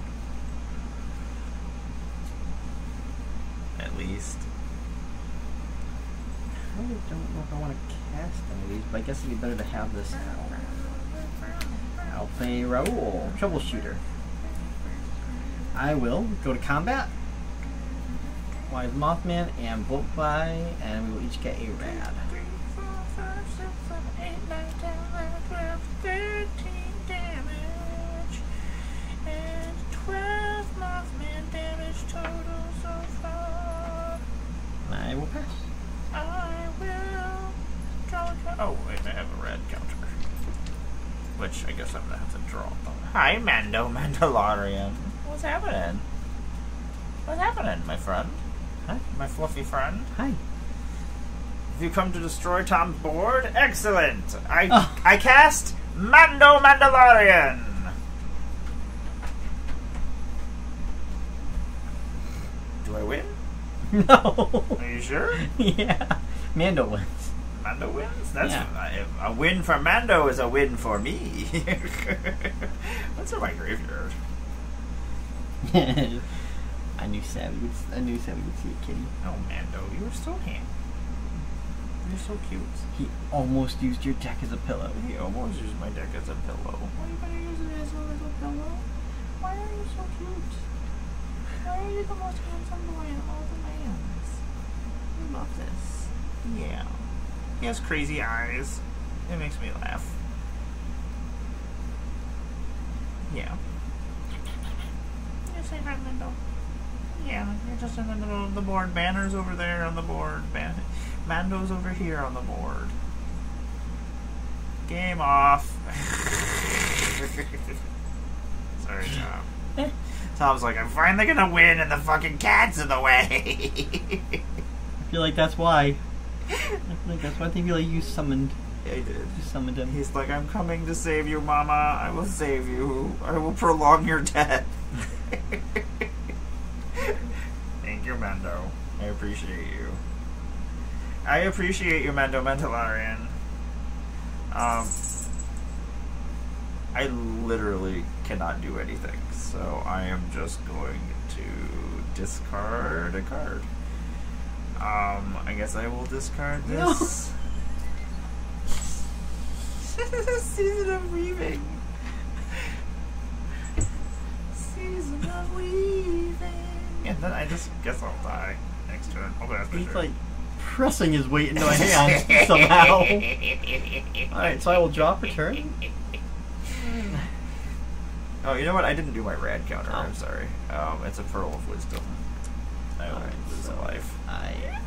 At least. I really don't know if I want to cast any of these, but I guess it'd be better to have this now. I'll play Raoul, Troubleshooter. I will go to combat. Wise Mothman and Bolt by, and we will each get a rad. 3, 4, 5, 6, 7, 8, 9, 10, 11, 12, 13 damage. And 12 Mothman damage total so far. I will pass. I will draw a oh wait, I have a red counter. Which I guess I'm gonna have to draw. Hi, Mandalorian. What's happening? What's happening, my friend? Hi. My fluffy friend? Hi. Have you come to destroy Tom's board? Excellent! I cast Mandalorian! Do I win? No. Are you sure? Yeah. Mando wins. Mando wins? That's Yeah. a win for Mando is a win for me. What's in my graveyard? I knew Savvy would see it, kitty. Oh, Mando, you were so handsome. You're so cute. He almost used your deck as a pillow. He almost used my deck as a pillow. Why are you gonna use it as a little pillow? Why are you so cute? Why are you the most handsome boy in all the lands? I love this. Yeah. He has crazy eyes. It makes me laugh. Yeah. You say hi, Mando. Yeah, you're just in the middle of the board. Banner's over there on the board. Mando's over here on the board. Game off. Sorry, Tom. Tom's like, I'm finally gonna win and the fucking cat's in the way. I feel like that's why. I think you summoned. Yeah, he did. You summoned him. He's like, I'm coming to save you, Mama. I will save you. I will prolong your death. Thank you, Mando. I appreciate you. I appreciate you, Mandalorian. I literally cannot do anything, so I am just going to discard a card. I guess I will discard this. Season of Weaving. Season of Weaving. And then I just guess I'll die next turn. Oh, that's He's like pressing his weight into my hand somehow. Alright, so I will drop a turn. Oh, you know what? I didn't do my rad counter. Oh. I'm sorry. It's a Pearl of Wisdom. I will lose a life.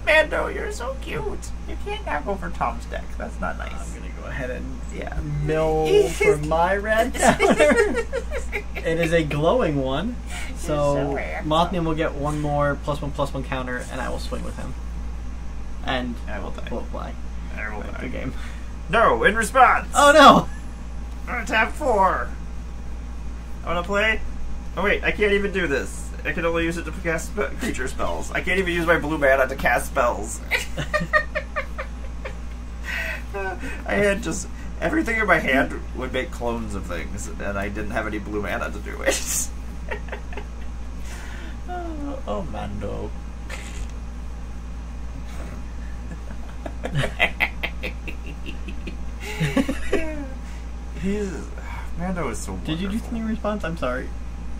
Mando, you're so cute. You can't now go for Tom's deck. That's not nice. I'm gonna go ahead and mill for my red counter. It is a glowing one, so Mothman will get one more +1/+1 counter, and I will swing with him. And I will die. We'll fly. I will die. Good game. No, in response. Oh no! I'm gonna tap 4. I'm gonna play. Oh wait, I can't even do this. I can only use it to cast creature spells. I can't even use my blue mana to cast spells. I had just everything in my hand would make clones of things, and I didn't have any blue mana to do it. Oh, Mando. Mando is so wonderful. Did you do something in response? I'm sorry.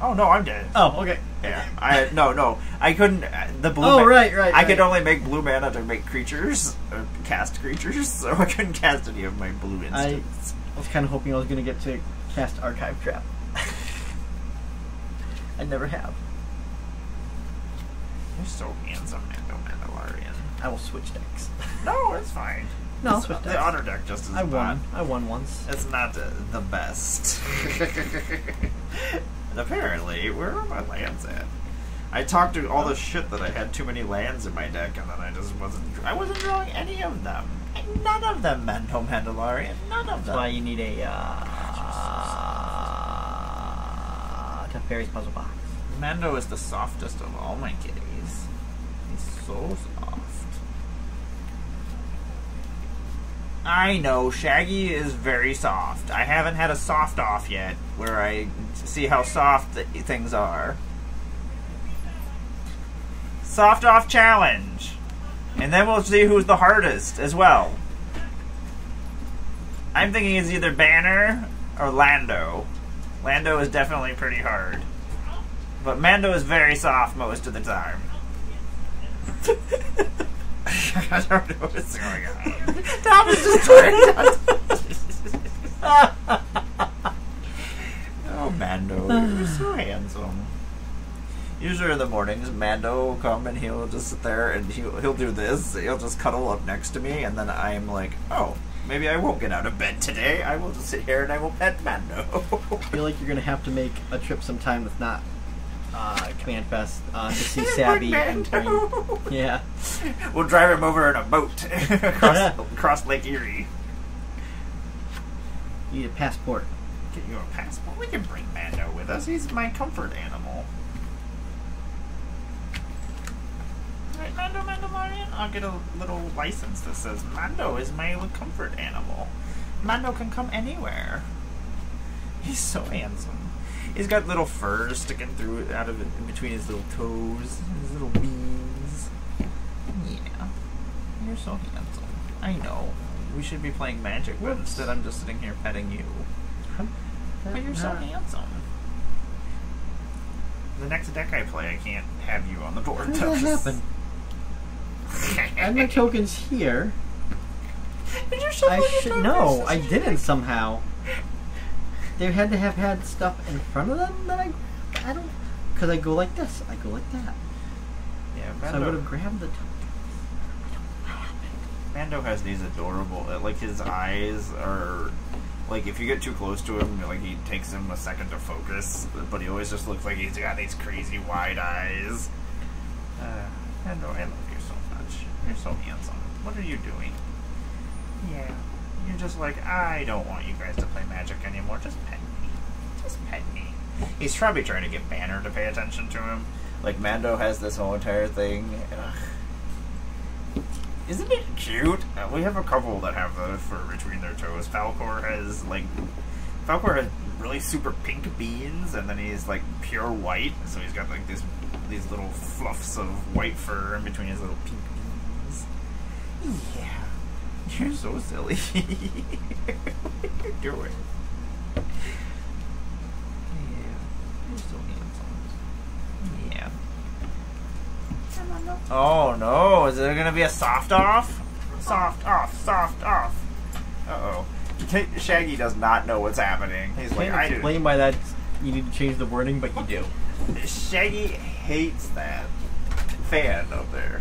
Oh no, I'm dead. Oh, okay. Yeah, no, I couldn't. The blue. Oh, right. I could only make blue mana to make creatures, or cast creatures, so I couldn't cast any of my blue instants. I was kind of hoping I was going to get to cast Archive Trap. I never have. You're so handsome, Mandalorian. I will switch decks. No, it's fine. No, switch decks. The otter deck just is I not. won once. It's not the best. And apparently, where are my lands at? I talked to all the shit that I had too many lands in my deck, and then I wasn't drawing any of them. None of them, Mandalorian. None of them. That's why you need a Teferi's Puzzle Box. Mando is the softest of all my kitties. He's so soft. I know, Shaggy is very soft. I haven't had a soft off yet, where I see how soft things are. Soft off challenge. And then we'll see who's the hardest as well. I'm thinking it's either Banner or Lando. Lando is definitely pretty hard. But Mando is very soft most of the time. I don't know what's going on. Tom is just Oh, Mando, you're so handsome. Usually in the mornings, Mando will come and he'll just sit there and he'll do this. He'll just cuddle up next to me, and then I'm like, oh, maybe I won't get out of bed today. I will just sit here and I will pet Mando. I feel like you're going to have to make a trip sometime that's not Command Fest to see Sabby and bring... Yeah. We'll drive him over in a boat across Lake Erie. You need a passport. Get you a passport? We can bring Mando with us. He's my comfort animal. Right, Mandalorian? I'll get a little license that says Mando is my comfort animal. Mando can come anywhere. He's so handsome. He's got little fur sticking through out of it, in between his little toes, his little wings. Yeah, you're so handsome. I know. We should be playing Magic, but instead I'm just sitting here petting you. But you're so handsome. The next deck I play, I can't have you on the board. How did that happen? I have my tokens here. Did you shuffle your tokens? No, I didn't somehow. They had to have had stuff in front of them that I don't... Because I go like this, I go like that. Yeah, Mando, so I would have grabbed the tokens. Mando has these adorable... Like, his eyes are... Like, if you get too close to him, like, he takes him a second to focus, but he always just looks like he's got these crazy wide eyes. Mando, I love you so much. You're so handsome. What are you doing? Yeah. You're just like, I don't want you guys to play Magic anymore. Just pet me. Just pet me. He's probably trying to get Banner to pay attention to him. Like, Mando has this whole entire thing. Ugh. Isn't it cute? We have a couple that have the fur between their toes. Falcor has really super pink beans, and then he's like pure white. So he's got like these little fluffs of white fur in between his little pink beans. Yeah. You're so silly. What are you doing? Yeah. You're so handsome. Yeah. Oh no, is there gonna be a soft off? Soft off, soft off. Uh-oh. Shaggy does not know what's happening. He's like, I do. Explain why that you need to change the wording, but you do. Shaggy hates that fan up there.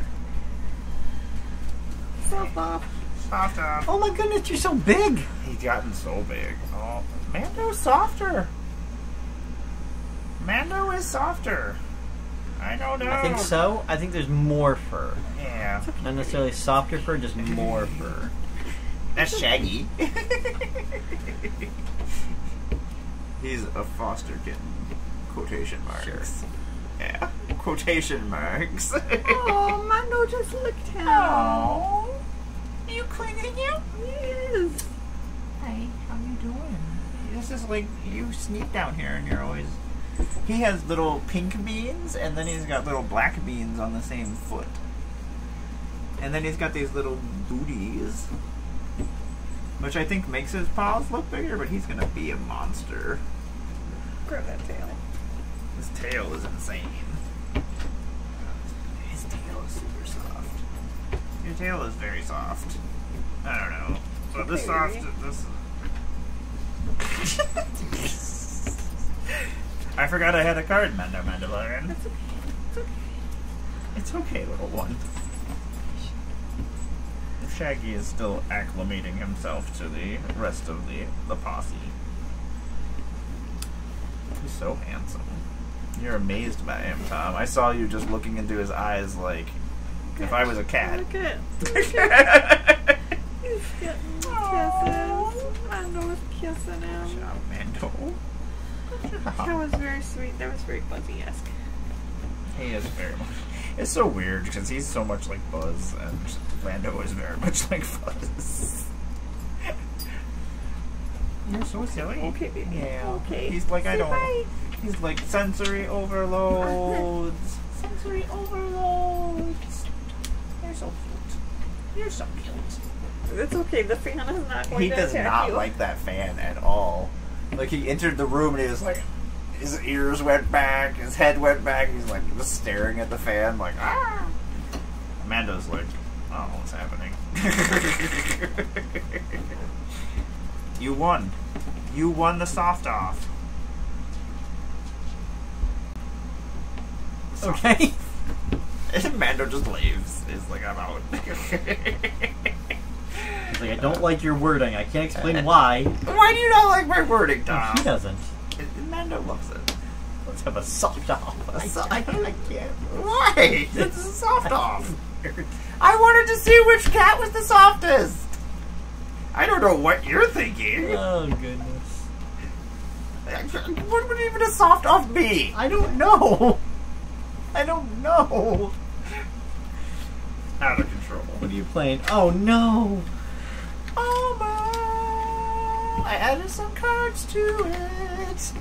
Soft off. Soft off. Oh my goodness, you're so big! He's gotten so big. Oh, Mando's softer. Mando is softer. I don't know. I think so. I think there's more fur. Yeah. Not necessarily softer fur, just more fur. That's Shaggy. He's a foster kitten. Quotation marks. Sure. Yeah. Quotation marks. Oh, Mando just licked him. Oh. Are you cleaning him? Yes. Hi, how you doing? This is like, you sneak down here and you're always... He has little pink beans, and then he's got little black beans on the same foot. And then he's got these little booties. which I think makes his paws look bigger, but he's gonna be a monster. Grab that tail. His tail is insane. His tail is super soft. Your tail is very soft. I don't know. But this soft, this... I forgot I had a card, Mandalorian. That's okay. It's okay. It's okay, little one. Shaggy is still acclimating himself to the rest of the posse. He's so handsome. You're amazed by him, Tom. I saw you just looking into his eyes like if I was a cat. Look at He's getting kisses. Mando was kissing him. Good job, Mando. That was very sweet. That was very Buzzy-esque. He is very much. It's so weird because he's so much like Buzz, and Lando is very much like Buzz. You're so silly. Okay, baby. Yeah. Okay. He's like, I Say don't. bye. He's like sensory overloads. Sensory overloads. You're so cute. You're so cute. It's okay. The fan is not going He to does attack not you. like that fan at all. Like, he entered the room and he was like, his ears went back, his head went back, he's like just staring at the fan like, ah! Amanda's like, I don't know what's happening. You won. You won the soft off. Okay. And Mando just leaves. He's like, I'm out. It's like, I don't like your wording. I can't explain why. Why do you not like my wording, Tom? He doesn't. Mando loves it. Let's have a soft off. I can't. Why? It's a soft off. I wanted to see which cat was the softest. I don't know what you're thinking. Oh, goodness. What would even a soft off be? I don't know. I don't know. Out of control. What are you playing? Oh, no. Oh my! I added some cards to it.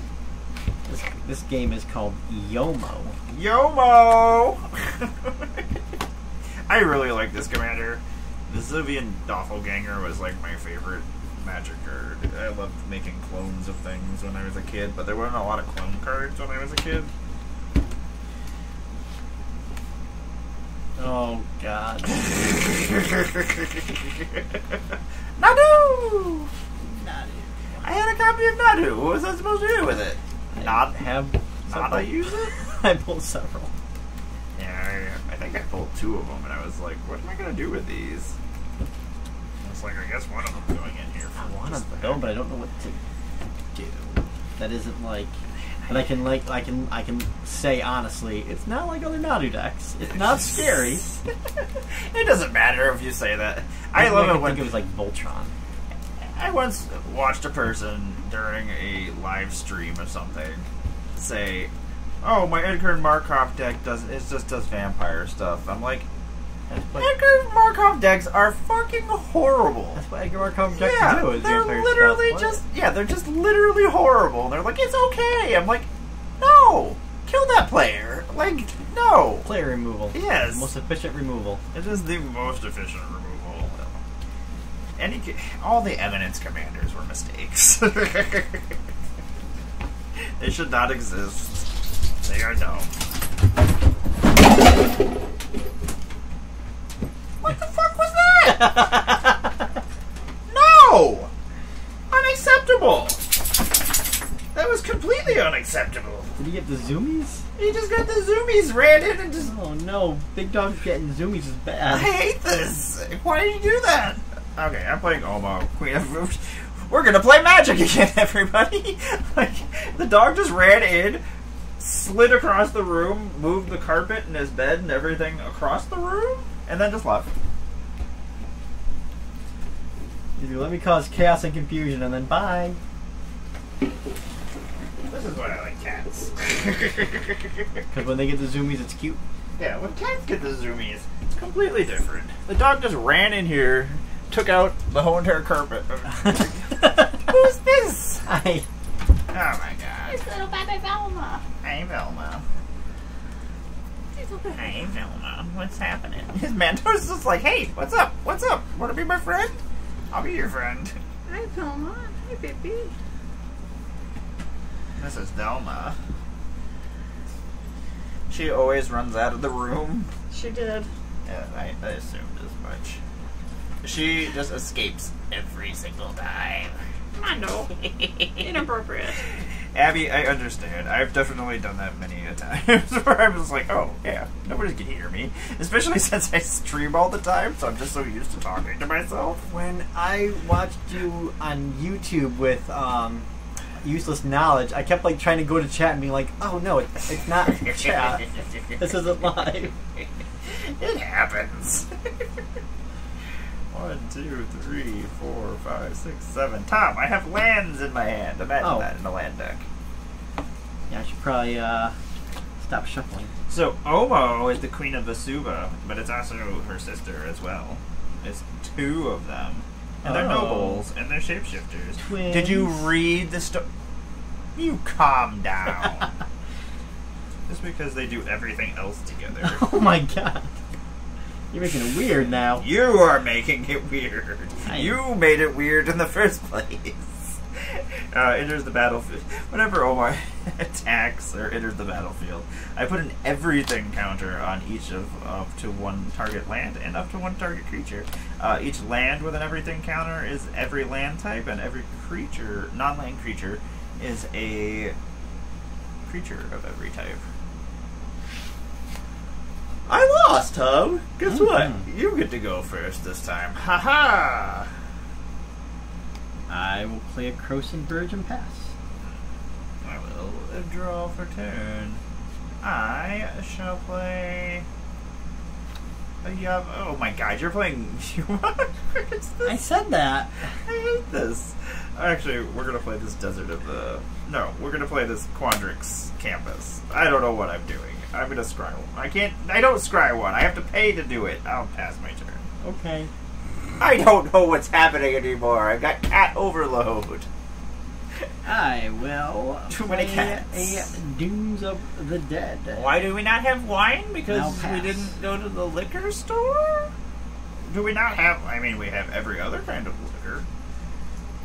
This game is called Yomo. Yomo! I really like this commander. The Zivian Doppelganger was like my favorite magic card. I loved making clones of things when I was a kid, but there weren't a lot of clone cards when I was a kid. Oh, God. Nadu! Nadu. I had a copy of Nadu. What was I supposed to do with it? Not have Not use it? I pulled several. Yeah, I think I pulled 2 of them, and I was like, what am I going to do with these? It's like, I guess one of them's going in here. I want to go, but I don't know what to do. That isn't like... But I can say honestly, it's not like other Nadu decks. It's not scary. It doesn't matter if you say that. I love it when it was like Voltron. I once watched a person during a live stream of something say, "Oh, my Edgar Markov deck just does vampire stuff." I'm like, Edgar Markov decks are fucking horrible. That's what Edgar Markov decks do. Is they're vampire literally stuff. they're just literally horrible. And they're like, it's okay. I'm like, no, kill that player. Like, no. Player removal. Yes. Most efficient removal. It is the most efficient removal. All the Eminence commanders were mistakes. They should not exist. They are dumb. What the fuck was that? No! Unacceptable! That was completely unacceptable. Did he get the zoomies? He just got the zoomies, ran in and just... Oh no, Big Dog's getting zoomies is bad. I hate this! Why did you do that? Okay, I'm playing Omo, Queen of Fruit. We're gonna play Magic again, everybody! Like, the dog just ran in, slid across the room, moved the carpet and his bed and everything across the room, and then just left. You let me cause chaos and confusion and then bye. This is why I like cats. Because when they get the zoomies, it's cute. Yeah, when cats get the zoomies, it's completely different. The dog just ran in here, took out the whole entire carpet. Who's this? Hi. Oh my god. It's little baby Velma. Hey, Velma. She's okay. Hey, Velma. What's happening? His Mando's just like, hey, what's up? What's up? Want to be my friend? I'll be your friend. Hi, Velma. Hi, baby. This is Velma. She always runs out of the room. She did. Yeah, I assumed as much. She just escapes every single time. I know. Inappropriate. Abby, I understand. I've definitely done that many a times where I'm just like, oh, yeah, nobody can hear me. Especially since I stream all the time, so I'm just so used to talking to myself. When I watched you on YouTube with useless knowledge, I kept like trying to go to chat and being like, oh no, it's not chat. This isn't live. It happens. 1, 2, 3, 4, 5, 6, 7. Tom, I have lands in my hand. Imagine that in a land deck. Yeah, I should probably stop shuffling. So Omo is the queen of Vasuva, but it's also her sister as well. It's 2 of them. And they're nobles, and they're shapeshifters. Twins. Did you read the story? You calm down. Just because they do everything else together. Oh my god. You're making it weird now. You are making it weird. You made it weird in the first place. Enters the battlefield. Whenever Omar attacks or enters the battlefield, I put an everything counter on each of up to 1 target land and up to 1 target creature. Each land with an everything counter is every land type, and every creature, non-land creature, is a creature of every type. I lost, Tom. Guess what? You get to go first this time. Ha ha! I will play a Croson Verge and pass. I will draw for turn. I shall play. Oh my god, you're playing. What is this? I said that. I hate this. Actually, we're gonna play this Desert of the. No, we're gonna play this Quandrix Campus. I don't know what I'm doing. I'm gonna scry one. I don't scry one. I have to pay to do it. I'll pass my turn. Okay. I don't know what's happening anymore. I've got cat overload. I will Too play many cats. a Dooms of the Dead. Why do we not have wine? Because I'll we pass. didn't go to the liquor store? Do we not have... I mean, we have every other kind of liquor.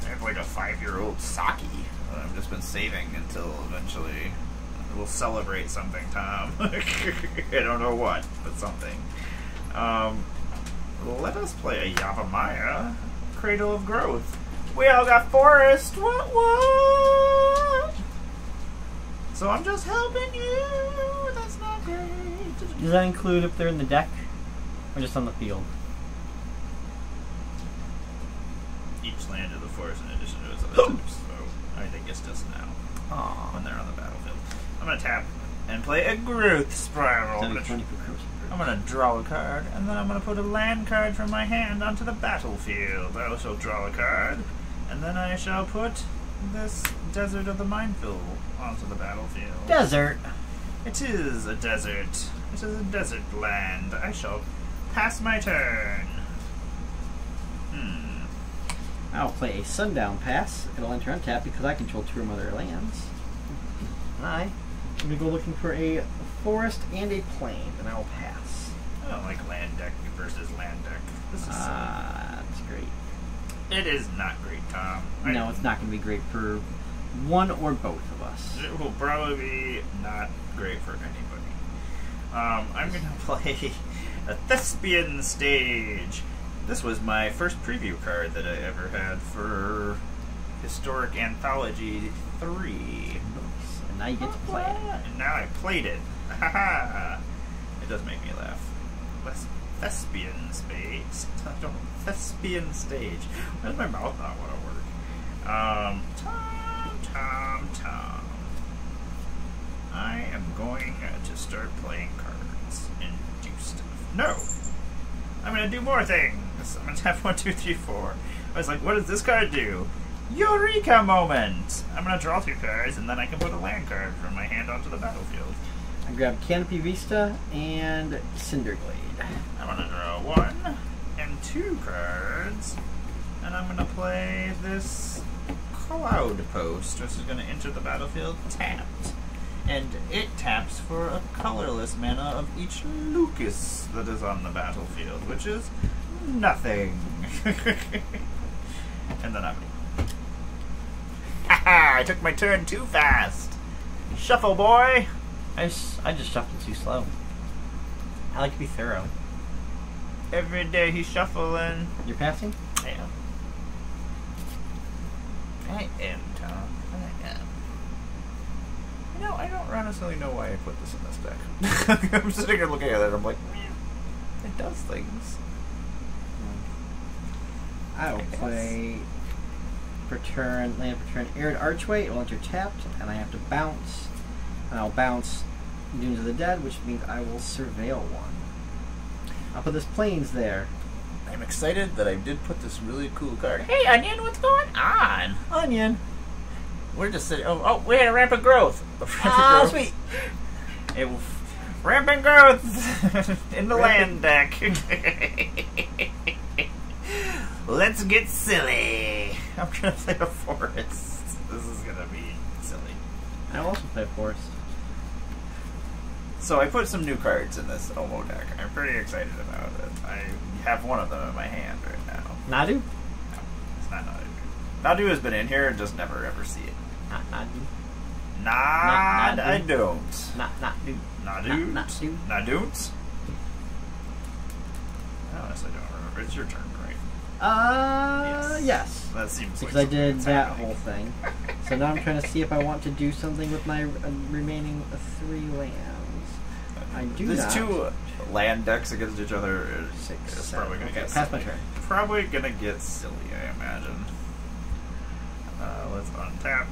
I have like a 5-year-old sake that I've just been saving until eventually we'll celebrate something, Tom. I don't know what, but something. Let us play a Yavamaya, Cradle of Growth. We all got forest. What? So I'm just helping you. That's not great. Does that include if they're in the deck? Or just on the field? Each land of the forest in addition to its other types. So I think it's just now. Aww. When they're on the battlefield. I'm going to tap and play a Growth Spiral. That'd be funny for Croson Verge. I'm going to draw a card, and then I'm going to put a land card from my hand onto the battlefield. I shall draw a card, and then I shall put this Desert of the Minefield onto the battlefield. Desert. It is a desert. It is a desert land. I shall pass my turn. I'll play a Sundown Pass. It'll enter untap because I control 2 or more other lands. I'm going to go looking for a forest and a plain, and I will pass. I don't like land deck versus land deck. This is That's great. It is not great, Tom. No, it's not going to be great for one or both of us. It will probably be not great for anybody. I'm going to play a Thespian Stage. This was my first preview card that I ever had for Historic Anthology 3. And now you get to play it. And now I played it. Ha It does make me laugh. Thespian Space. Thespian Stage. Why does my mouth not want to work? Tom. I am going to start playing cards and do stuff. No! I'm going to do more things. I'm going to tap 1, 2, 3, 4. I was like, what does this card do? Eureka moment! I'm going to draw 2 cards, and then I can put a land card from my hand onto the battlefield. I grab Canopy Vista and Cinderglade. I'm going to draw 1 and 2 cards, and I'm going to play this Cloud Post, which is going to enter the battlefield tapped. And it taps for a colorless mana of each Lucas that is on the battlefield, which is nothing. And then I'm Haha, I took my turn too fast. Shuffle, boy. I just shuffled too slow. I like to be thorough. Every day he's shuffling. You're passing? I am. I am, Tom. I am. You know, I don't honestly know why I put this in this deck. I'm sitting here looking at it, I'm like, man, it does things. I will play land for turn Arid Archway. It will enter tapped, and I have to bounce. And I'll bounce Dunes of the Dead, which means I will surveil one. I'll put this Plains there. I'm excited that I did put this really cool card. Hey, Onion, what's going on? Onion! We're just sitting. Oh, we had a rampant growth. Ah, sweet! It will rampant growth in the land deck. Let's get silly. I'm gonna play a forest. This is gonna be silly. I'll also play Forest. So I put some new cards in this Omo deck. I'm pretty excited about it. I have one of them in my hand right now. Nadu? No, it's not Nadu. Nadu has been in here and just never ever see it. Not Nadu. Nod, Nadu. I don't. Not Nadu. Nadu? Nadu. Nadoons? I honestly don't remember. It's your turn, right? Yes. That seems Because like I did something that that's whole happening. thing. So now I'm trying to see if I want to do something with my remaining 3 lands. I do These not. 2 land decks against each other is 6, is 7. probably going to Okay, get pass silly. my turn. Probably going to get silly, I imagine. Let's untap.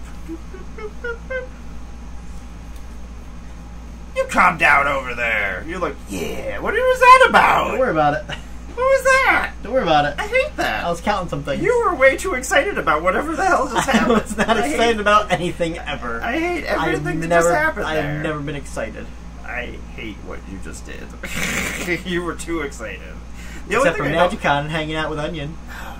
You calm down over there. You're like, yeah, what was that about? Don't worry about it. What was that? Don't worry about it. I hate that. I was counting some things. You were way too excited about whatever the hell just I happened. was not excited about anything ever. I hate everything that never, just happened there. I've never been excited. I hate what you just did. You were too excited. The Except for thing I don't- Magicon and hanging out with Onion. I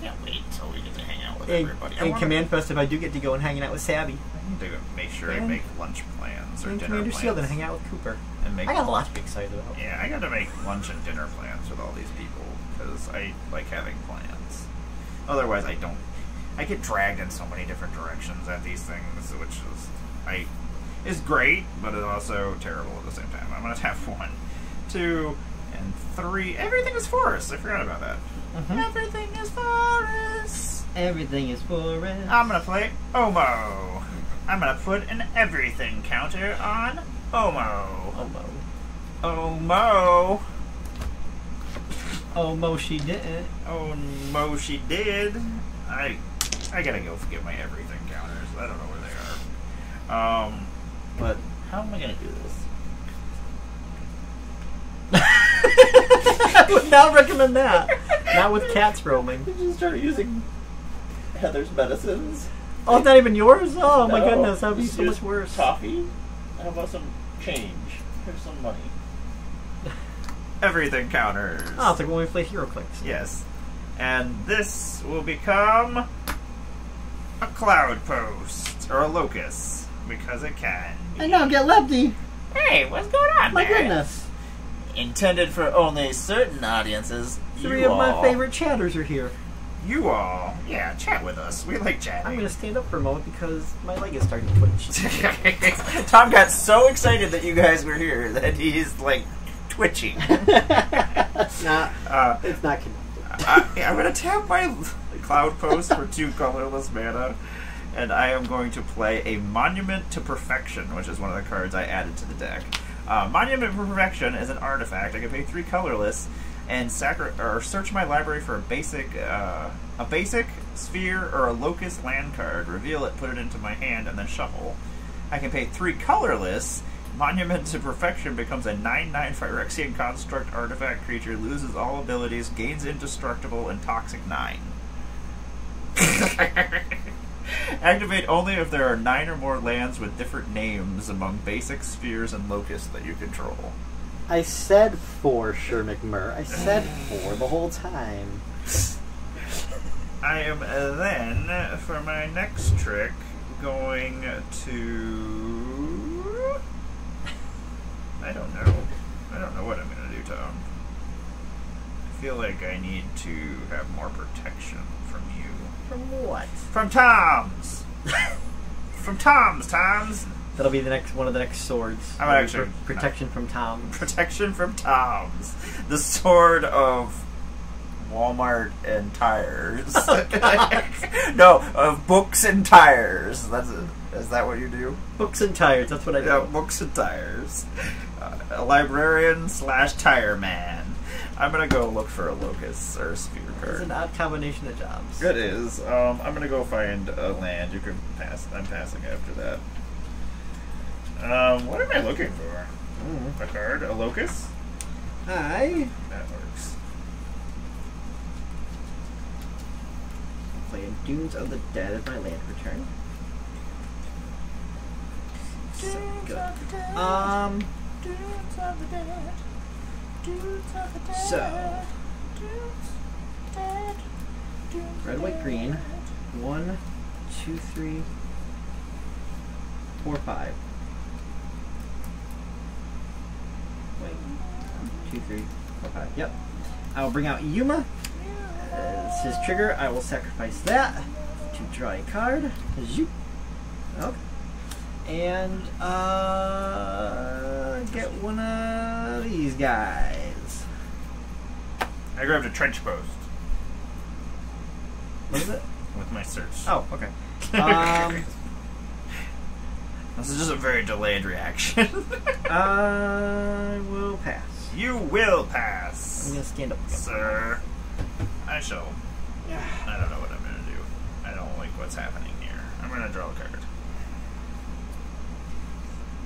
can't wait until we get to hang out with And, everybody. I and wanna- Command Fest, if I do get to go and hanging out with Sabby. I need to make sure I And- make lunch plans or And dinner Commander plans. Shield and hang out with Cooper. And make I got a lot to be excited about. Yeah, I got to make lunch and dinner plans with all these people because I like having plans. Otherwise, I don't. I get dragged in so many different directions at these things, which is great, but it's also terrible at the same time. I'm gonna have 1, 2, and 3. Everything is forest. I forgot about that. Mhm. Everything is forest. Everything is forest. I'm gonna play Omo. I'm gonna put an everything counter on Omo. Omo. Oh, Mo, she didn't. Omo, she did. I gotta go get my everything counters. I don't know where they are. But how am I gonna do this? I would not recommend that. Not with cats roaming. You just start using Heather's medicines. Oh, it's not even yours? Oh, my No, goodness. That would be just so use much worse. Coffee. How about some change? Here's some money. Everything counters. Oh, it's like when we play Hero Clicks. Yes. And this will become a cloud post or a locust because it can. And now get Lefty. Hey, what's going on My there? goodness. Intended for only certain audiences. 3 you of my all. favorite chatters are here. You all. Yeah, chat with us. We like I'm chatting. going to stand up for a moment because my leg is starting to twitch. Tom got so excited that you guys were here that he's like twitching. It's not connected. I'm going to tap my cloud post for 2 colorless mana, and I am going to play a Monument to Perfection, which is one of the cards I added to the deck. Monument to Perfection is an artifact. I can pay 3 colorless and search my library for a basic sphere or a locust land card, reveal it, put it into my hand, and then shuffle. I can pay 3 colorless. Monument to Perfection becomes a 9/9 Phyrexian construct artifact creature, loses all abilities, gains indestructible, and toxic 9. Activate only if there are 9 or more lands with different names among basic spheres and locusts that you control. I said 4, Sher McMurr. I said 4 the whole time. I am then, for my next trick, going to... I don't know. I don't know what I'm going to do, Tom. I feel like I need to have more protection from you. From what? From Tom's! From Tom's. That'll be the next one of the next swords. I'm actually protection from Tom. Protection from Tom's. The sword of Walmart and tires. No, of books and tires. That's it. Is that what you do? Books and tires. That's what I do. Yeah, books and tires. A librarian / tire man. I'm gonna go look for a locust or a sphere card. It's an odd combination of jobs. It is. I'm gonna go find a land. You can pass. I'm passing after that. What am I looking for? A card? A locust? Hi. That works. Playing Dunes of the Dead as my land return. So good. So red, white, green. 1, 2, 3, 4, 5. Wait. 2, 3, 4, 5. Yep. I'll bring out Yuma. As his trigger, I will sacrifice that to draw a card. Zoop. Okay. And get one of these guys. I grabbed a trench post What is it? with my search. Oh, okay. This is just a very delayed reaction. I will pass. You will I'm pass, gonna stand up. sir. I shall. I don't know what I'm gonna do. I don't like what's happening here. I'm gonna draw a card.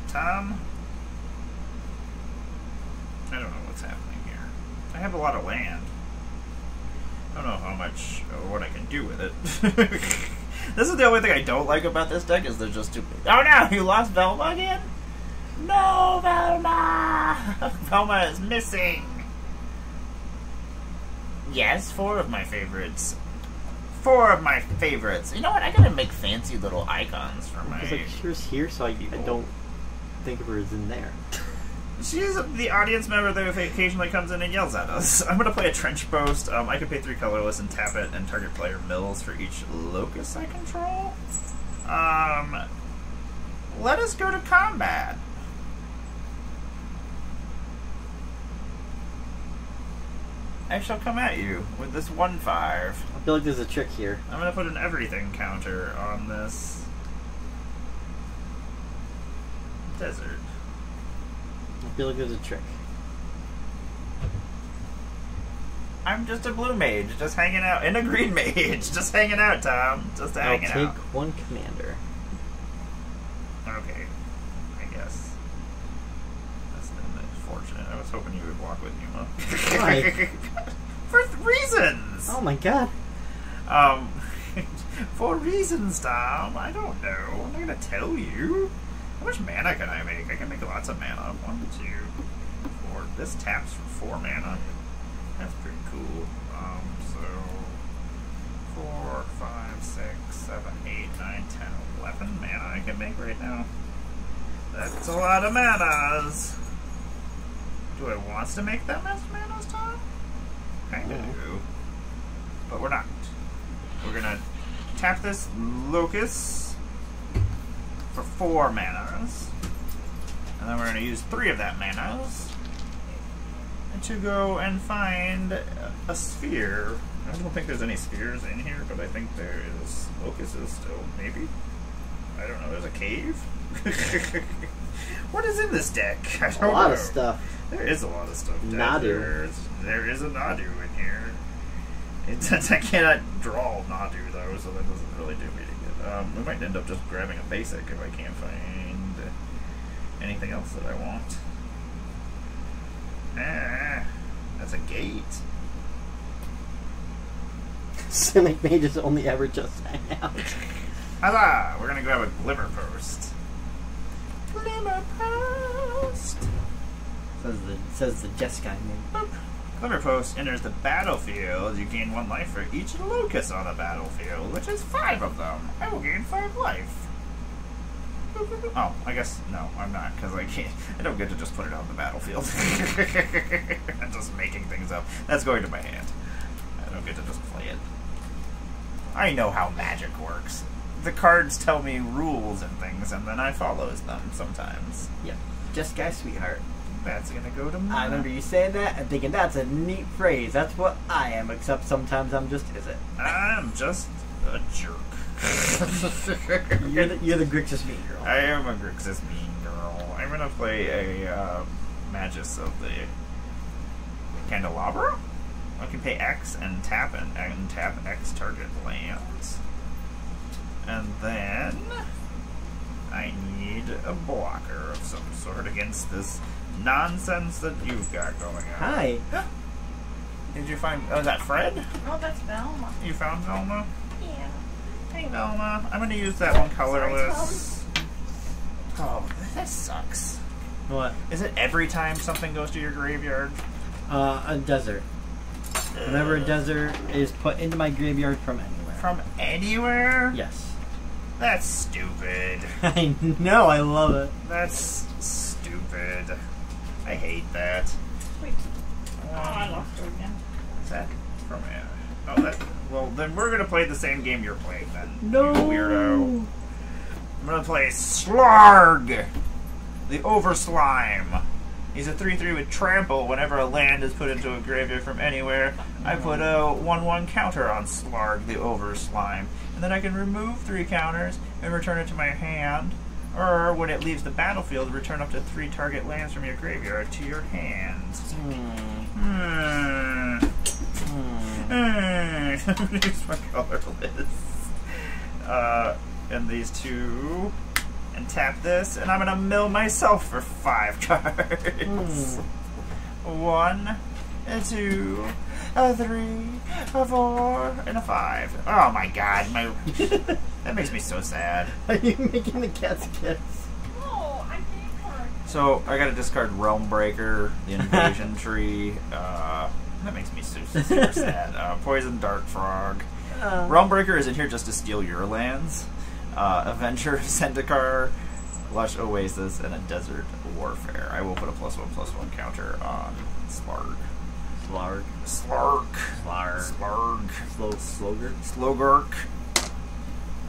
Tom? I don't know what's happening here. I have a lot of land. I don't know how much or what I can do with it. This is the only thing I don't like about this deck is they're just too big. Oh no! You lost Velma again? No, Velma! Velma is missing! Yes, 4 of my favorites. 4 of my favorites. You know what? I gotta make fancy little icons for my... Because like she's here, so I don't think of her as in there. She's the audience member that occasionally comes in and yells at us. I'm gonna play a trench post. I can pay 3 colorless and tap it, and target player mills for each locust I control. Let us go to combat. I shall come at you with this 1/5. I feel like there's a trick here. I'm gonna put an everything counter on this desert. I feel like there's a trick. I'm just a blue mage, just hanging out, and a green mage, just hanging out, Tom. Just I'll hanging take out. 1 commander. Okay, I guess. That's unfortunate. I was hoping you would walk with me, Mo. Why? For reasons! Oh my god. For reasons, Tom. I don't know. I'm not gonna tell you. How much mana can I make? I can make lots of mana. 1, 2, 4. This taps for 4 mana. That's pretty cool. So 4, 5, 6, 7, 8, 9, 10, 11 mana I can make right now. That's a lot of manas. Do I want to make that much manas, Tom? Kinda do. But we're not. We're gonna tap this locust for 4 manas. And then we're gonna use 3 of that manas to go and find a sphere. I don't think there's any spheres in here, but I think there is. Locust is still, maybe? I don't know, there's a cave? What is in this deck? I don't know. A lot of stuff. There is a lot of stuff. Nadu. There is a Nadu in here. I cannot draw Nadu though, so that doesn't really do me any good. We might end up just grabbing a basic if I can't find anything else that I want. That's a gate. Simic mages only ever just hang out. Huzzah! We're gonna grab a glimmer post. Glimmer post! Says the Jessica name. Glimmer post enters the battlefield. You gain 1 life for each locust on the battlefield, which is 5 of them. I will gain 5 life. Oh, I guess, no, I'm not, because I can't. I don't get to just put it on the battlefield. I'm just making things up. That's going to my hand. I don't get to just play it. I know how magic works. the cards tell me rules and things, and then I follows them sometimes. Yep. Just guy sweetheart. That's gonna go to I remember you saying that and thinking that's a neat phrase. That's what I am, except sometimes I'm just isn't. I'm just a jerk. You're the Grixis mean girl. I am a Grixis mean girl. I'm gonna play a Magus of the Candelabra. I can pay X and tap X target lands. And then I need a blocker of some sort against this nonsense that you've got going on. Hi. Did you find... Oh, is that Fred? Oh, that's Velma. You found Velma? Yeah. Hey, Velma. I'm going to use that one Sorry, colorless. Oh, that sucks. What? Is it every time something goes to your graveyard? A desert. Whenever a desert is put into my graveyard from anywhere. From anywhere? Yes. That's stupid. I know, I love it. That's stupid. I hate that. Wait. Oh, I lost her again. Is that from Oh, that... Well, then we're gonna play the same game you're playing, then. No! You weirdo. I'm gonna play Slarg! The Overslime. He's a 3/3 with trample. Whenever a land is put into a graveyard from anywhere, I put a 1/1 counter on Slarg, the Overslime. And then I can remove 3 counters and return it to my hand. Or, when it leaves the battlefield, return up to 3 target lands from your graveyard to your hand. I'm gonna use my colorless. And these 2. And tap this, and I'm gonna mill myself for 5 cards. 1, 2, 3, 4, and a 5. Oh my god, that makes me so sad. Are you making the cat's kiss? Oh, I can't card. So I gotta discard Realm Breaker, the Invasion Tree. That makes me super sad. Poison Dart Frog. Realm Breaker is in here just to steal your lands. Avenger, Zendikar, Lush Oasis, and a Desert Warfare. I will put a +1/+1 counter on Slarg. Slarg. Slarg. Slarg. Slarg. Slogurk. Slogurk.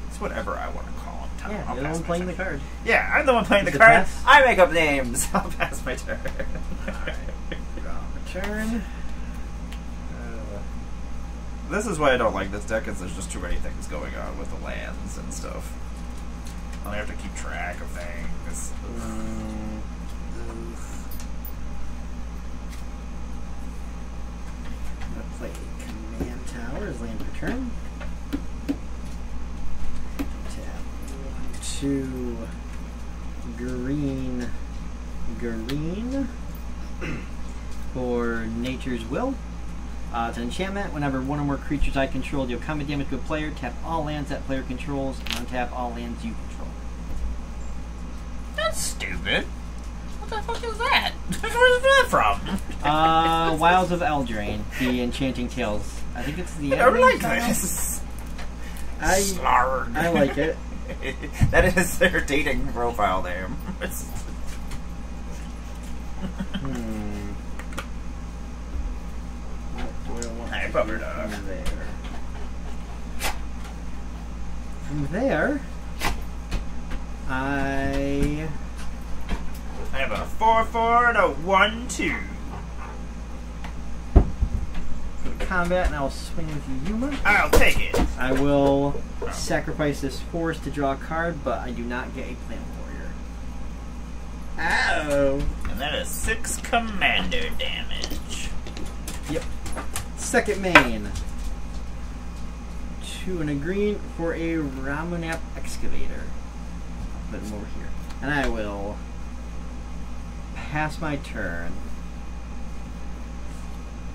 It's whatever I want to call him. Yeah, I'll you're the pass one my playing turn. the card. Yeah, I'm the one playing the Is it card. pass? I make up names. I'll pass my turn. Return. This is why I don't like this deck, is there's just too many things going on with the lands and stuff. I have to keep track of things. I'm gonna play Command Tower as land return. Tap 1, 2, green, for Nature's Will. It's an enchantment. Whenever one or more creatures I control deal combat damage to a player, tap all lands that player controls, and untap all lands you control. That's stupid. What the fuck is that? Where's that from? Wilds of Eldraine, the Enchanting Tales. I think it's the I don't like style. this. Slarg. I like it. That is their dating profile name. Hey, Pupper Dog. From there, I have a 4/4 and a 1/2. go to combat, and I'll swing with Yuma. I'll take it. I will sacrifice this forest to draw a card, but I do not get a Plant Warrior. Ow! And that is 6 commander damage. Yep. Second main. 2 and a green for a Ramunap Excavator. I'll put him over here. And I will pass my turn.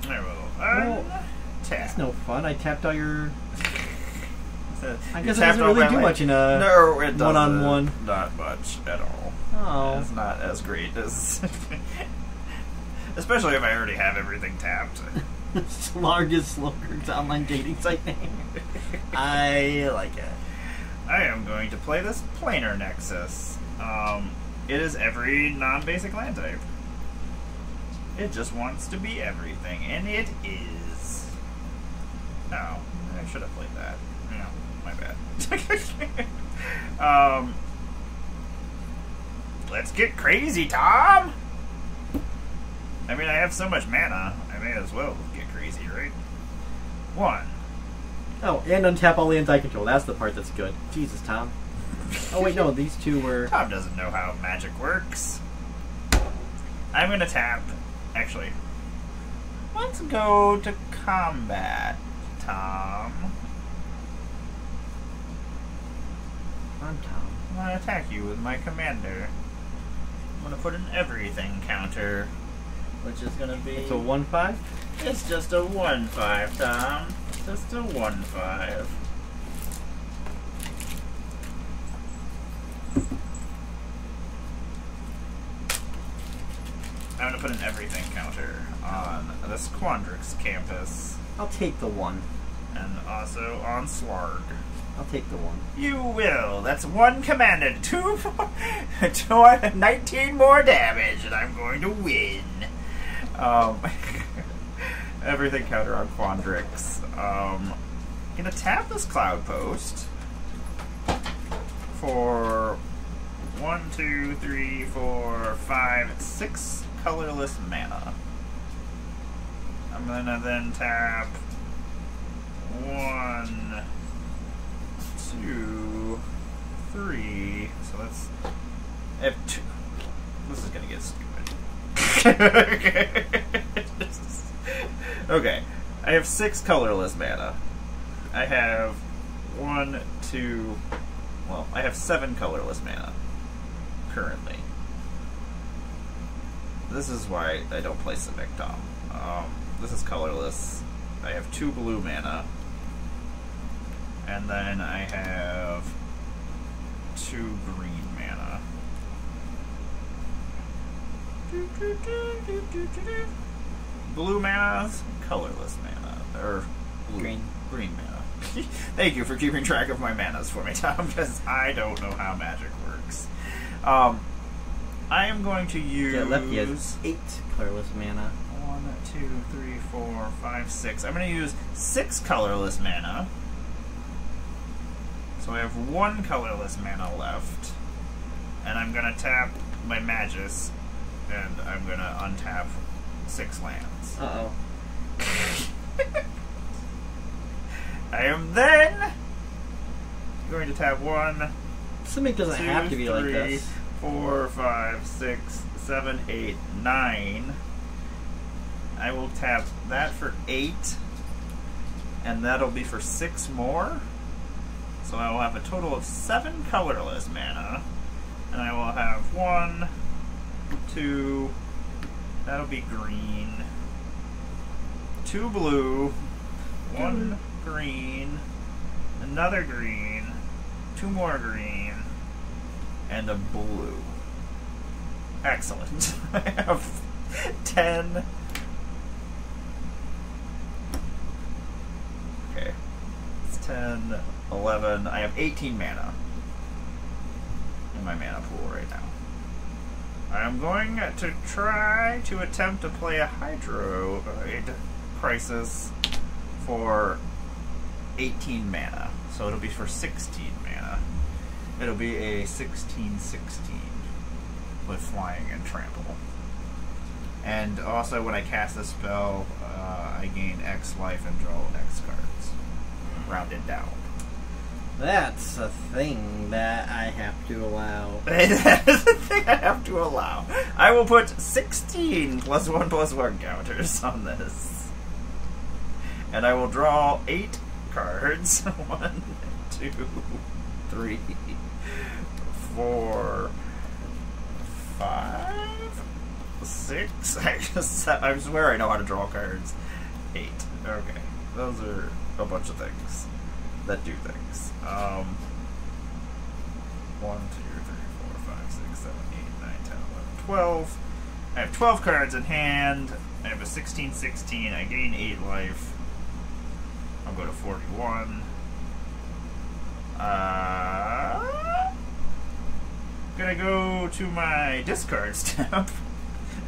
I will Well, tap. that's no fun. I tapped all your... I You guess it tapped doesn't all really my do land. much in a No, it doesn't. one-on-one. Not much at all. Oh. It's not as great as... Especially if I already have everything tapped. Slarg is Slogurk's online dating site name. I like it. I am going to play this Planar Nexus. It is every non-basic land type. It just wants to be everything, and it is. Oh, I should have played that. Yeah. my bad. Let's get crazy, Tom! I mean, I have so much mana, I may as well get crazy, right? 1. Oh, and untap all lands I control. That's the part that's good. Jesus, Tom. Oh, wait, no, these two were... Tom doesn't know how magic works. I'm gonna tap... Actually, let's go to combat, Tom. Come on, Tom. I'm gonna attack you with my commander. I'm gonna put an everything counter, which is gonna be... It's a 1/5? It's just a 1/5, Tom. Just a 1/5. I'm gonna put an everything counter on this Quandrix campus, I'll take the 1. and also on Slarg. I'll take the 1. You will. That's 1 commanded. 19 more damage, and I'm going to win. Everything counter on Quandrix. Gonna tap this Cloud Post for 1, 2, 3, 4, 5, 6 colorless mana. I'm gonna then tap 1, 2, 3. So that's... I have 2. This is gonna get stupid. Okay. I have 6 colorless mana. I have 1, 2... Well, I have 7 colorless mana currently. This is why I don't play Simic, Tom. This is colorless. I have 2 blue mana. And then I have 2 green mana. Blue mana's colorless mana. Or blue. Green mana. Thank you for keeping track of my manas for me, Tom, because I don't know how magic works. I am going to use... Yeah, Lefty has 8 colorless mana. 1, 2, 3, 4, 5, 6. I'm going to use 6 colorless mana. So I have 1 colorless mana left. And I'm going to tap my Magus, and I'm going to untap 6 lands. Uh-oh. I am then going to tap 1, Simic doesn't 2, have to be 3, like this. 4, 5, 6, 7, 8, 9. I will tap that for 8, and that'll be for 6 more. So I will have a total of 7 colorless mana, and I will have 1, 2, that'll be green, 2 blue, 1 green, another green, 2 more green, and a blue. Excellent. I have 10. Okay. It's 10, 11. I have 18 mana in my mana pool right now. I'm going to try to attempt to play a Hydroid Crisis for 18 mana. So it'll be for 16 mana. It'll be a 16/16 with flying and trample. And also when I cast a spell, I gain X life and draw X cards. Rounded down. That's a thing that I have to allow. That is the thing I have to allow. I will put 16 +1/+1 counters on this. And I will draw 8 cards. 1, 2, 3, 4, 5, 6. I swear I know how to draw cards. 8. Okay. Those are a bunch of things that do things. 1, 2, 3, 4, 5, 6, 7, 8, 9, 10, 11, 12. I have 12 cards in hand. I have a 16/16. I gain 8 life. I'll go to 41. Gonna go to my discard step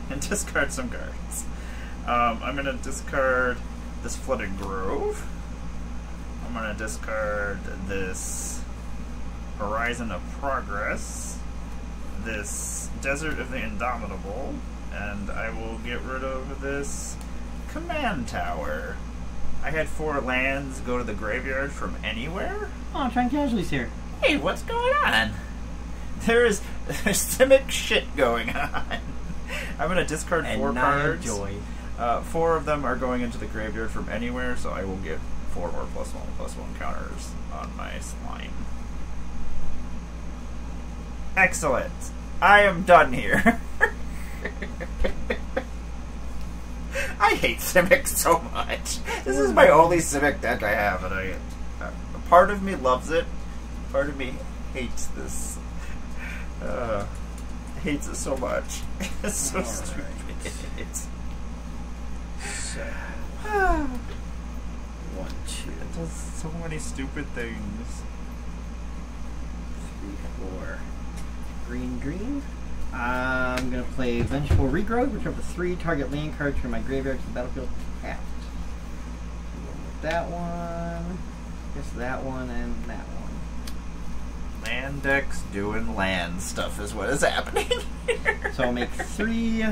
and discard some cards. I'm gonna discard this Flooded Grove. I'm I'm gonna discard this Horizon of Progress, this Desert of the Indomitable, and I will get rid of this Command Tower. I had 4 lands go to the graveyard from anywhere. Oh, I'm trying casualties here. Hey, what's going on? There's Simic shit going on. I'm gonna discard 4 cards. Joy. 4 of them are going into the graveyard from anywhere, so I will get 4 more +1/+1 counters on my slime. Excellent. I am done here. I hate Simic so much. This is my only Simic deck I have, and a part of me loves it. Part of me hates this. Hates it so much. It's so stupid. So, 1, 2, It does so many stupid things. 3, 4. Green. I'm going to play Vengeful Regrowth, which up to 3 target land cards from my graveyard to the battlefield tapped. That one, guess that one, and that one. Land decks doing land stuff is what is happening here. So I'll make 3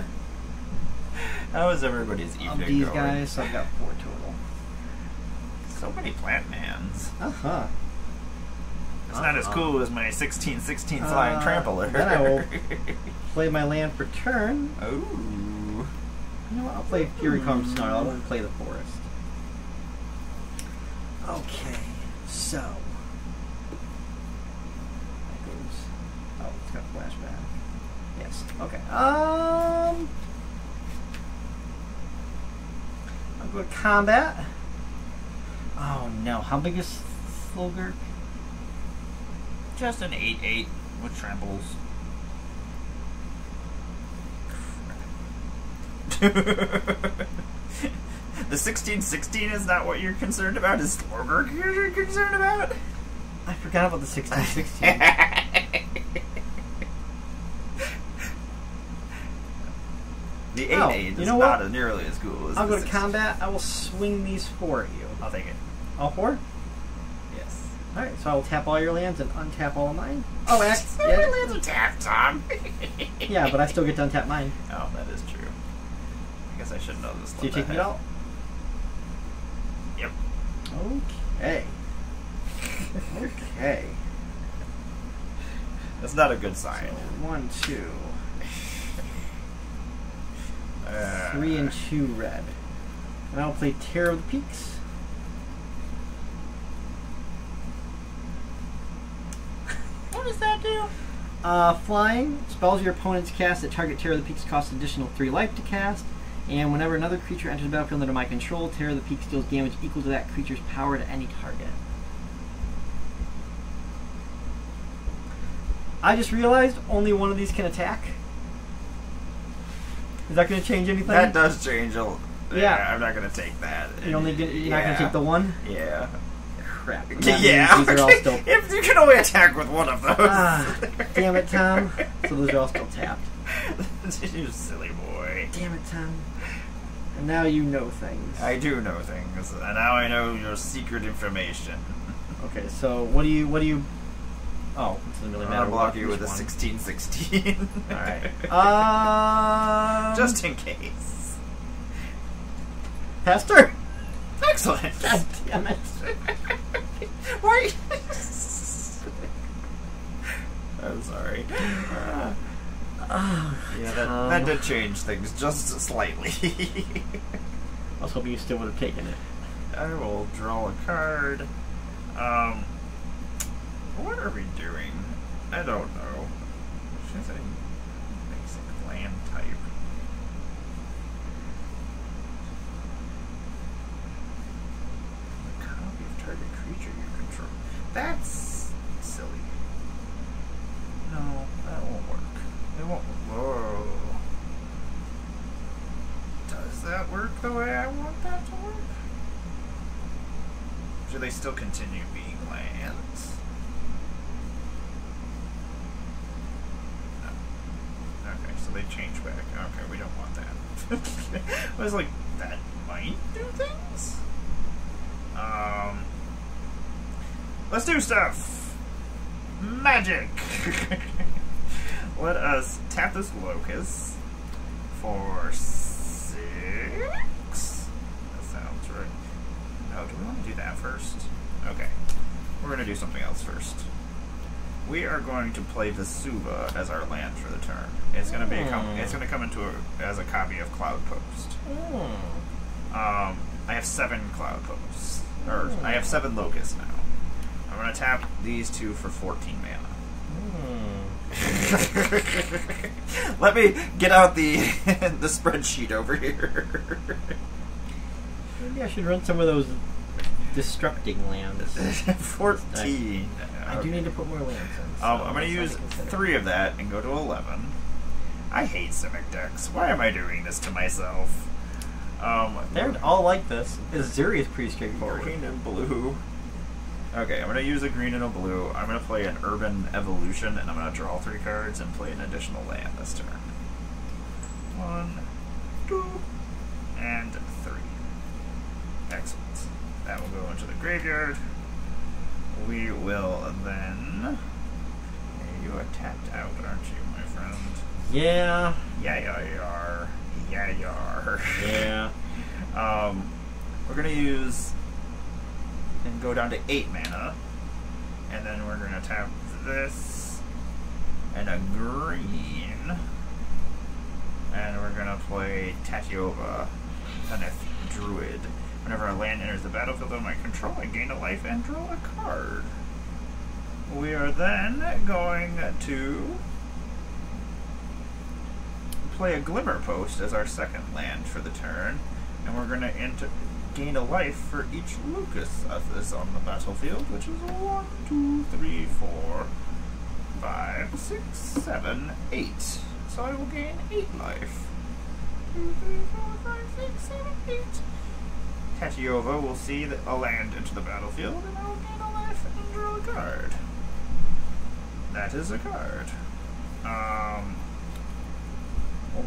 How is everybody's evening of these going? guys, so I've got 4 total. So many plant mans. Uh-huh. It's not as cool as my 16/16 flying trampler. Then I will play my land for turn. Ooh. You know what? I'll play Fury Calm Snarl. I won't play the forest. Okay, so that goes. Oh, it's got flashback. Yes. Okay. I'll go to combat. Oh no! How big is Slogurk? Just an 8/8 with tramples. The 16/16 is not what you're concerned about? Is Slogurk you're concerned about? I forgot about the 16/16. The 8/8 is you know not what? nearly as cool as I'll the go to 16. combat. I will swing these 4 at you. I'll take it. All 4? Yes. Alright, so I will tap all your lands and untap all of mine. Oh, My actually, yeah, lands are tapped, Tom. yeah, but I still get to untap mine. Oh, that is true. I guess I should know this. So you take it out? Yep. Okay. Okay. That's not a good So sign. 1, 2, 3 and 2 red. And I'll play Terror of the Peaks. What does that do? Flying. Spells your opponent's cast that target Terror of the Peaks cost additional 3 life to cast. And whenever another creature enters the battlefield under my control, Terror of the Peaks deals damage equal to that creature's power to any target. I just realized only one of these can attack. Is that going to change anything? That does change a little. Yeah. I'm not going to take that. You're not going to take the one? Yeah. Crap. That Yeah. means these are all still... If you can only attack with one of those. Ah, damn it, Tom. So those are all still tapped. You silly boy. Damn it, Tom. And now you know things. I do know things, and now I know your secret information. Okay, so what do you... Oh, it doesn't really matter. I'll block what you with a one. 16/16. Alright. Just in case. Pastor! Excellent. God damn it. Why? I'm sorry. Oh, Yeah, Tom. that did change things just slightly. I was hoping you still would have taken it. I will draw a card. What are we doing? I don't know. Should I say basic land type? A copy of target creature you control. That's silly. No, that won't work. It won't. Whoa. Does that work the way I want that to work? Should they still continue being lands? No. Okay, so they change back. Okay, we don't want that. I was like, that might do things? Let's do stuff! Magic! Let us tap this locust for 6. That sounds right. Oh, do we want to do that first? Okay. We're going to do something else first. We are going to play Vesuva as our land for the turn. It's going to come into as a copy of Cloud Post. I have 7 Cloud Posts. Or I have 7 locusts now. I'm going to tap these 2 for 14 mana. Let me get out the the spreadsheet over here. Maybe I should run some of those destructing lands. 14. I do need to put more lands in. So I'm going to use 3 of that and go to 11. I hate Simic decks. Why am I doing this to myself? They're all like this. Azuri is pretty straightforward. Green and blue. Okay, I'm going to use a green and a blue. I'm going to play an Urban Evolution, and I'm going to draw 3 cards and play an additional land this turn. 1, 2, and 3. Excellent. That will go into the graveyard. We will then... You are tapped out, aren't you, my friend? Yeah. Yeah, you are. Yeah, you are. Yeah. We're going to use... and go down to 8 mana. And then we're going to tap this and a green. And we're going to play Tatiova, an Druid. Whenever a land enters the battlefield of my control, I gain a life and draw a card. We are then going to play a Glimmer Post as our second land for the turn. And we're going to gain a life for each locust of this on the battlefield, which is 1, 2, 3, 4, 5, 6, 7, 8. So I will gain 8 life. 2, 3, 4, 5, 6, 7, 8. Tatiova will see a land into the battlefield, and I will gain a life and draw a card. That is a card.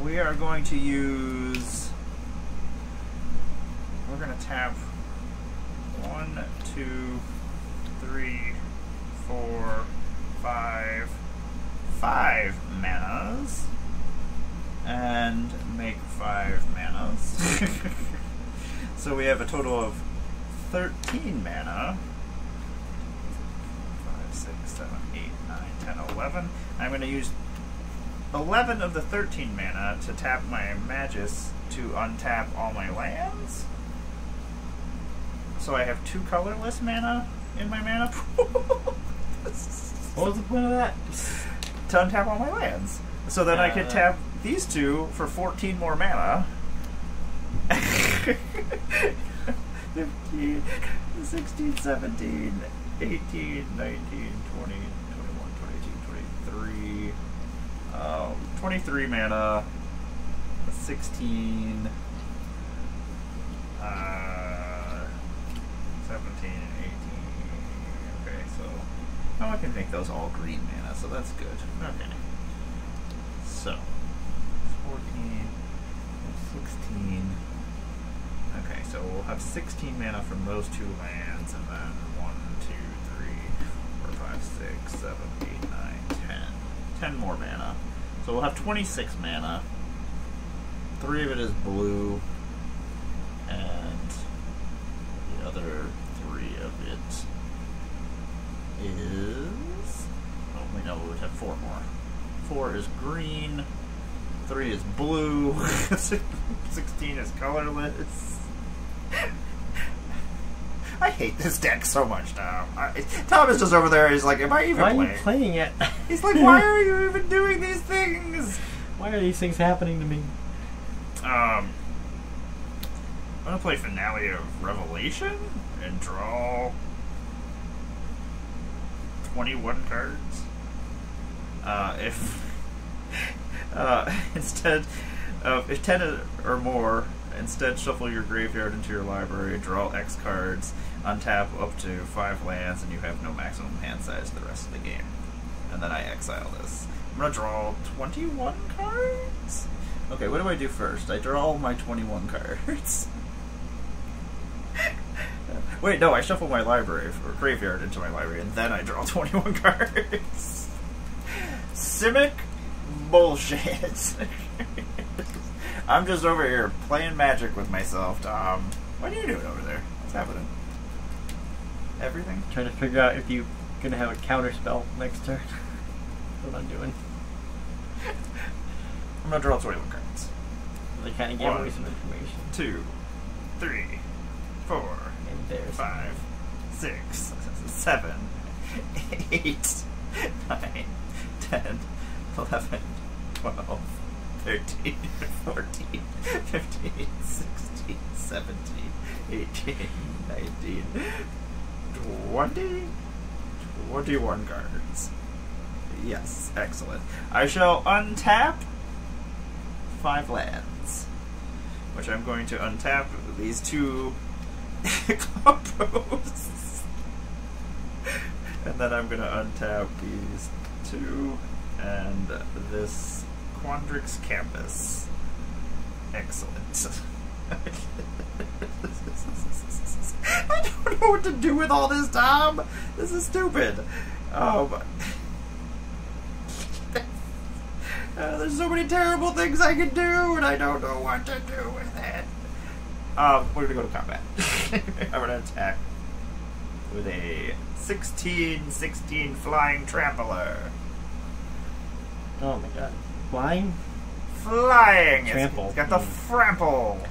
We are going to use... We're going to tap 1, 2, 3, 4, 5 manas, and make 5 manas. So we have a total of 13 mana. 5, 6, 7, 8, 9, 10, 11. I'm going to use 11 of the 13 mana to tap my Magus to untap all my lands. So I have 2 colorless mana in my mana pool. What was the point of that? To untap all my lands. So then I could tap these 2 for 14 more mana. 15, 16, 17, 18, 19, 20, 21, 22, 23. 23 mana. 16. 17 and 18. Okay, so now I can make those all green mana, so that's good. Okay. So 14, 16. Okay, so we'll have 16 mana from those 2 lands, and then 1, 2, 3, 4, 5, 6, 7, 8, 9, 10. 10 more mana. So we'll have 26 mana. 3 of it is blue, and the other 3 of it is... Oh, we know we would have 4 more. 4 is green, 3 is blue, 16 is colorless. I hate this deck so much now. Tom is just over there, he's like, am I even playing? Why are you playing it? He's like, why are you even doing these things? Why are these things happening to me? I'm gonna play Finale of Revelation and draw 21 cards. Instead of, if 10 or more, instead shuffle your graveyard into your library, draw X cards, untap up to 5 lands, and you have no maximum hand size the rest of the game. And then I exile this. I'm gonna draw 21 cards? Okay, what do I do first? I draw my 21 cards. Wait, no, I shuffle my library or graveyard into my library, and then I draw 21 cards. Simic bullshit. I'm just over here playing Magic with myself, Tom. What are you doing over there? What's happening? Everything? Trying to figure out if you're gonna have a counter spell next turn. That's what I'm doing. I'm gonna draw 21 cards. They kind of gave away some information. 2, 3, 4, And there's 5, 6, 7, 8, 9, 10, 11, 12, 13, 14, 15, 16, 17, 18, 19, 20, 21 cards. Yes, excellent. I shall untap 5 lands, which I'm going to untap these 2 combos. And then I'm going to untap these 2 and this Quandrix Campus. Excellent. I don't know what to do with all this, Tom. This is stupid. There's so many terrible things I can do, and I don't know what to do with it. We're gonna go to combat. I'm gonna attack with a 16/16 flying trampler. Oh my god. Flying? Flying! Trample. It's got the frample.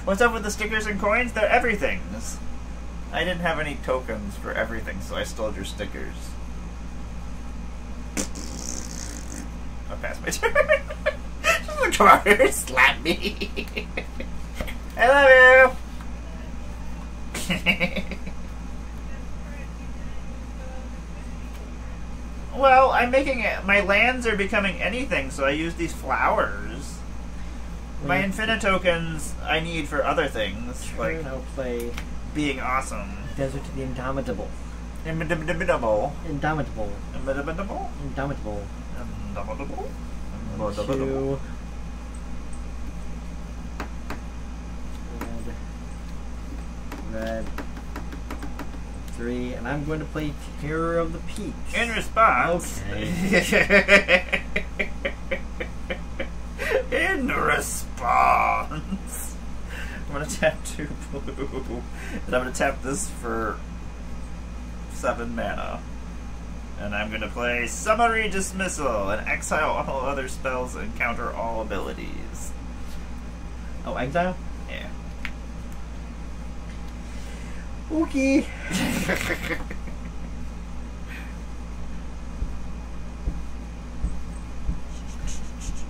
What's up with the stickers and coins? They're everything's. I didn't have any tokens for everything, so I stole your stickers. I'll pass my turn. Come on here, slap me. I love you. Well, I'm making it. My lands are becoming anything, so I use these flowers. My infinite tokens I need for other things, like I'll play being awesome. Desert to the Indomitable. Indomitable. Indomitable. Indomitable. Indomitable. Indomitable. 2. Red. 3. And I'm going to play Terror of the Peaks. In response. Okay. In response. I'm going to tap 2 blue. And I'm going to tap this for 7 mana. And I'm going to play Summary Dismissal and exile all other spells and counter all abilities. Oh, exile? Yeah. Okay.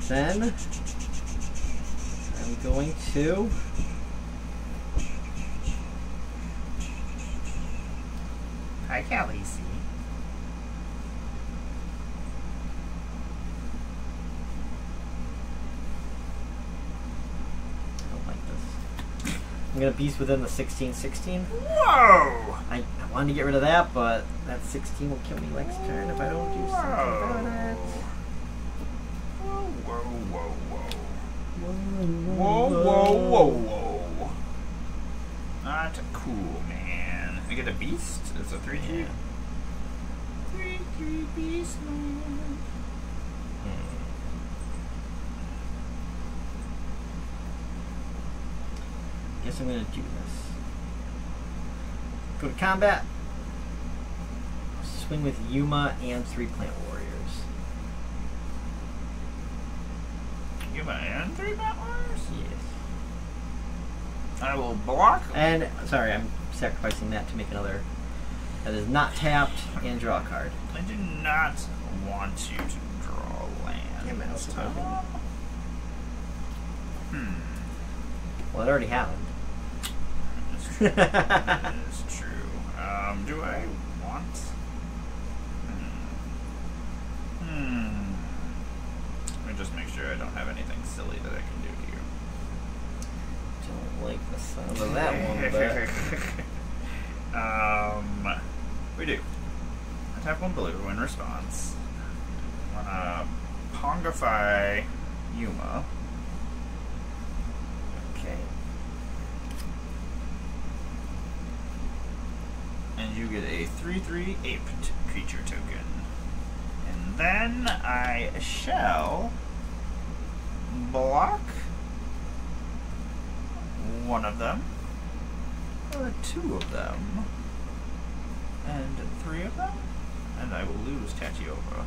Then I'm going to Hi, Khaleesi. I don't like this. I'm gonna Beast within the 16/16. Whoa! I wanted to get rid of that, but that 16 will kill me next turn if I don't do something about it. Whoa, whoa, whoa. Whoa, whoa, whoa, whoa. Not cool, man. I get a beast? It's a 3-3? Yeah. 3-3 beast, man. Guess I'm gonna do this. Go to combat. Swing with Yuma and 3 Plant Warriors. Yuma and 3 Bat Warriors? Yes. I will block. And, sorry, I'm sacrificing that to make another. That is not tapped and draw a card. I do not want you to draw land. Yeah, man, this that's time. Well, it already happened. That's true. That is true. Do I want? Let me just make sure I don't have anything silly that I can do Don't like the sound of that one, but... we do. I tap 1 blue in response. I'm gonna Pongify Yuma. Okay. you get a 3/3 ape creature token. And then I shall block one of them, or two of them, and three of them, and I will lose Tatiova.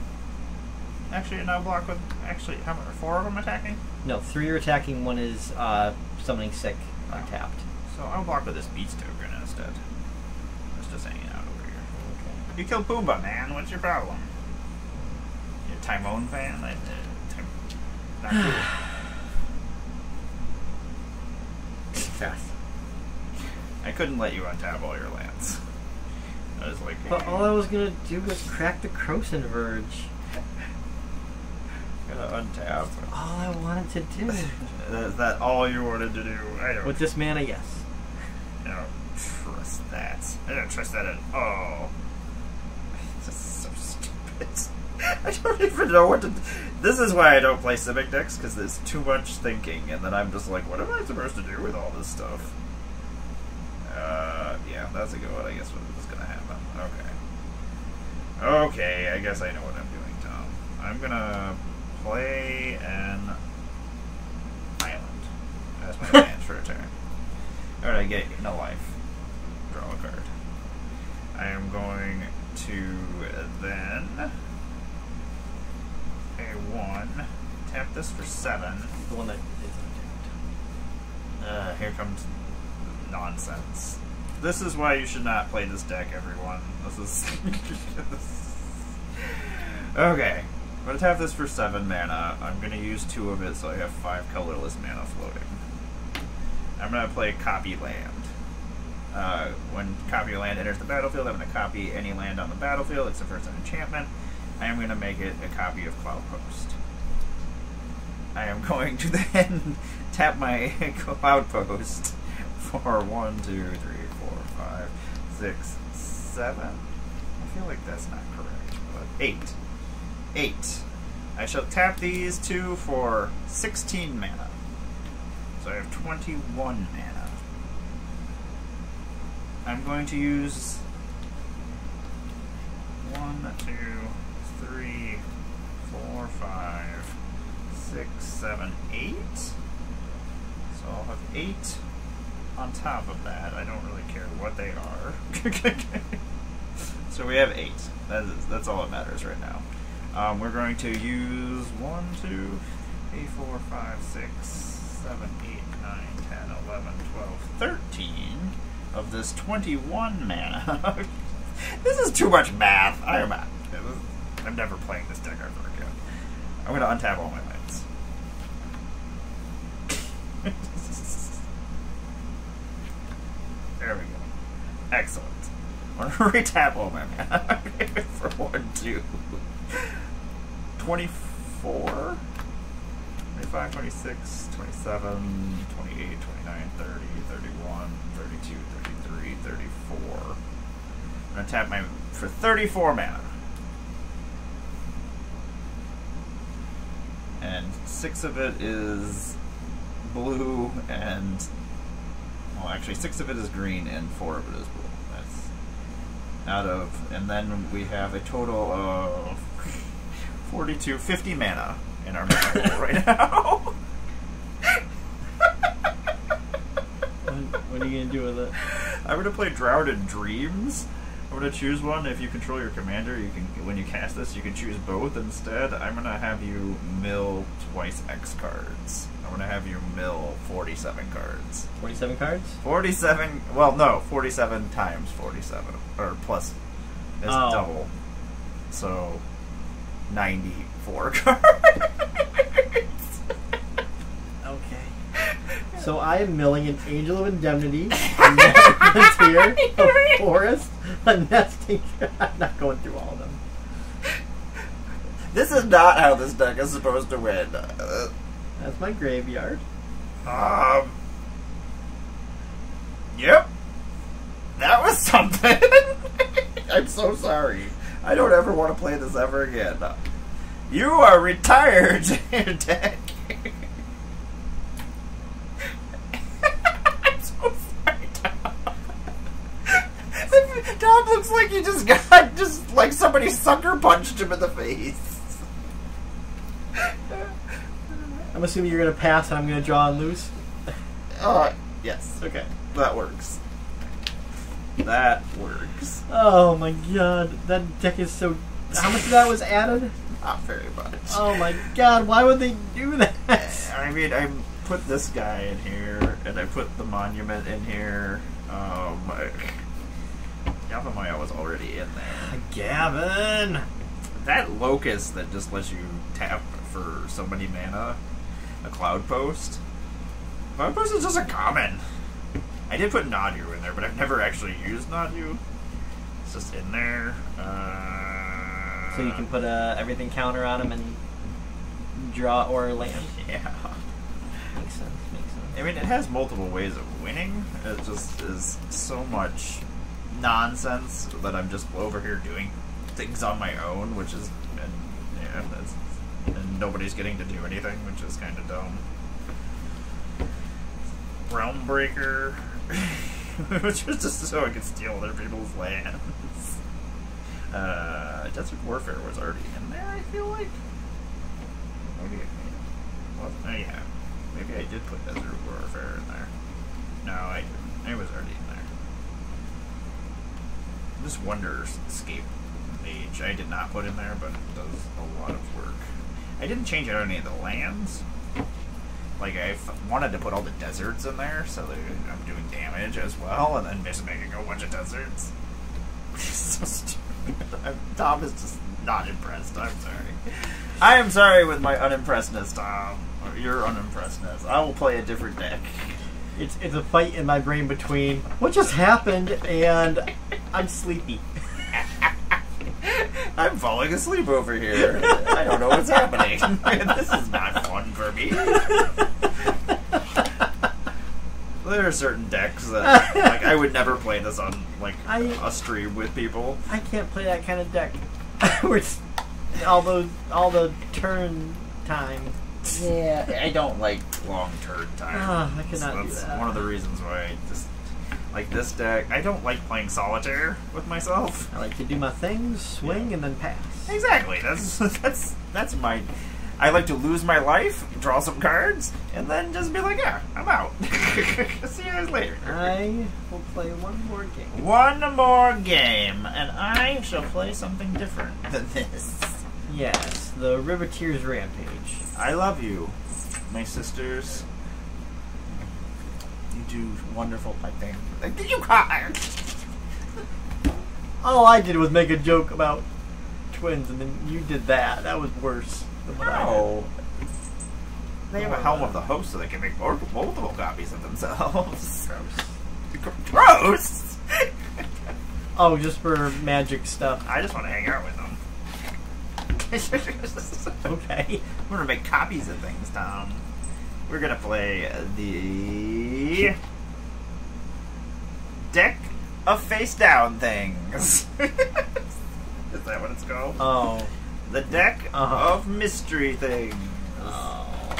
Actually, and I'll block with, actually, how many, 4 of them attacking? No, 3 are attacking, 1 is summoning sick untapped. So I'll block with this Beats token instead. Just hanging out over here. Okay. You killed Pumbaa, man. What's your problem? You a Timon fan? Not cool. Yes. I couldn't let you untap all your lands. I was like, But all I was gonna do was crack the Croson Verge. gonna untap. All I wanted to do. Is that all you wanted to do? I don't. With this mana, yes. I don't trust that. I don't trust that at all. It's just so stupid. I don't even know what to. This is why I don't play Civic decks, because there's too much thinking, and then I'm just like, what am I supposed to do with all this stuff? Yeah, that's a good one. I guess what was gonna happen. Okay. Okay, I guess I know what I'm doing, Tom. I'm gonna play an island as my land for a turn. Alright, I get no life. Draw a card. I am going to then pay 1, tap this for 7. The one that is untapped. Here comes nonsense. This is why you should not play this deck, everyone. This is okay. I'm gonna tap this for 7 mana. I'm gonna use 2 of it, so I have 5 colorless mana floating. I'm gonna play Copy Land. When Copy Land enters the battlefield, I'm gonna copy any land on the battlefield except for its enchantment. I am gonna make it a copy of Cloud Post. I am going to then tap my Cloud Post for 1, 2, 3, 4, 5, 6, 7. I feel like that's not correct, but 8. 8. I shall tap these 2 for 16 mana. So I have 21 mana. I'm going to use 1, 2, 3, 4, 5, 6, 7, 8. So I'll have 8 on top of that. I don't really care what they are. So we have 8. That's all that matters right now. We're going to use 1, 2, 3, 4, 5, 6, 7, 8, 9, 10, 11, 12, 13 of this 21 mana. This is too much math. I'm never playing this deck ever again. I'm going to untap all my lands. There we go. Excellent. I'm going to retap all my mana for 1, 2, 24, 25, 26, 27, 28, 29, 30, 31, 32, 33, 34. I'm going to tap my for 34 mana. And 6 of it is blue and, well, actually 6 of it is green and 4 of it is blue. That's out of, and then we have a total of 50 mana in our mana pool right now. What are you going to do with it? I'm going to play Drowned Dreams. I'm going to choose one. If you control your commander, you can, when you cast this, you can choose both instead. I'm going to have you mill twice X cards. I'm going to have you mill 47 cards. 47 cards? 47, well, no, 47 times 47, or plus, is double. So, 94 cards. Okay. So I am milling an Angel of Indemnity, a Nevermentier, a Forest, a Nesting. I'm not going through all of them. This is not how this deck is supposed to win. That's my graveyard. Yep. That was something. I'm so sorry. I don't ever want to play this ever again. You are retired, deck. I'm so sorry, Tom. Tom looks like he just got just like somebody sucker punched him in the face. I'm assuming you're gonna pass and I'm gonna draw and lose. Yes. Okay. That works. That works. Oh my god, that deck is so. How much of that was added? Not very much. Oh my god, why would they do that? I mean, I put this guy in here, and I put the monument in here. Yavimaya was already in there. Gavin! That locust that just lets you tap for so many mana, a cloud post. Cloud post is just a common. I did put Nadu in there, but I've never actually used Nadu. It's just in there. So you can put a everything counter on him and draw or land. Yeah. Makes sense, makes sense. I mean, it has multiple ways of winning. It just is so much nonsense that I'm just over here doing things on my own, which is, and nobody's getting to do anything, which is kind of dumb. Realm Breaker, which was just so I could steal other people's lands. Desert Warfare was already in there, I feel like. Maybe it wasn't. Oh, yeah. Maybe I did put Desert Warfare in there. No, I didn't. It was already in there. This Wonders Escape Mage I did not put in there, but it does a lot of work. I didn't change out any of the lands. Like, I wanted to put all the deserts in there, so that I'm doing damage as well, and then just making a bunch of deserts. So stupid. Tom is just not impressed. I'm sorry. I am sorry with my unimpressedness, Tom. Or your unimpressedness. I will play a different deck. It's a fight in my brain between what just happened and I'm sleepy. I'm falling asleep over here. I don't know what's happening. This is not fun for me. There are certain decks that, like, I would never play this on, like, a stream with people. I can't play that kind of deck. Where it's all the turn time. Yeah, I don't like long turn time. I cannot do that. That's one of the reasons why I just like this deck. I don't like playing solitaire with myself. I like to do my things, swing, and then pass. Exactly. That's my. I like to lose my life, draw some cards, and then just be like, yeah, I'm out. See you guys later. I will play one more game. One more game, and I shall play something different than this. Yes, the River Tears Rampage. I love you, my sisters. You do wonderful things. Like, did you cry? All I did was make a joke about twins, and then you did that. That was worse than what I did. They have a Helm of the Host, so they can make multiple copies of themselves. Gross! Oh, just for magic stuff. I just want to hang out with them. Okay. We're gonna make copies of things, Tom. We're gonna play the deck of face down things. Is that what it's called? Oh. The deck of mystery things. Oh.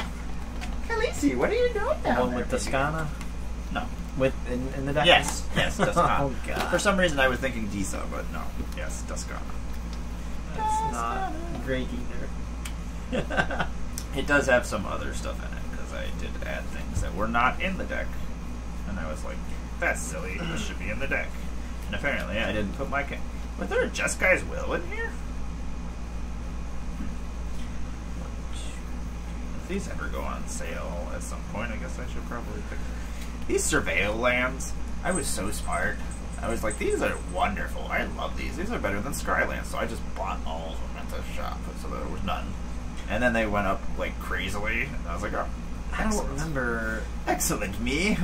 Khaleesi, what are you doing The one with Toscana? No. With in the deck? Yes, Toscana. Oh, God. For some reason I was thinking Disa, but no. Yes, Toscana. That's not great either. It does have some other stuff in it, because I did add things that were not in the deck. And I was like, that's silly, this should be in the deck. And apparently I didn't put my... Was there a Jeskai Will in here? If these ever go on sale at some point, I guess I should probably pick them. These Surveil lands, I was so smart. I was like, these are wonderful. I love these. These are better than Scrylands. So I just bought all of them at the shop so there was none. And then they went up like crazily. And I was like, oh, I don't remember. Excellent, me.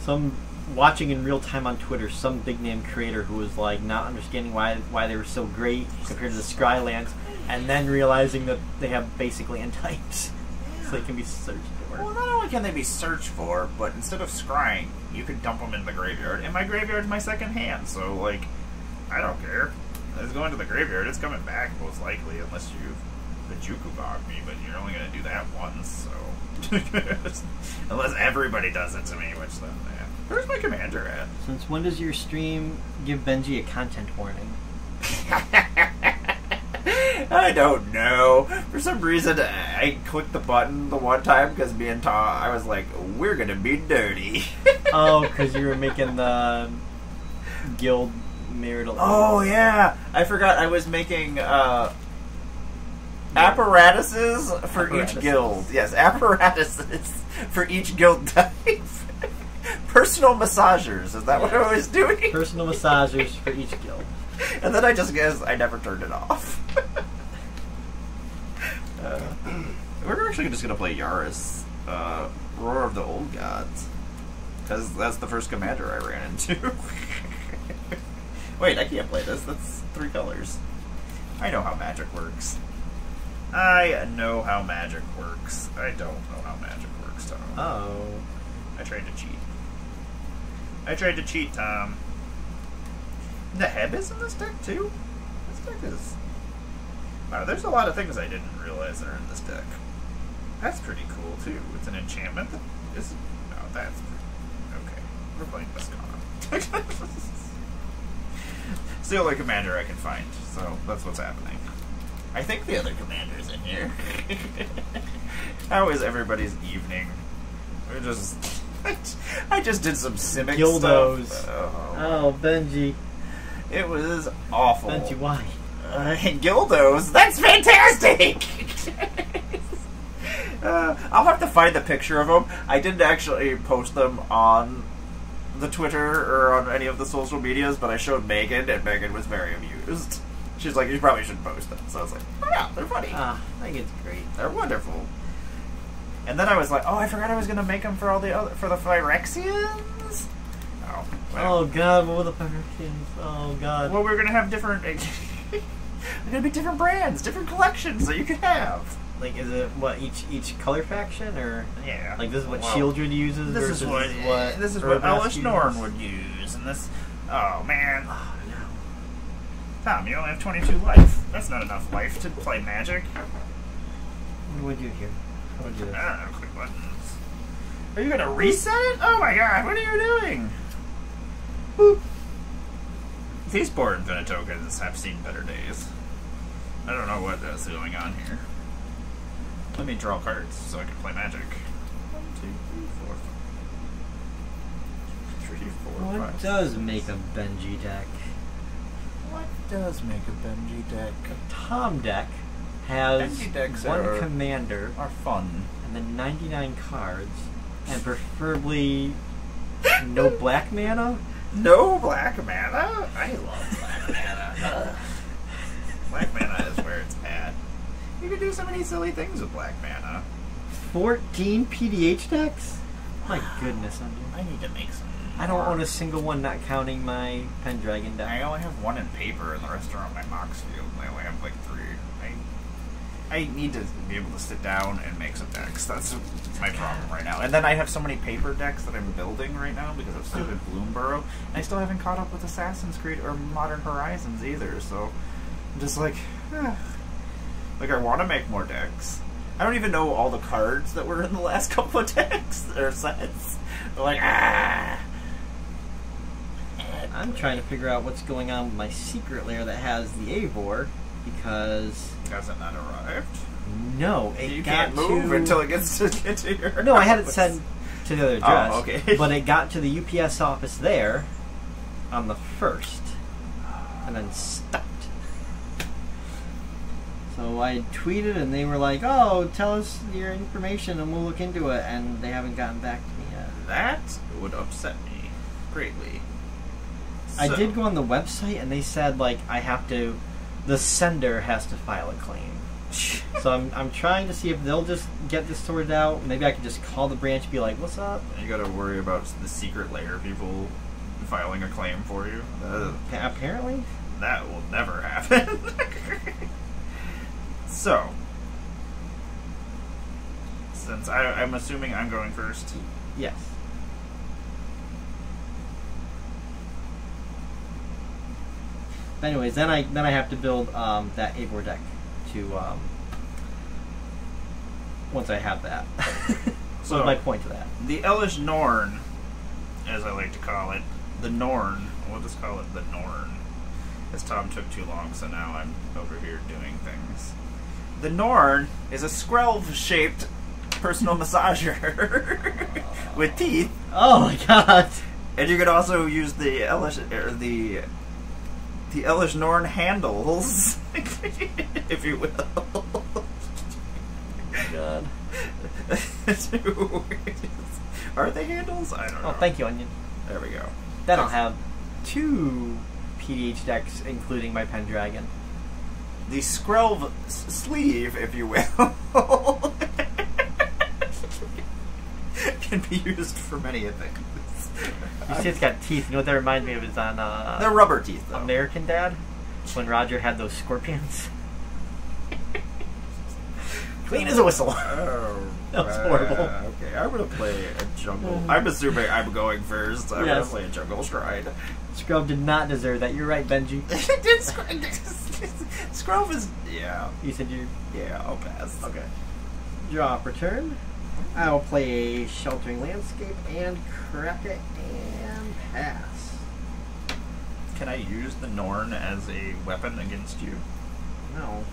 Some watching in real time on Twitter, some big name creator who was like not understanding why they were so great compared to the Scrylands, and then realizing that they have basically end types, so they can be searched for. Well, not only can they be searched for, but instead of scrying, you could dump them in the graveyard. And my graveyard's my second hand, so like, I don't care. It's going to the graveyard. It's coming back most likely, unless you the Juku Bog me, but you're only going to do that once, so unless everybody does it to me, which then, yeah. Where's my commander at? Since when does your stream give Benji a content warning? I don't know. For some reason, I clicked the button the one time because me and Tom, I was like, we're gonna be dirty. Oh, because you were making the guild marital. Oh, yeah. I forgot I was making apparatuses for each guild. Yes, apparatuses for each guild type. Personal massagers. Is that what I was doing? Personal massagers for each guild. And then I just guess I never turned it off. We're actually just going to play Yaris, Roar of the Old Gods. Because that's the first commander I ran into. Wait, I can't play this. That's 3 colors. I know how magic works. I know how magic works. I don't know how magic works, Tom. Oh. I tried to cheat. I tried to cheat, Tom. The Heb is in this deck, too? This deck is... Wow, there's a lot of things I didn't realize that are in this deck. That's pretty cool, too. It's an enchantment that is... No, that's... Okay. We're playing Viscon. It's the only commander I can find, so that's what's happening. I think the other commander's in here. How is everybody's evening? We're just... I just did some Simic Gildos. stuff. Oh, Benji. It was awful. Benji, why? Gildos? That's fantastic! I'll have to find the picture of them. I didn't actually post them on the Twitter or on any of the social medias, but I showed Megan, and Megan was very amused. She's like, you probably shouldn't post them. So I was like, oh yeah, they're funny. I think it's great. They're wonderful. And then I was like, oh, I forgot I was going to make them for all the other, for the Phyrexians? Oh, well. Oh god, what were the Phyrexians? Oh god. Well, we're going to have different... They're going to be different brands, different collections that you can have. Like, is it, what, each color faction, or... Yeah. Like, this is what Shieldred uses this versus is what Elish Norn would use, and this... Oh, man. Oh, no. Tom, you only have 22 life. That's not enough life to play Magic. What would you do here? How would you do this? I don't know, click buttons. Are you going to reset it? Oh my god, what are you doing? Boop. These board infinite tokens have seen better days. I don't know what is going on here. Let me draw cards so I can play Magic. 1, 2, 3, 4. 3, 4, What 5, does 6. make a Benji deck? What does make a Benji deck? A Tom deck has Benji decks one commander are fun. and then 99 cards, and preferably no black mana. No black mana? I love black mana. Black mana is where it's at. You can do so many silly things with black mana. 14 PDH decks? My goodness, I need to make some. I don't own a single one, not counting my Pendragon deck. I only have one in paper, and the rest are on my Mox field. I only have like 3. I need to be able to sit down and make some decks. That's my problem right now. And then I have so many paper decks that I'm building right now because of stupid Blunderdome, and I still haven't caught up with Assassin's Creed or Modern Horizons either. So I'm just like, like I want to make more decks. I don't even know all the cards that were in the last couple of decks or sets. They're like, I'm trying to figure out what's going on with my secret lair that has the Eivor, because... Has it not arrived? No, it you got can't move to... until it gets to your No, I had it house. sent to the other address. Oh, okay. But it got to the UPS office there on the 1st, and then stopped. So I tweeted, and they were like, oh, tell us your information, and we'll look into it, and they haven't gotten back to me yet. That would upset me greatly. I So- did go on the website, and they said, like, I have to... The sender has to file a claim. So I'm trying to see if they'll just get this sorted out. Maybe I could just call the branch and be like, what's up? You gotta worry about the secret layer people filing a claim for you. Apparently? That will never happen. So, since I'm assuming I'm going first. Yes. But anyways, then I have to build that Eivor deck to once I have that. So So- my point to that. The Elish Norn as I like to call it, the Norn. We'll just call it the Norn. As Tom took too long, so now I'm over here doing things. The Norn is a Skrelv-shaped personal massager with teeth. Oh my god! And you could also use the Elish Norn handles, if you will. Oh my god. Are they handles? I don't know. Oh, thank you, Onion. There we go. Then I'll have 2 PDH decks, including my Pendragon. The Skrelv sleeve, if you will, can be used for many things. You see it's got teeth. You know what that reminds me of is on They're rubber teeth, though. American Dad, when Roger had those scorpions. Clean as a whistle. Oh, That was horrible. Okay, I'm gonna play a jungle. I'm assuming I'm going first. I'm gonna Yes. play a jungle shrine. Scrub did not deserve that. You're right, Benji. Skrelv is... Yeah. You said you... Yeah, I'll pass. Okay. Draw per turn. I will play a Sheltering Landscape and crack it and pass. Can I use the Norn as a weapon against you? No.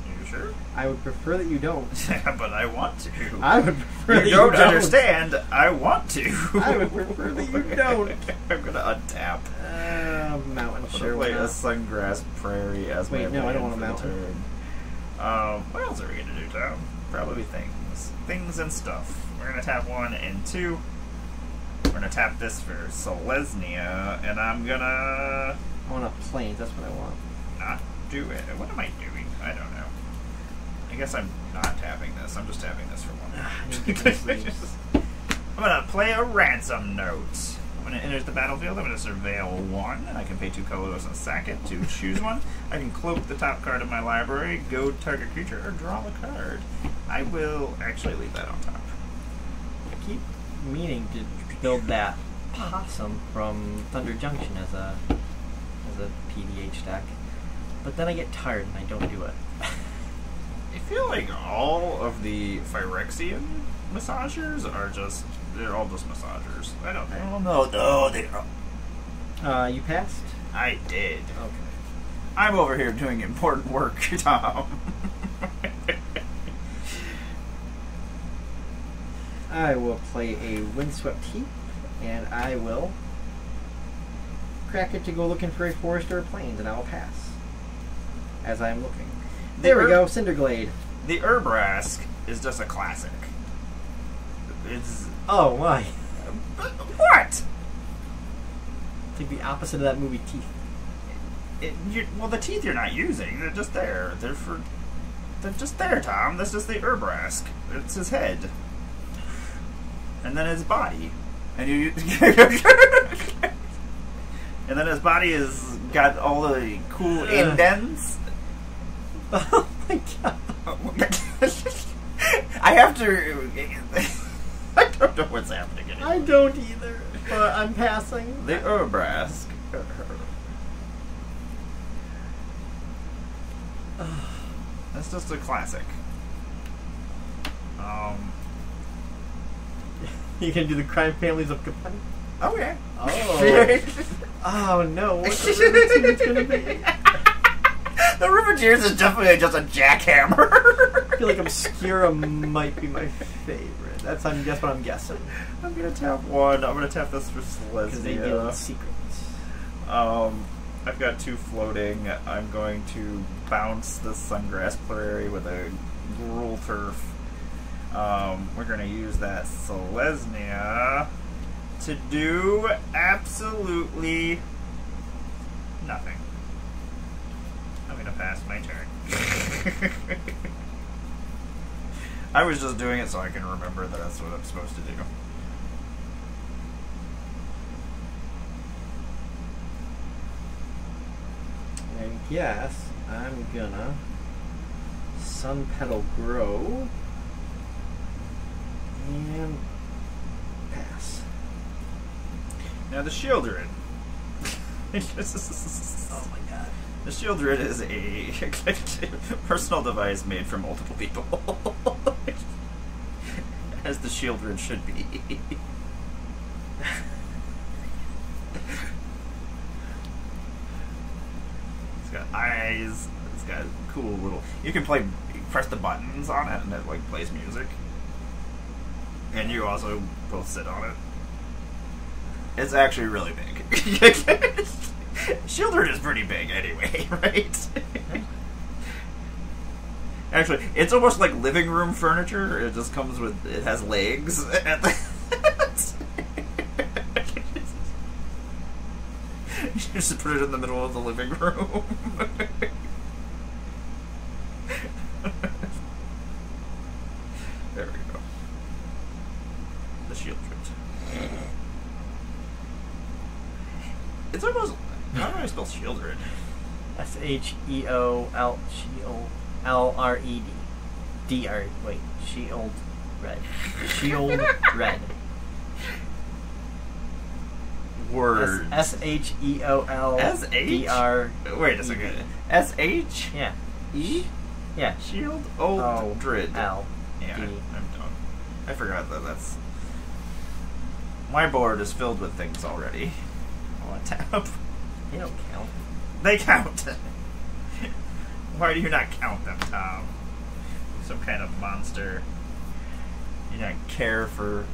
Are you sure? I would prefer that you don't. But I want to. I would prefer that You you don't don't understand. I want to. I would prefer that you don't. I'm gonna untap. Mountain, I'm sure. gonna Why play a not? Sungrass Prairie as Wait, my no, I don't land want a for the mountain. turn. What else are we gonna do, Tom? Probably things. Things and stuff. We're gonna tap 1 and 2. We're gonna tap this for Selesnya, and I'm gonna I want a plains. That's what I want. not do it. What am I doing? I don't know. I guess I'm not tapping this. I'm just tapping this for 1. I need to get my sleeves. I'm gonna play a ransom note. I'm gonna enter the battlefield. I'm gonna surveil 1, and I can pay 2 colors and sack it to choose one. I can cloak the top card of my library, go target creature, or draw a card. I will actually leave that on top. I keep meaning to build that possum from Thunder Junction as a PDH deck, but then I get tired and I don't do it. I feel like all of the Phyrexian massagers are just, they're all just massagers. I don't know. No, they are. You passed? I did. Okay. I'm over here doing important work, Tom. I will play a Windswept Heap, and I will crack it to go looking for a forest or a plains, and I will pass. As I am looking. There we go, Cinderglade. The Urbrask is just a classic. It's... Oh, why? What? It's like the opposite of that movie, Teeth. Well, the teeth you're not using, they're just there. They're just there, Tom. That's just the Urbrask. It's his head. And then his body. And you... and then his body has got all the cool indents. Oh my god. I have to... I don't know what's happening anymore. I don't either, but I'm passing. The Urbrask. That's just a classic. You can do the crime families of Capone? Okay. Oh. Oh no, what the River Team's gonna be? The River Tears is definitely just a jackhammer. I feel like Obscura might be my favorite. That's what I'm guessing. I'm gonna tap 1. I'm gonna tap this for Because they deal in Selesnya. secrets. I've got 2 floating. I'm going to bounce the Sungrass Prairie with a Gruul Turf. We're gonna use that Selesnya to do absolutely nothing. I'm gonna pass my turn. I was just doing it so I can remember that that's what I'm supposed to do. I guess I'm gonna Sun Petal Grow and pass. Now the Shieldred. Oh my god. The Shieldred is a personal device made for multiple people. As the Shieldred should be. eyes. It's got a cool little. You can press the buttons on it, and it like plays music. And you also both sit on it. It's actually really big. Shieldred is pretty big anyway, right? Actually, it's almost like living room furniture. It just comes with, it has legs. You just put it in the middle of the living room. There we go. The Shieldred. It's almost, how do I spell Shieldred? SHEOLLRED. DR. Wait. Shield red. Shield red. Word. SHEOLDR. Wait a second. SH? Yeah. E? Yeah. Shield? Old Drid. L. Yeah, D. I'm done. I forgot that that's... My board is filled with things already. I want to tap. They don't count. They count! Why do you not count them, Tom? Some kind of monster. You don't care for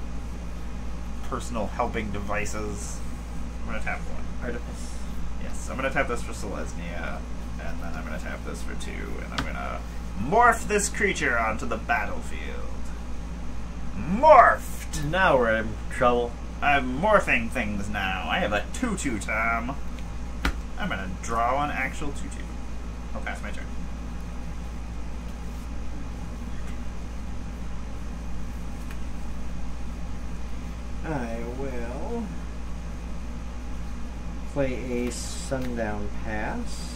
personal helping devices. I'm gonna tap one. Artifice. Yes, I'm gonna tap this for Selesnya, and then I'm gonna tap this for 2, and I'm gonna morph this creature onto the battlefield. Morphed! Now we're in trouble. I'm morphing things now. I have a 2/2, Tom. I'm gonna draw an actual 2/2. I'll pass my turn. I will play a Sundown Pass.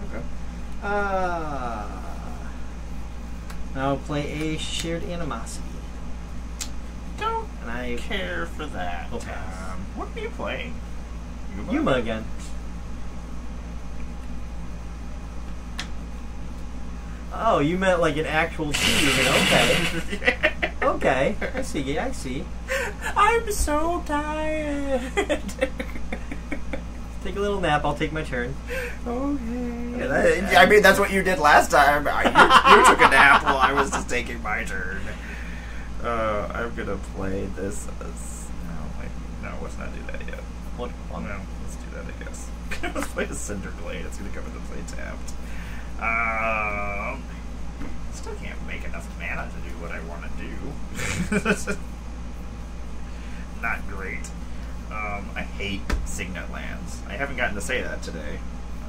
Okay. I'll play a Shared Animosity. Don't And I care for that, will Tom. pass. What are you playing? Yuma again. Oh, you meant like an actual human. Okay. Okay. I see. I see. I'm so tired. Take a little nap. I'll take my turn. Okay. I mean, that's what you did last time. You took a nap while I was just taking my turn. I'm gonna play this as... No, let's not do that yet. What? Well, no, let's do that, I guess. Let's play the Cinder Blade. It's gonna come into play tapped. Still can't make enough mana to do what I want to do. Not great. I hate Signet lands. I haven't gotten to say that today.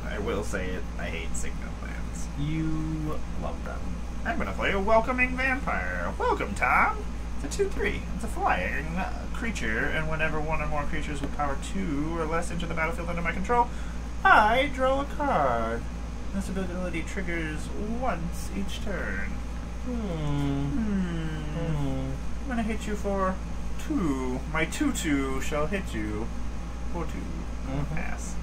I will say it. I hate Signet lands. You love them. I'm gonna play a Welcoming Vampire. Welcome, Tom! It's a 2/3. It's a flying creature, and whenever one or more creatures with power 2 or less enter the battlefield under my control, I draw a card. This ability triggers once each turn. I'm gonna hit you for 2. My 2/2 shall hit you for 2. Pass.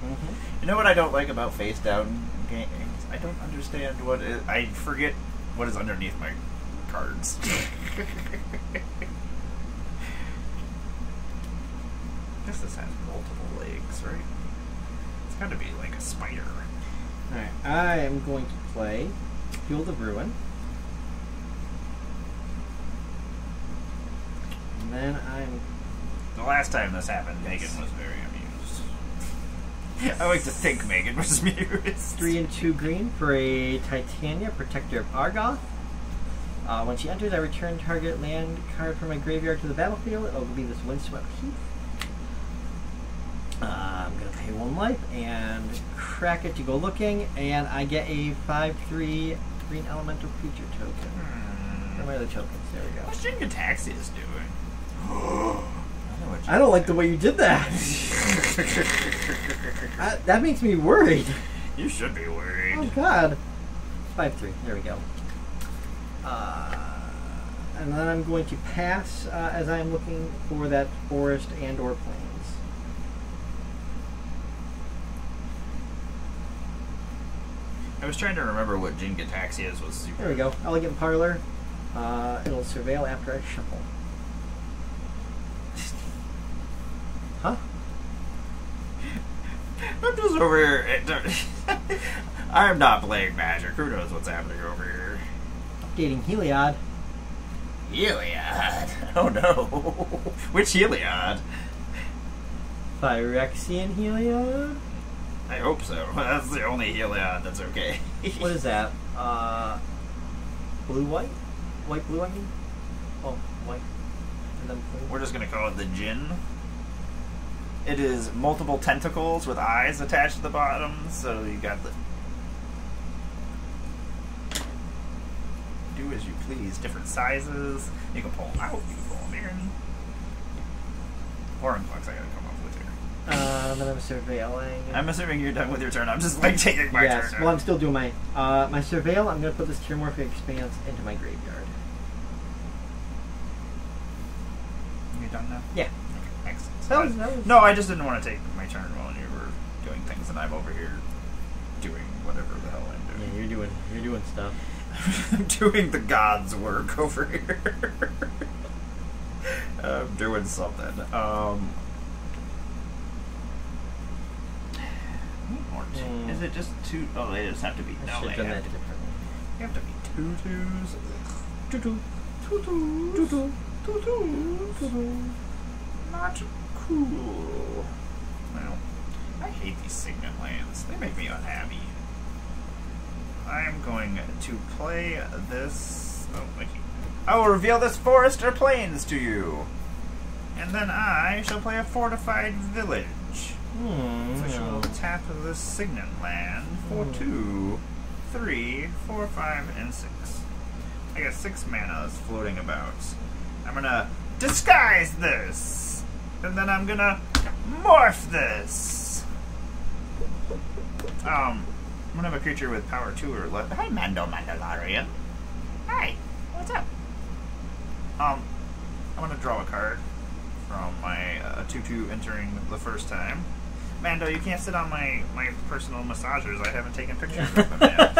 You know what I don't like about face down games? I don't understand what is. I forget what is underneath my cards. I guess this has multiple legs, right? It's gotta be like a spider. Alright, I am going to play Field of Ruin. And then I'm... The last time this happened, Megan was very amused. I like to think Megan was amused. 3 and 2 green for a Titania, Protector of Argoth. When she enters, I return target land card from my graveyard to the battlefield. It'll be this Windswept Heath. I'm going to pay 1 life and crack it to go looking, and I get a 5/3 green elemental creature token. Where are my other tokens? There we go. What's Jin-Gitaxias doing? I don't like the way you did that. That makes me worried. You should be worried. Oh God. 5/3. There we go. And then I'm going to pass as I'm looking for that forest and/or plains. I was trying to remember what Jin-Gitaxias was super. There we go. Elegant Parlor. It'll surveil after I shuffle. I'm just over here. I'm not playing Magic. Who knows what's happening over here? Updating Heliod. Heliod. Oh no. Which Heliod? Phyrexian Heliod? I hope so. That's the only Heliod that's okay. What is that? Blue-white? White-blue, I mean? Oh, white. And then blue. We're just gonna call it the Djinn. It is multiple tentacles with eyes attached to the bottom, so you got the... Do as you please. Different sizes. You can pull them out, you can pull them in. Foreign bucks I gotta come up with here. Then I'm surveilling. I'm assuming you're done with your turn. I'm just like taking my yes, turn. well I'm still doing my my surveil. I'm going to put this Tearmorphic Expanse into my graveyard. You done now? Yeah. Okay, excellent. That was... No, I just didn't want to take my turn while you were doing things, and I'm over here doing whatever the hell I'm doing. Yeah, you're doing stuff. I'm doing the gods' work over here. I'm doing something. Is it just two? Oh, they just have to be. I No, should they have done have that to, differently. they have to be two twos. Tutu. Tutu. Tutu. Tutu. Tutu. Not cool. Well, I hate these Signet lands. They make me unhappy. I am going to play this. Oh, wait. I will reveal this forest or plains to you. And then I shall play a fortified village. So she will tap this Signet land for 2, 3, 4, 5, and 6. I got 6 mana floating about. I'm gonna disguise this! And then I'm gonna morph this! I'm gonna have a creature with power 2 or less. Hi, Mandalorian. Hi, what's up? I'm gonna draw a card from my 2/2 entering the first time. Mando, you can't sit on my personal massagers. I haven't taken pictures of them yet.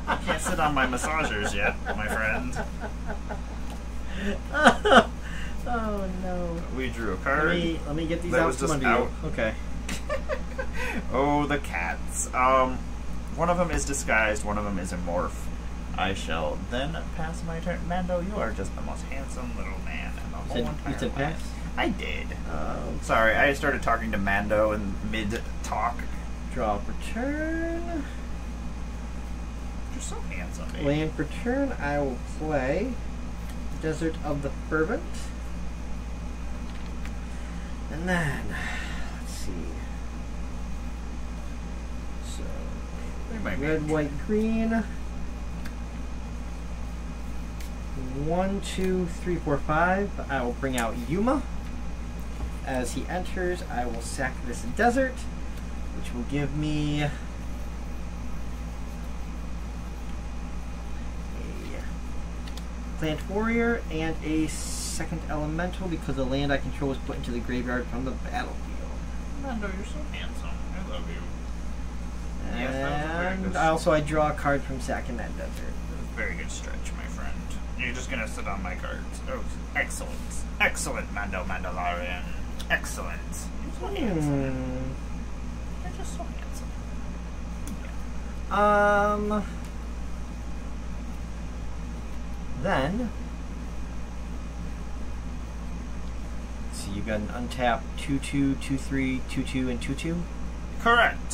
You can't sit on my massagers yet, my friend. Oh no. We drew a card. Let me get these that out was from just under out. you. Okay. Oh, the cats. One of them is disguised, one of them is a morph. I shall then pass my turn. Mando, you are just the most handsome little man in the whole entire You said land. pass? I did. Sorry, I started talking to Mando in mid-talk. Draw for turn. You're so handsome, baby. Land for turn, I will play Desert of the Fervent. And then, let's see. So, red, white, green. 1, 2, 3, 4, 5. I will bring out Yuma. As he enters, I will sack this desert, which will give me a plant warrior and a second elemental because the land I control was put into the graveyard from the battlefield. Mando, you're so handsome. I love you. Yes, that was a very And good I draw a card from sacking that desert. Very good stretch, my friend. You're just gonna sit on my cards. Oh, excellent. Excellent, Mandalorian. Excellent. You're so handsome. You're just so handsome. Then, let's see, you got an untapped 2/2, 2/3, 2/2, and 2/2. Correct.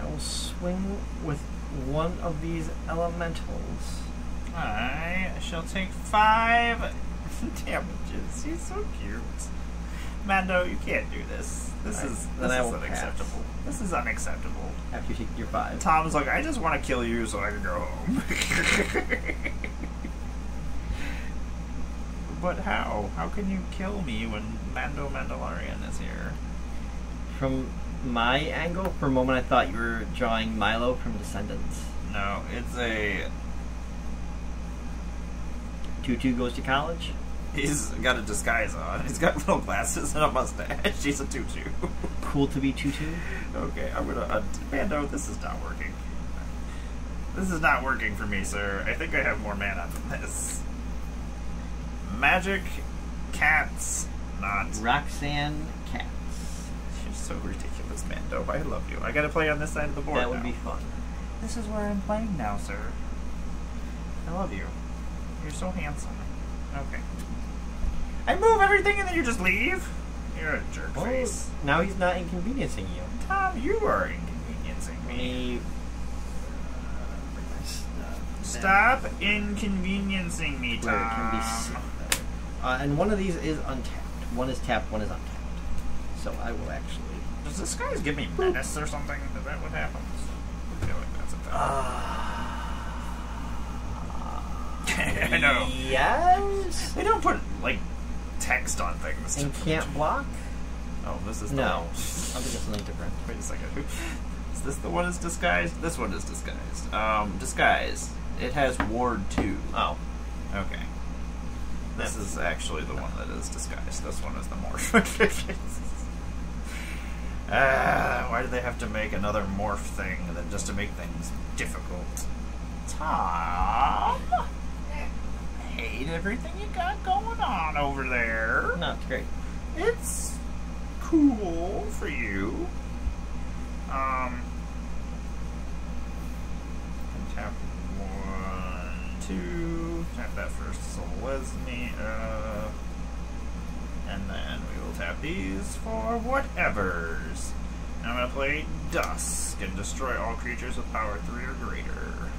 I will swing with one of these elementals. I shall take 5 damages. He's so cute. Mando, you can't do this. This is unacceptable. This is unacceptable. After you take your 5. Tom's like, I just want to kill you so I can go home. But how? How can you kill me when Mandalorian is here? From my angle, for a moment I thought you were drawing Milo from Descendants. No, it's a... 2/2 goes to college. He's got a disguise on. He's got little glasses and a mustache. He's a 2/2. Cool to be 2/2. Okay, I'm gonna... Mando, this is not working. This is not working for me, sir. I think I have more mana than this. Magic cats, not... Roxanne Cats. You're so ridiculous, Mando. I love you. I gotta play on this side of the board That would now. be fun. This is where I'm playing now, sir. I love you. You're so handsome. Okay. I move everything and then you just leave? You're a jerk face. Now he's not inconveniencing you. Tom, you are inconveniencing me. Me. Stop inconveniencing me, Tom. Where it can be seen better. And one of these is untapped. One is tapped, one is untapped. So I will actually... Does this guy give me menace or something? Is that what happens? I feel like that's a thing. I know. Yes? They don't put, like, text on things. And can't block? Oh, this is the... No. I think it's something different. Wait a second. Is this the one is disguised? This one is disguised. Disguise. It has Ward 2. Oh. Okay. This is actually the one that is disguised. This one is the morph. Why do they have to make another morph thing than just to make things difficult? Tom? Hate everything you got going on over there. No, it's great. It's cool for you. Tap 1, 2. Tap that first Selesny. And then we will tap these for whatevers. Now I'm going to play Dusk and destroy all creatures with power 3 or greater.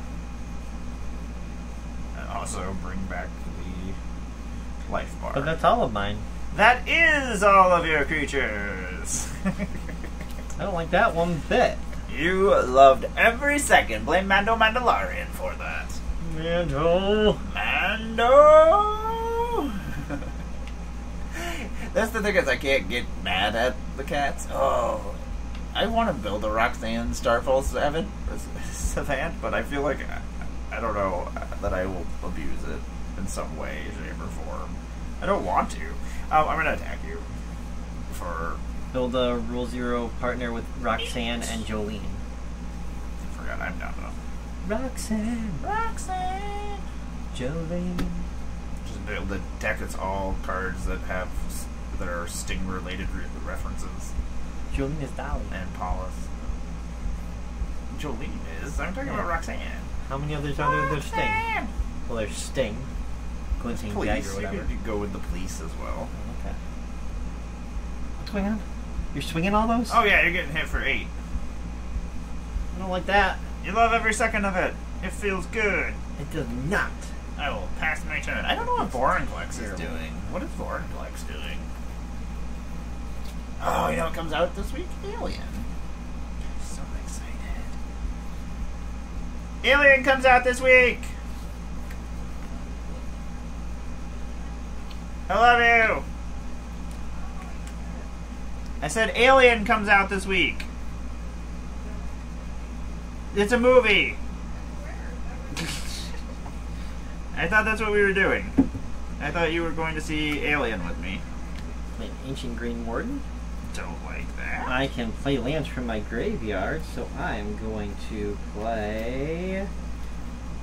And also bring back the life bar. But that's all of mine. That is all of your creatures! I don't like that one bit. You loved every second. Blame Mando Mandalorian for that. Mando. Mando! That's the thing is I can't get mad at the cats. Oh, I want to build a Roxanne Starfall Savant, but I feel like, I don't know, that I will abuse it in some way, shape, or form. I don't want to. I'm going to attack you for... Build a Rule 0 partner with Roxanne and Jolene. I forgot, I'm down enough. Roxanne. Roxanne! Jolene. Just be able to deck it's all cards that have that are Sting related references. Jolene is Dolly. And Paulus. Jolene is. I'm talking about Roxanne. How many others are there? There's Sting. Well, there's Sting. Glinting Police. Dagger or whatever. You could go with the police as well. Okay. What's going on? You're swinging all those? Oh yeah, you're getting hit for 8. I don't like that. You love every second of it. It feels good. It does not. I will pass my turn. I don't know what Vorinclex is doing. What is Vorinclex doing? Oh, you know what comes out this week? Alien. I'm so excited. Alien comes out this week! I love you! I said Alien comes out this week. It's a movie. I thought that's what we were doing. I thought you were going to see Alien with me. An Ancient Green Warden? Don't like that. I can play lands from my graveyard, so I'm going to play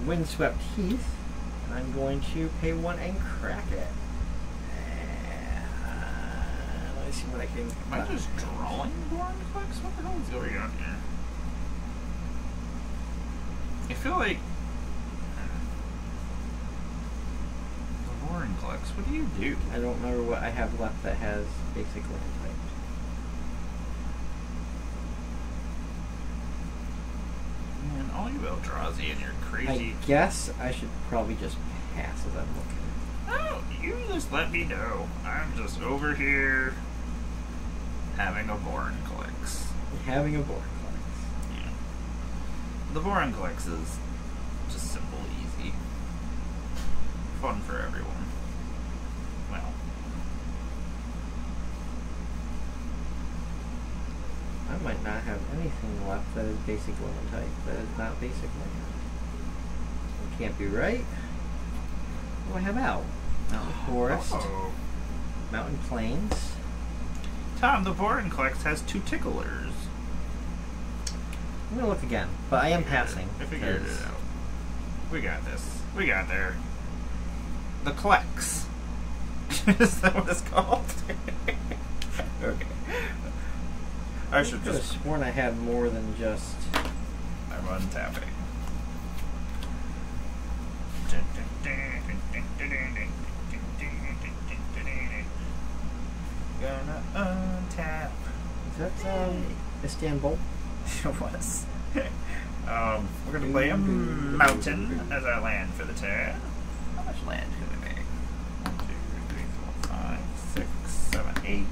Windswept Heath. I'm going to pay 1 and crack it. Let me see what I can... Am I just drawing Vorinclex? What the hell is going on here? I feel like... Vorinclex, what do you do? I don't remember what I have left that has basic land type. Man, all you Eldrazi and your crazy... I guess I should probably just pass as I'm looking. Oh, you just let me know. I'm just over here having a Vorinclex. Having a Vorinclex. Yeah. The Vorinclex is just simple, easy. Fun for everyone. Well. I might not have anything left that is basic land type. That is not basic land. It can't be right. What do I have out? Mountain Forest. Oh. Mountain Plains. Tom, the Vorinclex has 2 ticklers. I'm gonna look again, but I am passing. I figured it 'cause out. We got this. We got there. The Klex. Is that what it's called? Okay. I should could have just. sworn I had more than just. I'm untapping. Gonna untap. Is that Istanbul? It was. We're gonna play a mountain as our land for the turn. How much land can we make? 1, 2, 3, 4, 5, 6, 7, 8.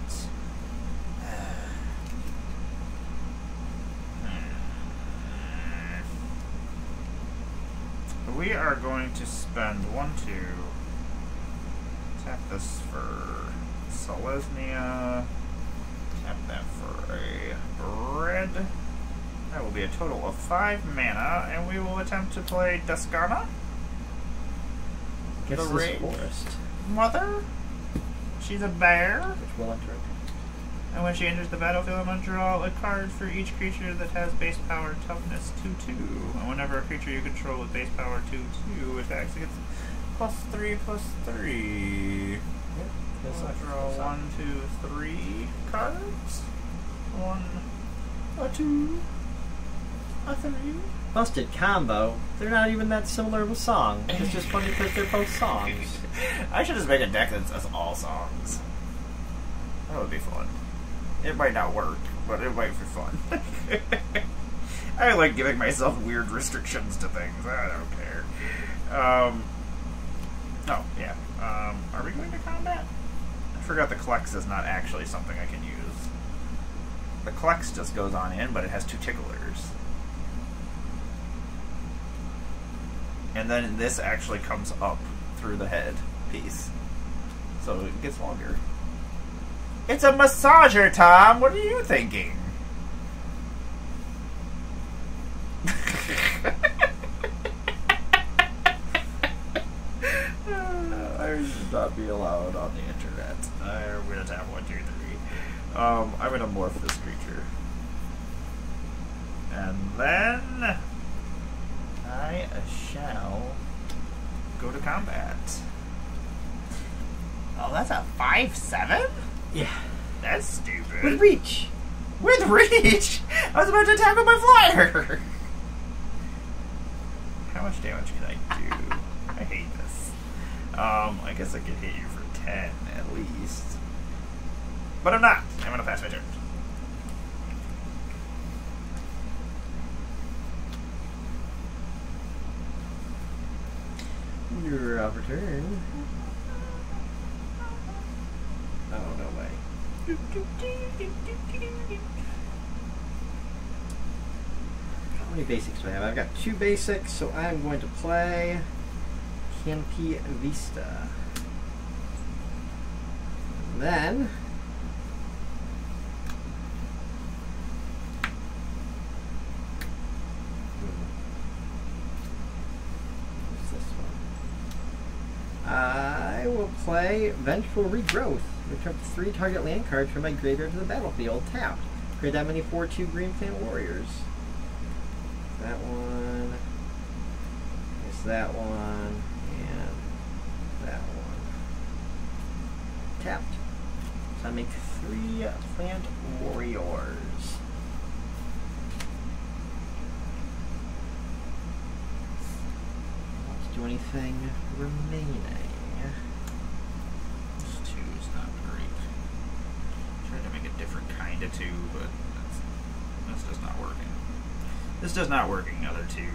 We are going to spend 1, 2. Tap this for Selesnya. Tap that for a red. That will be a total of 5 mana, and we will attempt to play Duskana. Guess The this rage. forest. Mother. She's a bear, Which will enter it. and when she enters the battlefield, I'm going to draw a card for each creature that has base power toughness 2/2. And whenever a creature you control with base power 2/2 attacks, it gets +3/+3. This I'll draw 1, 2, 3 cards. 1, a 2, a 3. Busted combo. They're not even that similar of a song. It's just funny because they're both songs. I should just make a deck that says all songs. That would be fun. It might not work, but it might be fun. I like giving myself weird restrictions to things. I don't care. Oh, yeah. Are we going to combat? I forgot the Klex is not actually something I can use. The Klex just goes on in, but it has 2 ticklers. And then this actually comes up through the head piece. So it gets longer. It's a massager, Tom! What are you thinking? I should not be allowed on the internet. I'm gonna tap 1, 2, 3. I'm gonna morph this creature. And then I shall go to combat. Oh, that's a 5/7? Yeah. That's stupid. With reach. With reach? I was about to attack with my flyer! How much damage can I do? I hate this. I guess I could hit you for 10 at least. But I'm not. I'm gonna pass my turn. Your return. Oh, no way. How many basics do I have? I've got 2 basics, so I'm going to play Canopy Vista. And then what's this one? I will play Vengeful Regrowth. Return 3 target land cards from my graveyard to the battlefield. Tapped. Create that many 4/2 green plant warriors. That one. It's that one. And that one. Tapped. So I make 3 plant warriors. Let's do anything remaining. This 2 is not great. Tried to make a different kind of 2, but that's just not working. This does not working, other 2.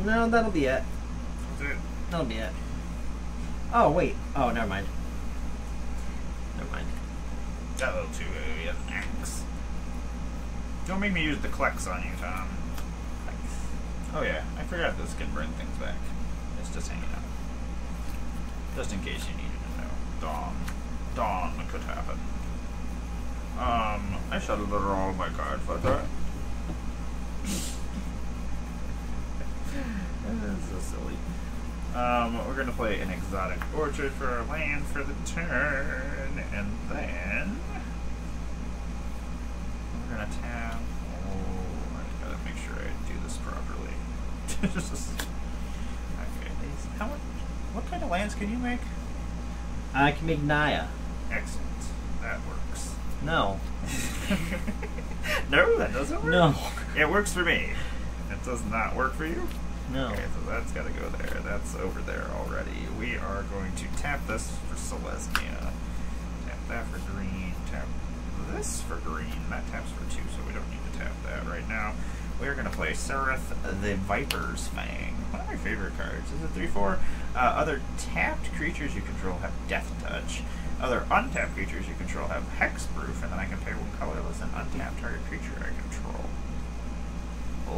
No, that'll be it. That's it. That'll be it. Oh, wait. Oh, never mind. Never mind. That little 2 has an axe. Don't make me use the Klex on you, Tom. Oh yeah, I forgot this can bring things back. It's just hanging out. Just in case you needed to know. Dawn could happen. I shall draw my card for that. That's so silly. We're gonna play an exotic orchard for our land for the turn, and then we're gonna tap I do this properly. Okay, what kind of lands can you make? I can make Naya. Excellent. That works. No. No, that doesn't work? No. It works for me. It does not work for you? No. Okay, so that's got to go there. That's over there already. We are going to tap this for Selesnya. Tap that for green. Tap this for green. That taps for 2, so we don't need to tap that right now. We are going to play Sereth the Viper's Fang. One of my favorite cards. Is it 3/4? Other tapped creatures you control have Death Touch. Other untapped creatures you control have Hexproof, and then I can pay 1 colorless and untap target creature I control.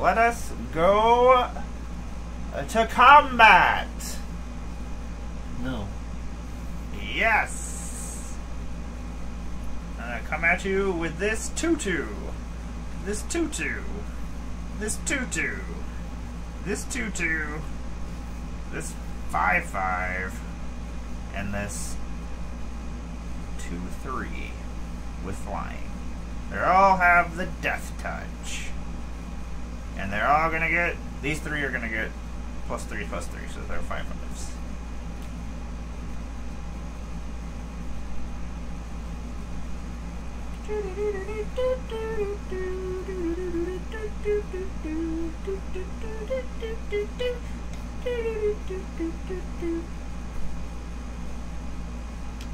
Let us go to combat! No. Yes! I'm gonna come at you with this 2/2. This 2/2. This 2/2. This 2/2. This 5/5. And this 2/3 with flying. They all have the Death Touch. And they're all gonna get, these 3 are gonna get +3/+3, so they're 5/5s.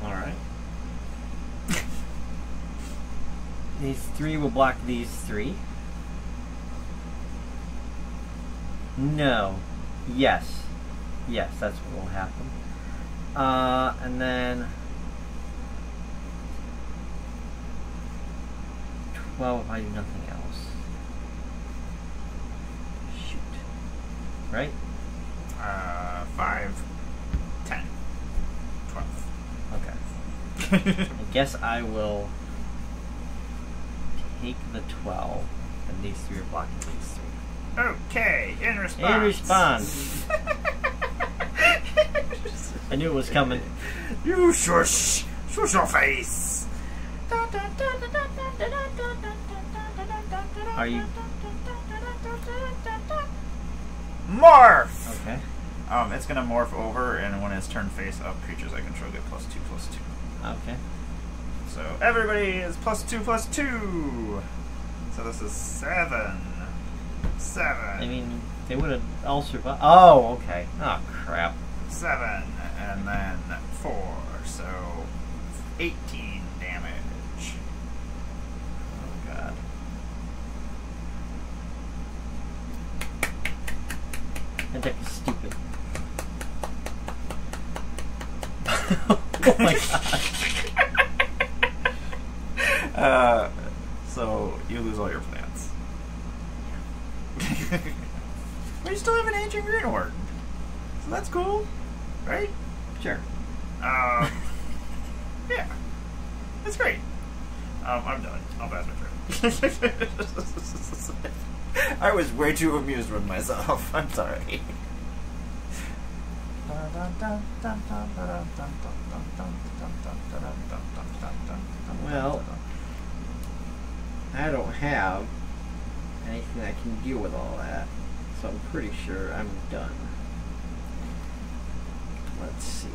Alright. These 3 will block these 3. No. Yes. Yes, that's what will happen. And then 12 if I do nothing else. Shoot. Right? 5, 10, 12. Okay. I guess I will take the 12, and these 3 are blocking these 3. Okay, in response. In response. I knew it was coming. You shush! Shush your face! Are you? Morph! Okay. It's gonna morph over, and when it's turned face up, creatures I control get +2/+2. Okay. So everybody is +2/+2. So this is 7. 7. I mean, they would have all survived. Oh, okay. Oh, crap. 7, and then 4, so 18 damage. Oh, God. That deck is stupid. Oh my God. So you lose all your plants. But you still have an Ancient Green Warden. So that's cool, right? Sure. Yeah. That's great. I'm done. I'll pass my turn. I was way too amused with myself. I'm sorry. Well, I don't have anything that can deal with all that, so I'm pretty sure I'm done. Let's see.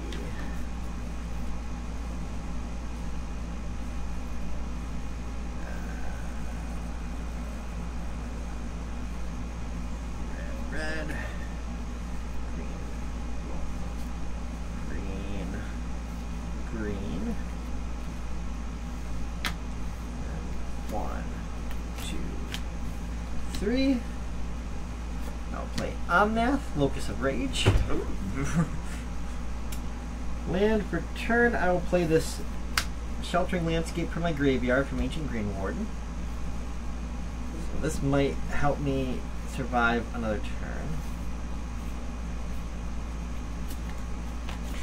Red, green, green. 1, 2, 3. I'll play Omnath, Locus of Rage. Land for turn, I will play this Sheltering Landscape from my graveyard from Ancient Green Warden. So this might help me survive another turn.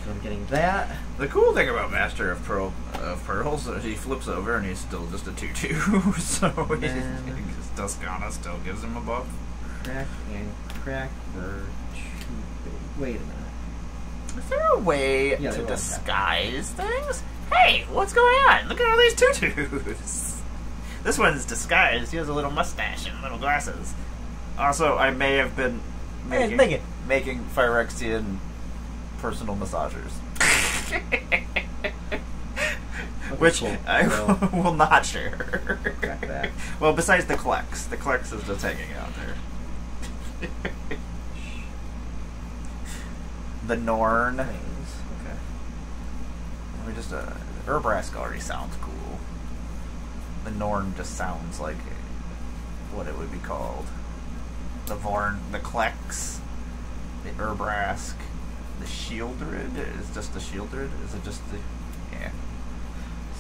So I'm getting that. The cool thing about Master of Pearls is he flips over and he's still just a 2/2, so his Tuscana still gives him a buff. Crack and crack for 2. Wait a minute. Is there a way Yeah, to they disguise things? Hey, what's going on? Look at all these 2/2s. This one's disguised. He has a little mustache and little glasses. Also, I may have been making Phyrexian personal massagers. Which cool. I will not share. Crack that. Well, besides the Klex. The Klex is just hanging out there. The Norn. Things. Okay. Let me just, Urbrask already sounds cool. The Norn just sounds like what it would be called. The Vorn, the Klex, the Urbrask, the Shieldred. Is just the Shieldred? Is it just the... Yeah.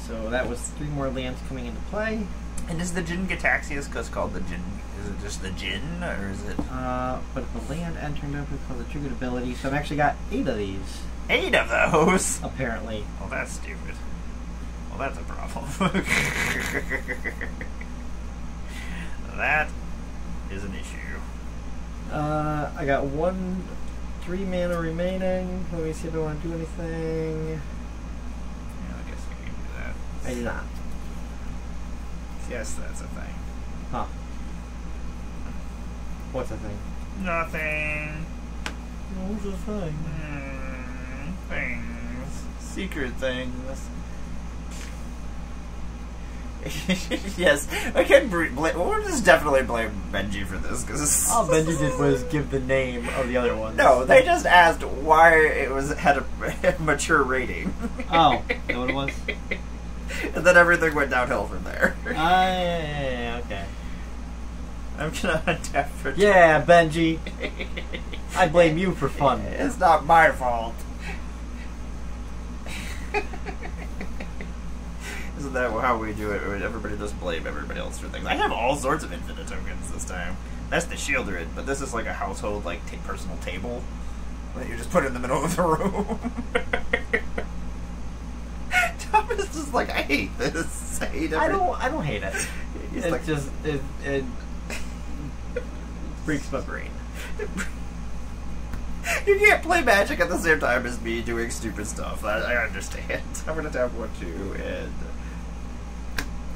So that was 3 more lands coming into play. And is the Jin Gataxias called the Jin? Is it just the Jin, or is it... But the land entering up is called the triggered ability, so I've actually got 8 of these. 8 of those? Apparently. Well, that's stupid. Well, that's a problem. That is an issue. I got 3 mana remaining. Let me see if I want to do anything. Yeah, I guess I can do that. I do not. Yes, that's a thing. Huh. What's a thing? Nothing. What's a thing? Things. Secret things. Yes, I can blame. We'll just definitely blame Benji for this because all Benji did was give the name of the other one. No, they just asked why it had a mature rating. Oh, is that what it was? And then everything went downhill from there. Yeah, okay. I'm gonna untap for... Yeah, Benji. I blame you for fun. It's not my fault. Isn't that how we do it? Everybody just blame everybody else for things. I have all sorts of infinite tokens this time. That's the Shieldred, but this is like a household, like, personal table that you just put in the middle of the room. Thomas is just like, I hate this. I hate I don't hate it. He's It's like, just it breaks my brain. You can't play Magic at the same time as me doing stupid stuff. I understand. I'm gonna tap 1, 2, and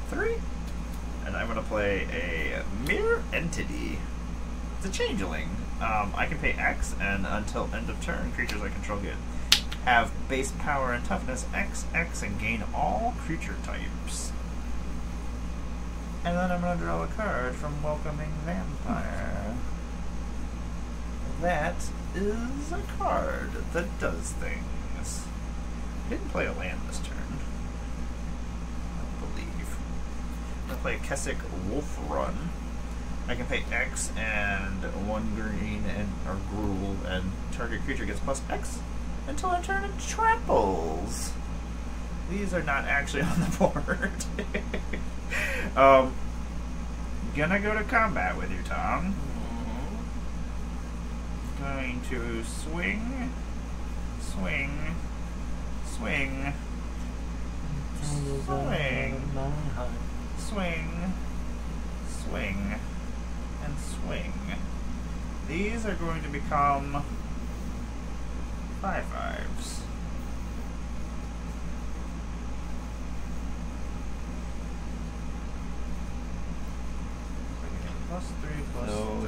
3. And I'm gonna play a Mirror Entity. It's a changeling. I can pay X, and until end of turn, creatures I control have base power and toughness XX and gain all creature types. And then I'm gonna draw a card from Welcoming Vampire. That is a card that does things. I didn't play a land this turn, I believe. I'm gonna play Kessick Wolf Run. I can pay X and 1 green or Gruul, and target creature gets plus X until I turn it tramples. These are not actually on the board. Gonna go to combat with you, Tom. Going to swing, swing, swing, swing, swing, swing, and swing. These are going to become 5/5s. So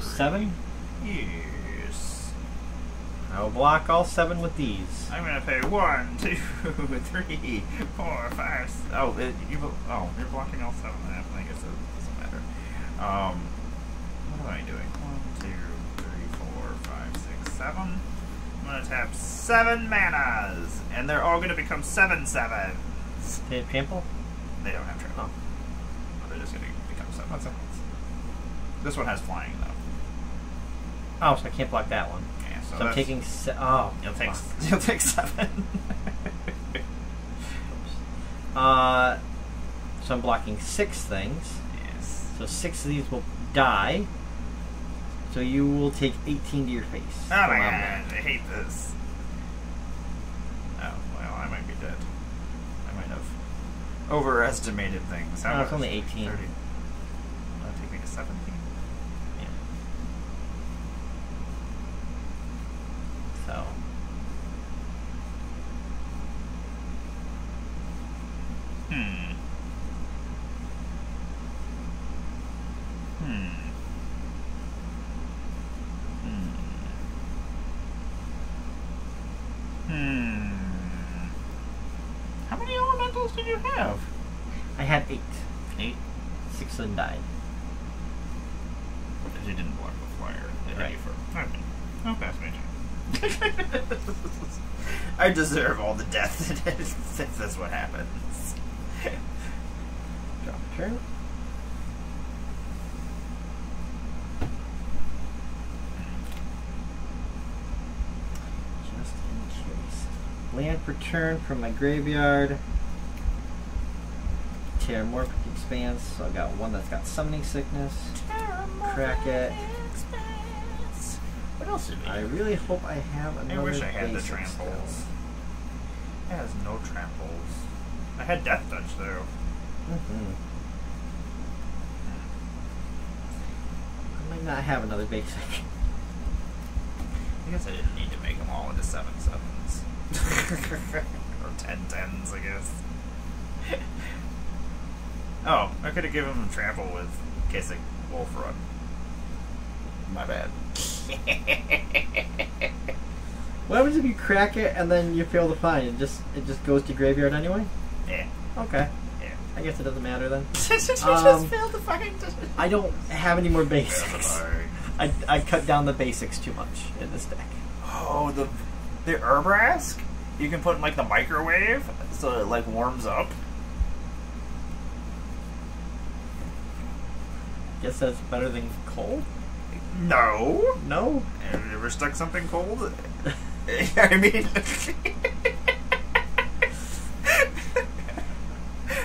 3. 7? Yes. I will block all 7 with these. I'm gonna pay 1, 2, 3, 4, 5. Oh, you're blocking all 7. I guess it doesn't matter. What am I doing? 1, 2, 3, 4, 5, 6, 7. I'm gonna tap 7 manas, and they're all gonna become 7/7s. They have trample? They don't have trample. Oh. They're just gonna become 7/7s. This one has flying though. Oh, so I can't block that one. Yeah, So I'm taking... Oh, You'll take fuck. you'll take 7. So I'm blocking 6 things. Yes. So 6 of these will die. So you will take 18 to your face. Oh my god, I hate this. Oh, well, I might be dead. I might have overestimated things. No, it's only 18. 30. That'll take me to 17. Yeah. So. How many elementals did you have? I had 8. 8? 6 of them died. You didn't block with fire. They hit Right. you for. Okay. I'll pass my turn. I deserve all the death if that's what happens. Drop a turn. Just in case. Land per turn from my graveyard. Terramorphic Expanse. So I got one that's got Summoning Sickness. Crack it. What else did we I have? really hope I have another I wish I had the basic tramples. still. It has no tramples. I had Death Touch though. I might not have another basic. I guess I didn't need to make them all into 7/7s. Or 10/10s, I guess. Oh, I could have given him trample with Kissing Wolf Run. My bad. What happens if you crack it and then you fail to find it? It just goes to graveyard anyway? Yeah. Okay. Yeah. I guess it doesn't matter then. Just failed to find it. I don't have any more basics. Sorry. I cut down the basics too much in this deck. Oh, the Herbrask? You can put in like the microwave so it like warms up. Guess that's better than cold? No. No? Have you ever stuck something cold? I mean...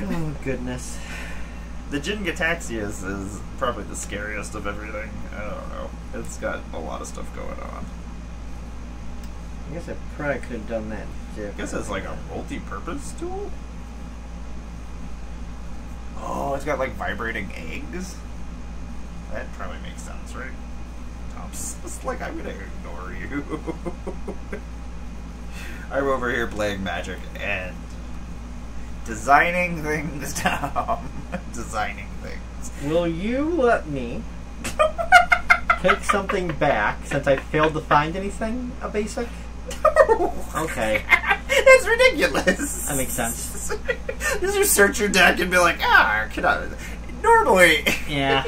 Oh, goodness. The Jin Gataxia is probably the scariest of everything. I don't know. It's got a lot of stuff going on. I guess I probably could have done that I different. guess it's like a multi-purpose tool? Oh, it's got like vibrating eggs? That probably makes sense, right? Tom's just like, I'm gonna ignore you. I'm over here playing Magic and designing things, Tom. Designing things. Will you let me take something back since I failed to find anything a basic? Okay. That's ridiculous. That makes sense. Just you search your deck and be like, can I? Normally. Yeah.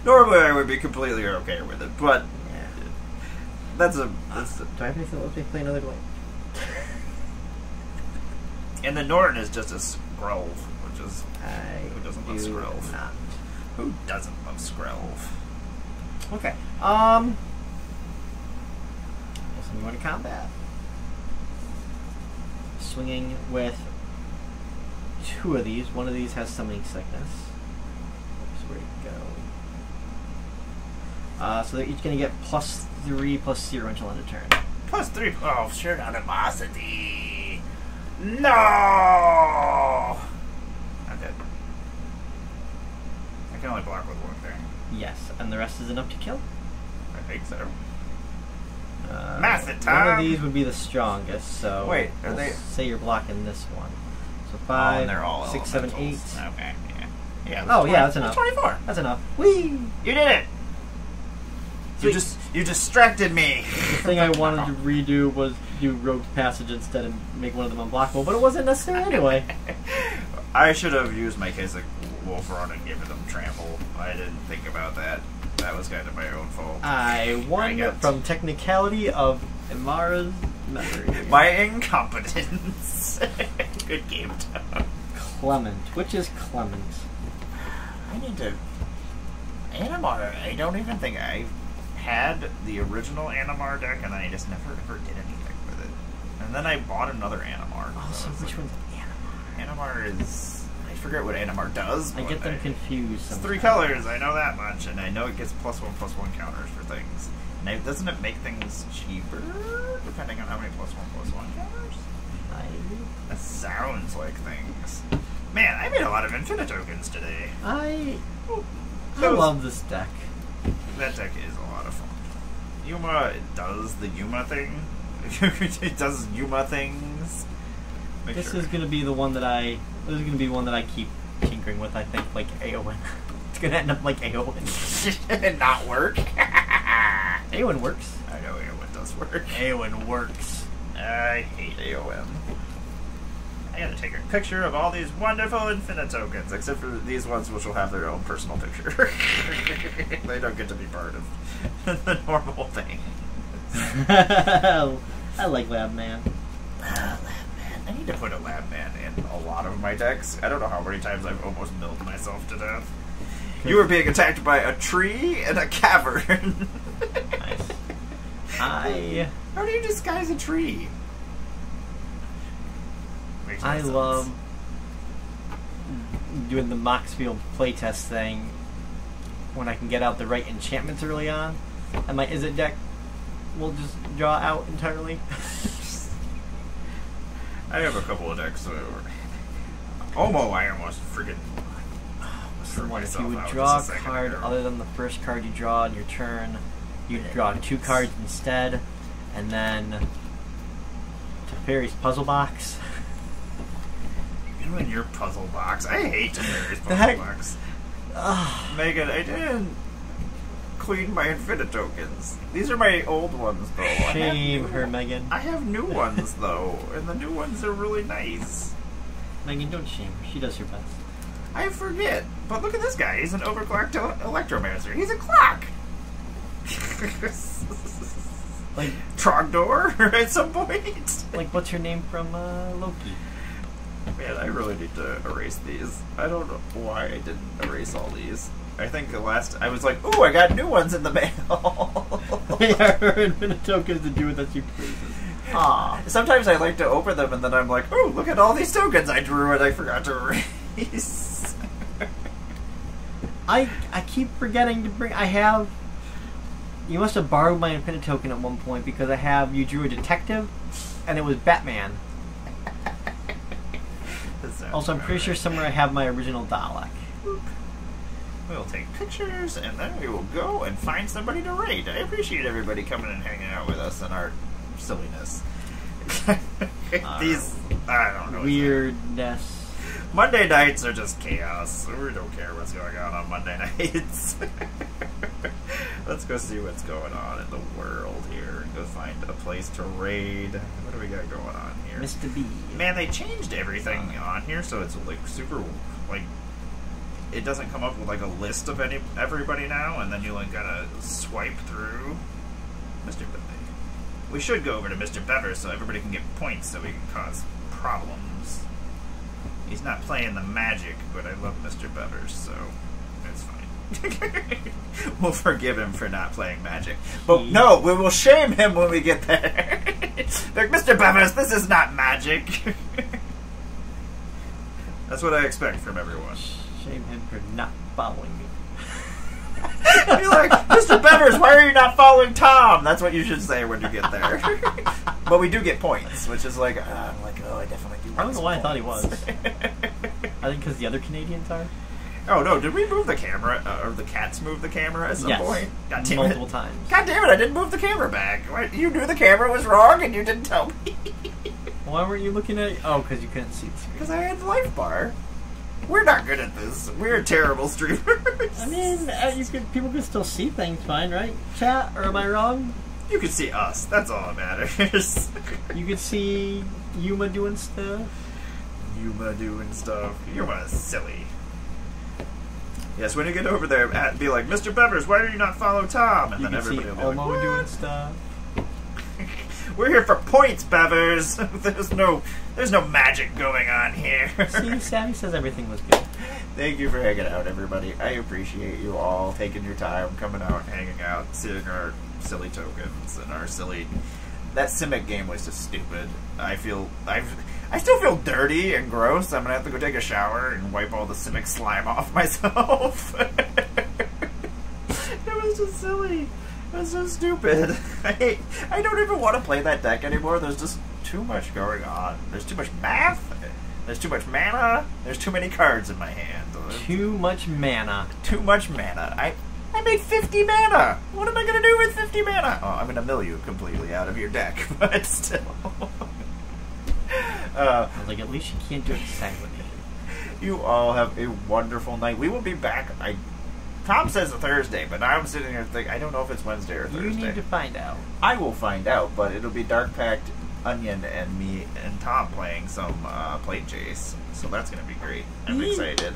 Normally I would be completely okay with it, but Yeah. that's a. Do I have anything that lets me play another way? And the Norton is just a Skrelv, which is who doesn't love do Skrelv? not. Who doesn't love Skrelv? Okay. Guess I'm going to combat. Swinging with 2 of these. One of these has Summoning Sickness. Oops, where'd it go? So they're each going to get +3/+0 until end of turn. +3. Oh, sheer animosity. No. I'm dead. I can only block with one thing. Yes, and the rest is enough to kill. I think so. Math it, Tom. One of these would be the strongest, so Wait, are we'll they- say you're blocking this one. So Oh, 5, and they're all 6, 7, 8. elementals. Okay, yeah. Yeah. Oh, yeah, that's enough. 24. That's enough. Whee! You did it. Sweet. You distracted me. The thing I wanted to redo was do Rogue's Passage instead and make one of them unblockable, but it wasn't necessary anyway. I should have used my Kasich Wolf Run and given them trample. I didn't think about that. That was kind of my own fault. I won got- from technicality of Imara's memory. My incompetence. Good game, Tom. Clement. Which is Clement? I need to... Animar, I don't even think I had the original Animar deck, and I just never ever did anything with it. And then I bought another Animar. Also, it's which like- one's Animar? Animar is... I forget what Animar does. I get but them confused It's sometimes. 3 colors, I know that much, and I know it gets +1/+1 counters for things. And doesn't it make things cheaper, depending on how many +1/+1 counters? That sounds like things. Man, I made a lot of Infinite tokens today. I Those- love this deck. That deck is a lot of fun. Yuma does the Yuma thing. It does Yuma things. This is gonna be the one that I keep tinkering with. I think like Aowen. It's gonna end up like Aowen. and not work. Aowen works. I know Aowen does work. Aowen works. I hate AOM. I gotta take a picture of all these wonderful infinite tokens, except for these ones which will have their own personal picture. They don't get to be part of the normal thing. I like Lab Man. Lab Man. I need to put a Lab Man in a lot of my decks. I don't know how many times I've almost milled myself to death. You were being attacked by a tree and a cavern. Nice. How do you disguise a tree? I love doing the Moxfield playtest thing when I can get out the right enchantments early on, and my Izzet deck will just draw out entirely. I have a couple of decks. Omo, I almost freaking threw If you myself would out draw a just a second card ago. other than the first card you draw on your turn, you'd draw 2 cards instead, and then Teferi's Puzzle Box. You and your puzzle box. I hate Teferi's The heck? puzzle box. Megan, I didn't clean my infinite tokens. These are my old ones, though. Shame her, Megan. I have new ones, though, and the new ones are really nice. Megan, don't shame her. She does her best. I forget, but look at this guy. He's an overclocked electromancer. He's a clock. Like Trogdor at some point. Like, what's her name from Loki? Man, I really need to erase these. I don't know why I didn't erase all these. I think the last... I was like, ooh, I got new ones in the mail. Yeah, her infinite tokens to do with that she pleases. Aw. Sometimes I like to open them and then I'm like, ooh, look at all these tokens I drew and I forgot to erase. I keep forgetting to bring... I have... You must have borrowed my infinite token at one point because I have... You drew a detective and it was Batman. Also, I'm pretty sure somewhere I have my original Dalek. We'll take pictures, and then we will go and find somebody to raid. I appreciate everybody coming and hanging out with us and our silliness. These, I don't know. Weirdness. Monday nights are just chaos. We don't care what's going on Monday nights. Let's go see what's going on in the world here and go find a place to raid. What do we got going on here? Mr. B. Man, they changed everything on here, so it's like super, like, it doesn't come up with like a list of everybody now, and then you like gotta swipe through. Mr. Bever. We should go over to Mr. Bever so everybody can get points so we can cause problems. He's not playing the magic, but I love Mr. Bever, so it's fine. We'll forgive him for not playing magic. But no, we will shame him when we get there. Like, Mr. Bevers, this is not magic. That's what I expect from everyone. Shame him for not following me. Be like, Mr. Bevers, why are you not following Tom? That's what you should say when you get there. But we do get points, which is like, I'm like, oh, I definitely do. I don't know why I thought he was. I think because the other Canadians are. Oh no, did we move the camera, or the cats moved the camera at some point? God damn multiple it. times. God damn it, I didn't move the camera back. What, you knew the camera was wrong and you didn't tell me. Why weren't you looking at it? Oh, because you couldn't see the screen. Because I had the life bar. We're not good at this. We're terrible streamers. I mean, people can still see things fine, right? Chat, or am I wrong? You can see us. That's all that matters. You can see Yuma doing stuff. Yuma doing stuff. Yuma's silly. Yes, when you get over there, be like, Mr. Bevers, why do you not follow Tom? And You then can see everybody will be like, Omo what? doing stuff. We're here for points, Bevers. There's no magic going on here. See, Sammy says everything was good. Thank you for hanging out, everybody. I appreciate you all taking your time, coming out and hanging out, seeing our silly tokens and our silly... That Simic game was just stupid. I still feel dirty and gross. I'm gonna have to go take a shower and wipe all the Simic slime off myself. It was just silly. It was so stupid. I don't even want to play that deck anymore. There's just too much going on. There's too much math. There's too much mana. There's too many cards in my hand. Too much mana. Too much mana. I made 50 mana. What am I going to do with 50 mana? Oh, I'm going to mill you completely out of your deck, but still. Like, at least you can't do it silently. You all have a wonderful night. We will be back. Tom says a Thursday, but I'm sitting here thinking, I don't know if it's Wednesday or Thursday. You need to find out. I will find out, but it'll be Dark Pact, Onion, and me and Tom playing some Plane Chase. So that's going to be great. I'm excited.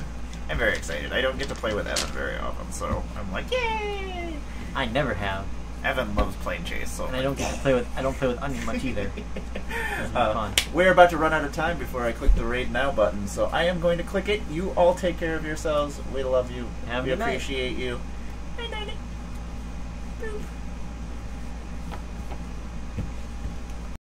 I'm very excited. I don't get to play with Evan very often, so I'm like, yay! I never have. Evan loves Plane Chase, so And I don't get to play with Onion much either. It's fun. We're about to run out of time before I click the Raid Now button, so I am going to click it. You all take care of yourselves. We love you. Have a We good night. appreciate you. Night, night. Boop.